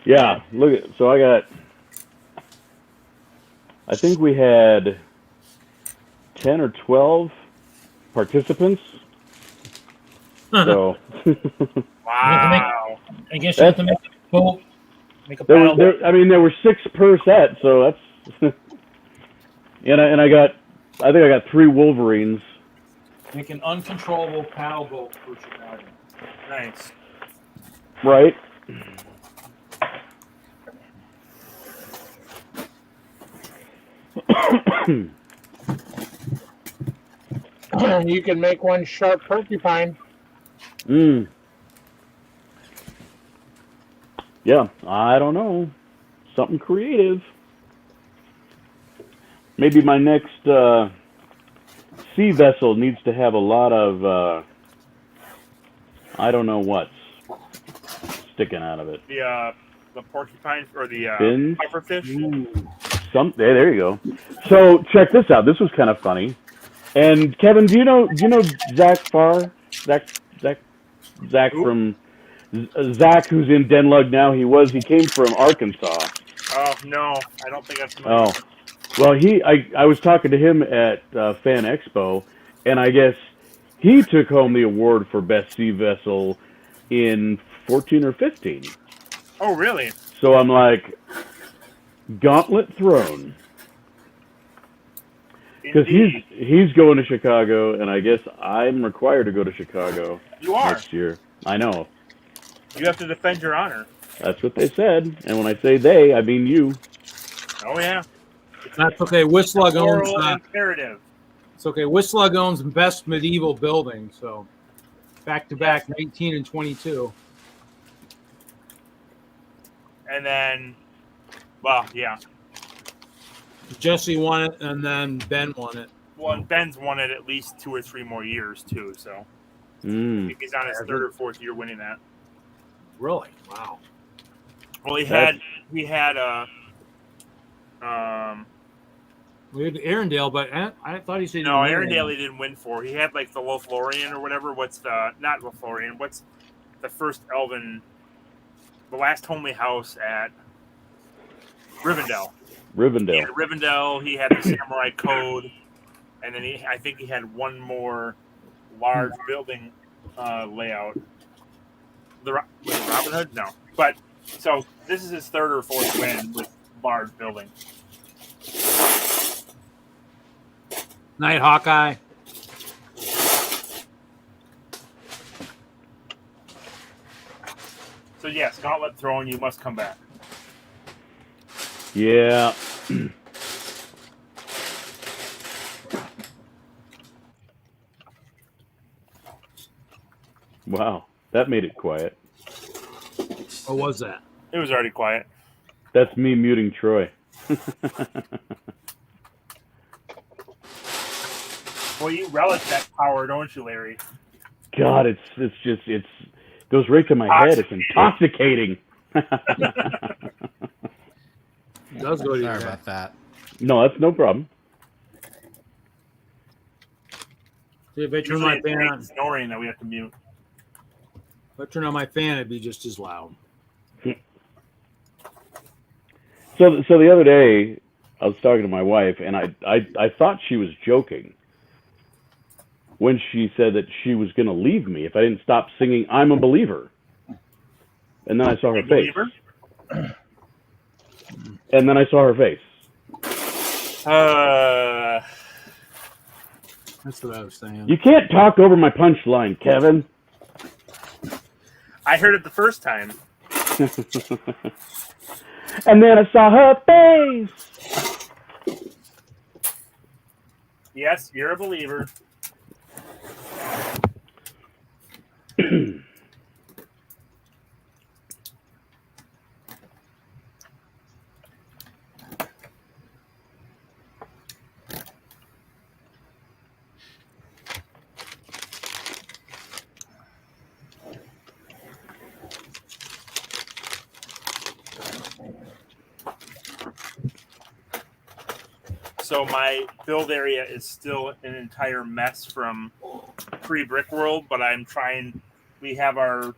Yeah, look at. So I think we had 10 or 12 participants. So.
Wow. I guess you have to make a boat.
There were 6 per set, so that's. and I think I got 3 Wolverines.
Make an uncontrollable paddle boat for Chicago.
Nice.
Right.
You can make one sharp porcupine.
Yeah, I don't know. Something creative. Maybe my next sea vessel needs to have a lot of I don't know what's sticking out of it.
The porcupine or the
Fins?
pufferfish.
There you go. So check this out. This was kind of funny. And Kevin, do you know Zach Farr? Zach from Zach, who's in DENLUG now. He came from Arkansas.
Oh no, I don't think that's familiar.
Oh, well, I was talking to him at Fan Expo, and I guess he took home the award for best sea vessel in 14 or 15.
Oh really?
So I'm like, gauntlet thrown. Because he's going to Chicago, and I guess I'm required to go to Chicago.
You are.
Next year. I know.
You have to defend your honor.
That's what they said, and when I say they, I mean you.
Oh yeah.
That's okay. WISLUG owns.
Imperative.
It's okay. WISLUG owns best medieval building, so back to back, 19 and 22.
And then, well, yeah.
Jesse won it, and then Ben won it.
Well, and Ben's won it at least 2 or 3 more years too. So I think he's on his 3rd or 4th year winning that.
Really? Wow.
Well, we had
we had Arendelle, but I thought he said
no. Arendelle he didn't win for. He had like the Lothlorien or whatever. What's the not Lothlorien? What's the first Elven? The last homely house at Rivendell.
Rivendell.
He had Rivendell. He had the Samurai Code, and then I think he had one more large building layout. Was it Robin Hood? No, but so this is his 3rd or 4th win with large building.
Night Hawkeye.
So yes, gauntlet thrown. You must come back.
Yeah. Wow, that made it quiet.
What was that?
It was already quiet.
That's me muting Troy.
Well, you relish that power, don't you, Larry?
God, it goes right to my head. It's intoxicating.
does go to your
Sorry
head.
about that.
No, that's no problem.
See, if I turn
Usually
my
it's
fan
Nate
on,
snoring that we have to mute.
if I turn on my fan, it'd be just as loud.
So the other day, I was talking to my wife, and I thought she was joking when she said that she was going to leave me if I didn't stop singing "I'm a Believer." And then I saw her face. And then I saw her face.
That's what I was saying.
You can't talk over my punchline, Kevin.
I heard it the first time.
And then I saw her face.
Yes, you're a believer. So my build area is still an entire mess from pre-Brickworld, but I'm trying. We have I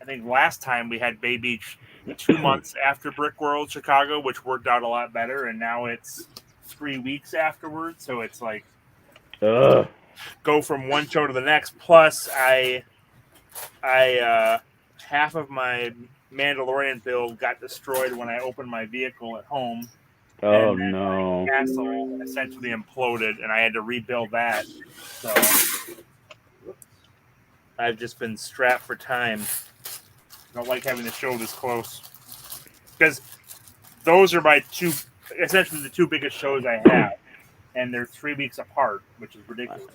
think last time we had Bay Beach 2 months after Brickworld Chicago, which worked out a lot better, and now it's 3 weeks afterwards. So it's like go from one show to the next. Plus, I half of my Mandalorian build got destroyed when I opened my vehicle at home.
Oh,
and
no.
my castle essentially imploded, and I had to rebuild that. So I've just been strapped for time. I don't like having the show this close. Because those are essentially the two biggest shows I have. And they're 3 weeks apart, which is ridiculous.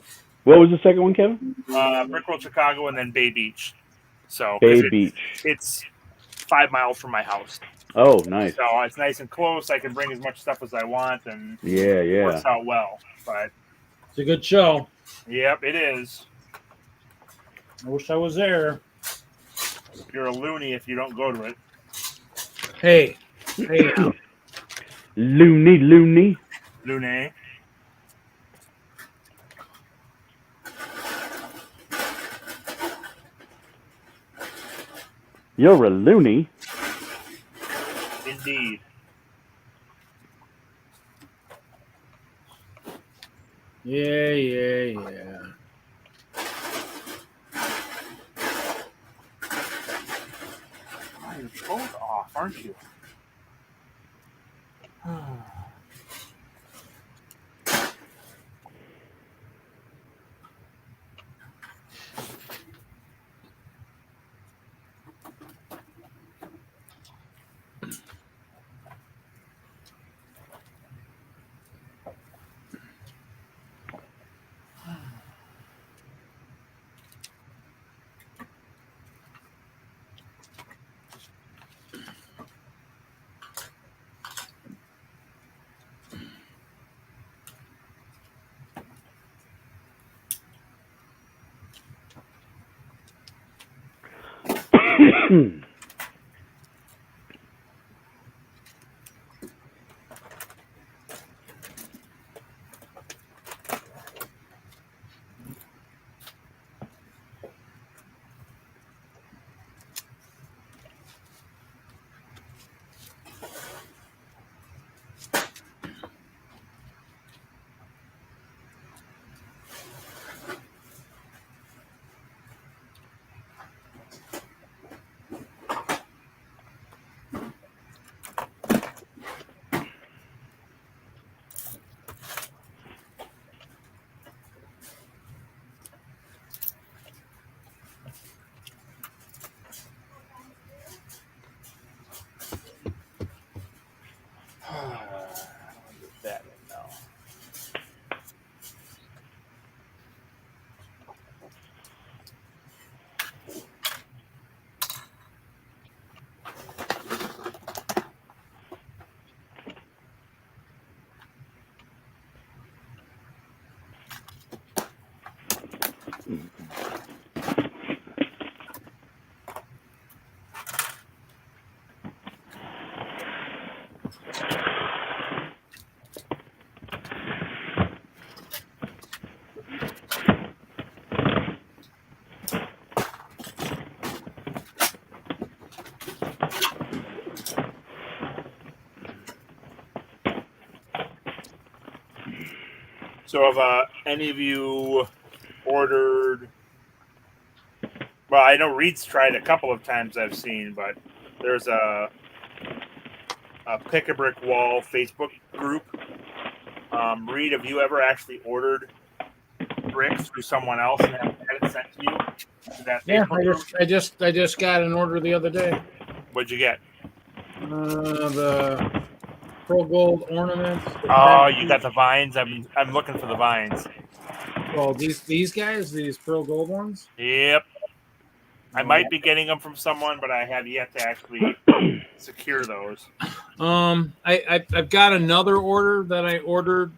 What was the second one, Kevin?
Brickworld Chicago and then Bay Beach. So
Bay Beach.
It's 5 miles from my house.
Oh, nice.
So it's nice and close. I can bring as much stuff as I want, and
Yeah.
it works out well. But
it's a good show.
Yep, it is.
I wish I was there.
You're a loony if you don't go to it.
Hey.
Loony.
Loony.
You're a loony.
Indeed.
Yeah.
Oh, you're both off, aren't you? So, have any of you ordered? Well, I know Reed's tried a couple of times I've seen, but there's a Pick a Brick Wall Facebook group. Reed, have you ever actually ordered bricks through someone else and had it sent to you? To that
Yeah,
Facebook group?
I just got an order the other day.
What'd you get?
The pearl gold ornaments.
Oh, you got the vines. I'm looking for the vines.
Well, these guys, these pearl gold ones.
Yep. I might be getting them from someone, but I have yet to actually secure those.
I've got another order that I ordered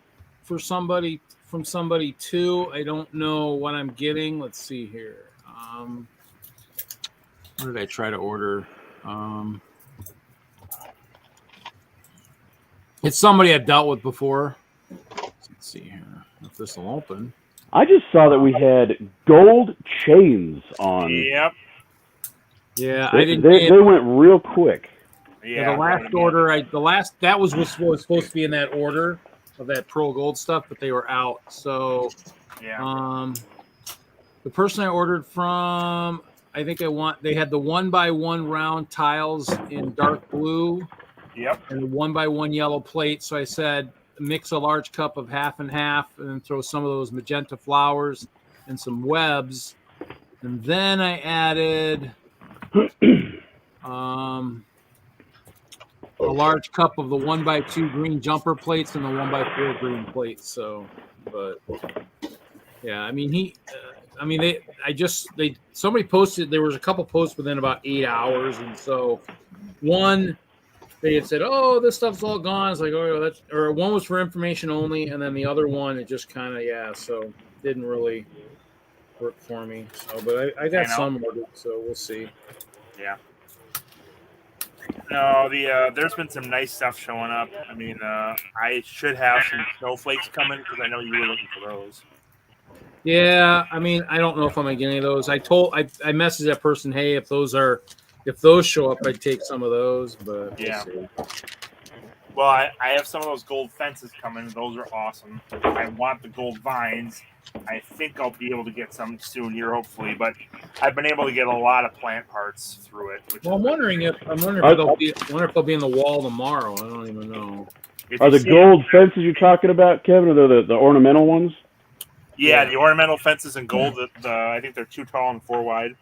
for somebody from somebody too. I don't know what I'm getting. Let's see here. What did I try to order? It's somebody I've dealt with before. Let's see here if this will open.
I just saw that we had gold chains on.
Yep.
Yeah,
They went real quick.
Yeah, the last order, that was supposed to be in that order of that pearl gold stuff, but they were out. So,
yeah.
The person I ordered from, I think they had the 1x1 round tiles in dark blue.
Yep.
And the 1x1 yellow plate. So I said, mix a large cup of half and half, and then throw some of those magenta flowers and some webs. And then I added a large cup of the 1x2 green jumper plates and the 1x4 green plates. So, but yeah, I mean, somebody posted, there was a couple posts within about 8 hours. And so one, they had said, "Oh, this stuff's all gone." It's like, "Oh, or one was for information only." And then the other one, it just kind of, so didn't really work for me. So, but I got some ordered, so we'll see.
Yeah. No, there's been some nice stuff showing up. I mean, I should have some snowflakes coming because I know you were looking for those.
Yeah, I mean, I don't know if I'm gonna get any of those. I messaged that person, hey, if those show up, I'd take some of those. But
yeah.
We'll see.
Well, I have some of those gold fences coming. Those are awesome. I want the gold vines. I think I'll be able to get some soon here, hopefully. But I've been able to get a lot of plant parts through it.
Well, I'm wondering if they'll be in the wall tomorrow. I don't even know.
Are the gold fences you're talking about, Kevin, or the ornamental ones?
Yeah, the ornamental fences in gold. I think they're 2 tall and 4 wide.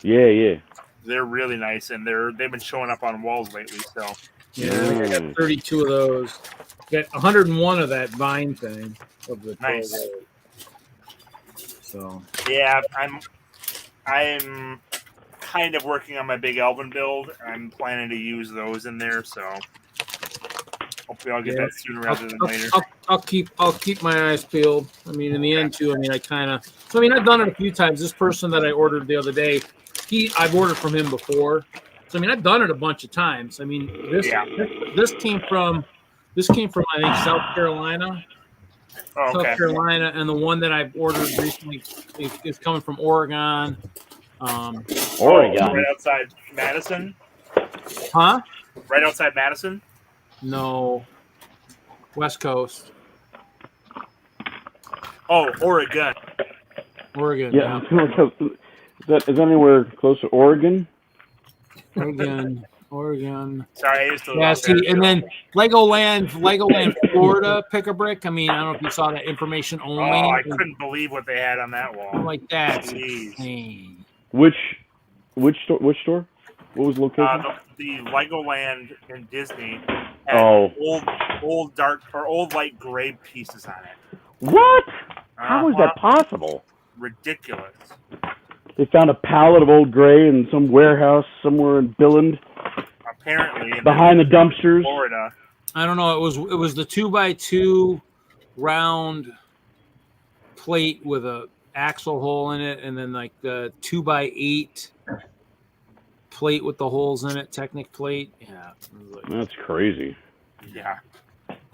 Yeah.
They're really nice, and they've been showing up on walls lately. So
yeah, I got 32 of those. Got 101 of that vine thing of the
nice.
gold. So
yeah, I'm kind of working on my big Elven build. I'm planning to use those in there, so hopefully I'll get that sooner rather than later.
I'll keep my eyes peeled. I mean, in the end too. I mean, I've done it a few times. This person that I ordered the other day, I've ordered from him before. So I mean, I've done it a bunch of times. I mean, this came from I think South Carolina.
Oh, okay.
South Carolina, and the one that I've ordered recently is coming from Oregon.
Oregon,
right outside Madison.
Huh?
Right outside Madison.
No, West Coast.
Oh, Oregon.
Oregon.
Yeah. Is that anywhere close to Oregon?
Oregon.
Sorry, I used to.
Yeah, see, and then Legoland, Florida, Pick a Brick. I mean, I don't know if you saw that information only.
Oh, I couldn't believe what they had on that wall.
I'm like, that's
Jeez.
insane.
Which store? What was the location?
The Legoland in Disney had old dark or old light gray pieces on it.
What? How is that possible?
Ridiculous.
They found a pallet of old gray in some warehouse somewhere in Billund.
Apparently,
behind the dumpsters.
Florida.
I don't know. It was the 2x2 round plate with a axle hole in it, and then like the 2x8 plate with the holes in it, Technic plate. Yeah,
that's crazy.
Yeah,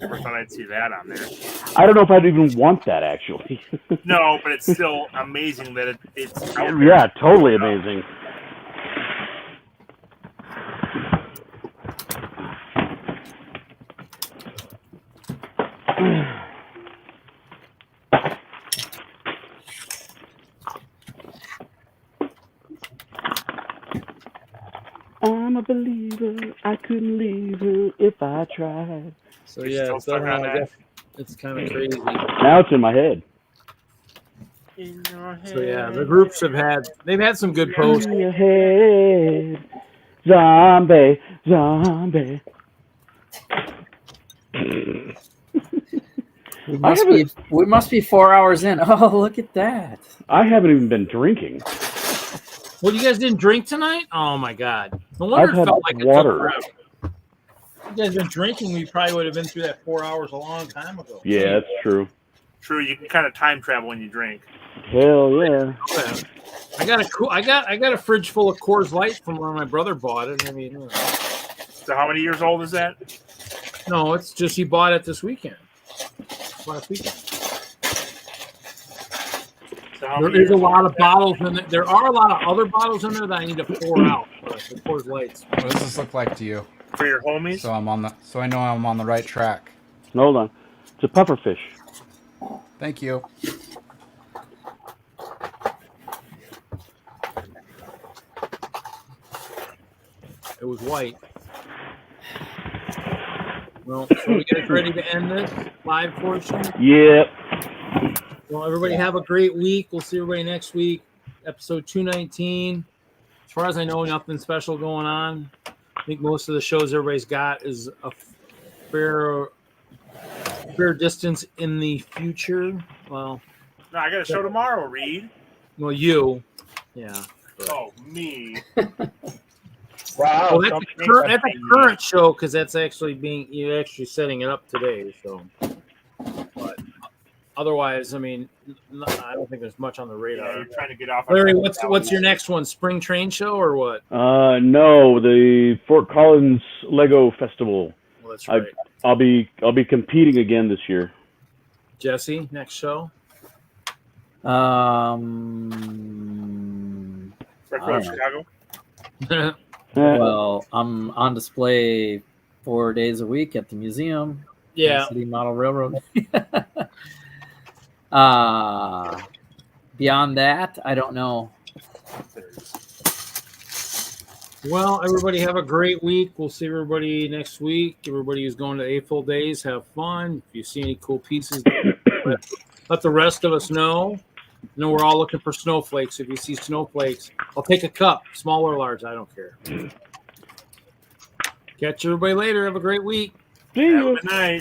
never thought I'd see that on there.
I don't know if I'd even want that actually.
No, but it's still amazing that it's out there.
Yeah, totally amazing. I'm a believer. I couldn't leave her if I tried.
So yeah, I guess it's kind of crazy.
Now it's in my head.
So yeah, the groups they've had some good posts.
In your head, zombie, zombie.
We must be 4 hours in. Oh, look at that.
I haven't even been drinking.
Well, you guys didn't drink tonight? Oh my god! No wonder
I've
it felt
had
like
water.
it took forever. If you guys been drinking, we probably would have been through that 4 hours a long time ago.
Yeah, that's true.
True, you can kind of time travel when you drink.
Hell yeah!
I got a fridge full of Coors Light from where my brother bought it. I mean,
So how many years old is that?
no, it's just he bought it this weekend. Last weekend. There is a lot of bottles in there. There are a lot of other bottles in there that I need to pour out. The Coors Lights.
What does this look like to you?
For your homies?
So I know I'm on the right track.
Hold on. It's a pufferfish.
Thank you.
It was white. Well, so we guys ready to end this live portion?
Yep.
Well, everybody have a great week. We'll see everybody next week. Episode 219. As far as I know, nothing special going on. I think most of the shows everybody's got is a fair distance in the future. Well,
No, I got a show tomorrow, Reed.
well, you. Yeah.
Oh, me.
Wow.
Well, that's a current show because that's actually you're actually setting it up today. So, but otherwise, I mean, I don't think there's much on the radar.
Yeah, you're trying to get off.
Larry, what's your next one? Spring Train show or what?
No, the Fort Collins Lego Festival.
Well, that's right.
I'll be competing again this year.
Jesse, next show.
Brickworld Chicago.
Well, I'm on display 4 days a week at the museum.
Yeah.
City Model Railroad. Beyond that, I don't know.
Well, everybody have a great week. We'll see everybody next week. Everybody who's going to AFOL days, have fun. If you see any cool pieces, let the rest of us know. We're all looking for snowflakes. If you see snowflakes, I'll take a cup, small or large. I don't care. Catch everybody later. Have a great week.
See you.
Good night.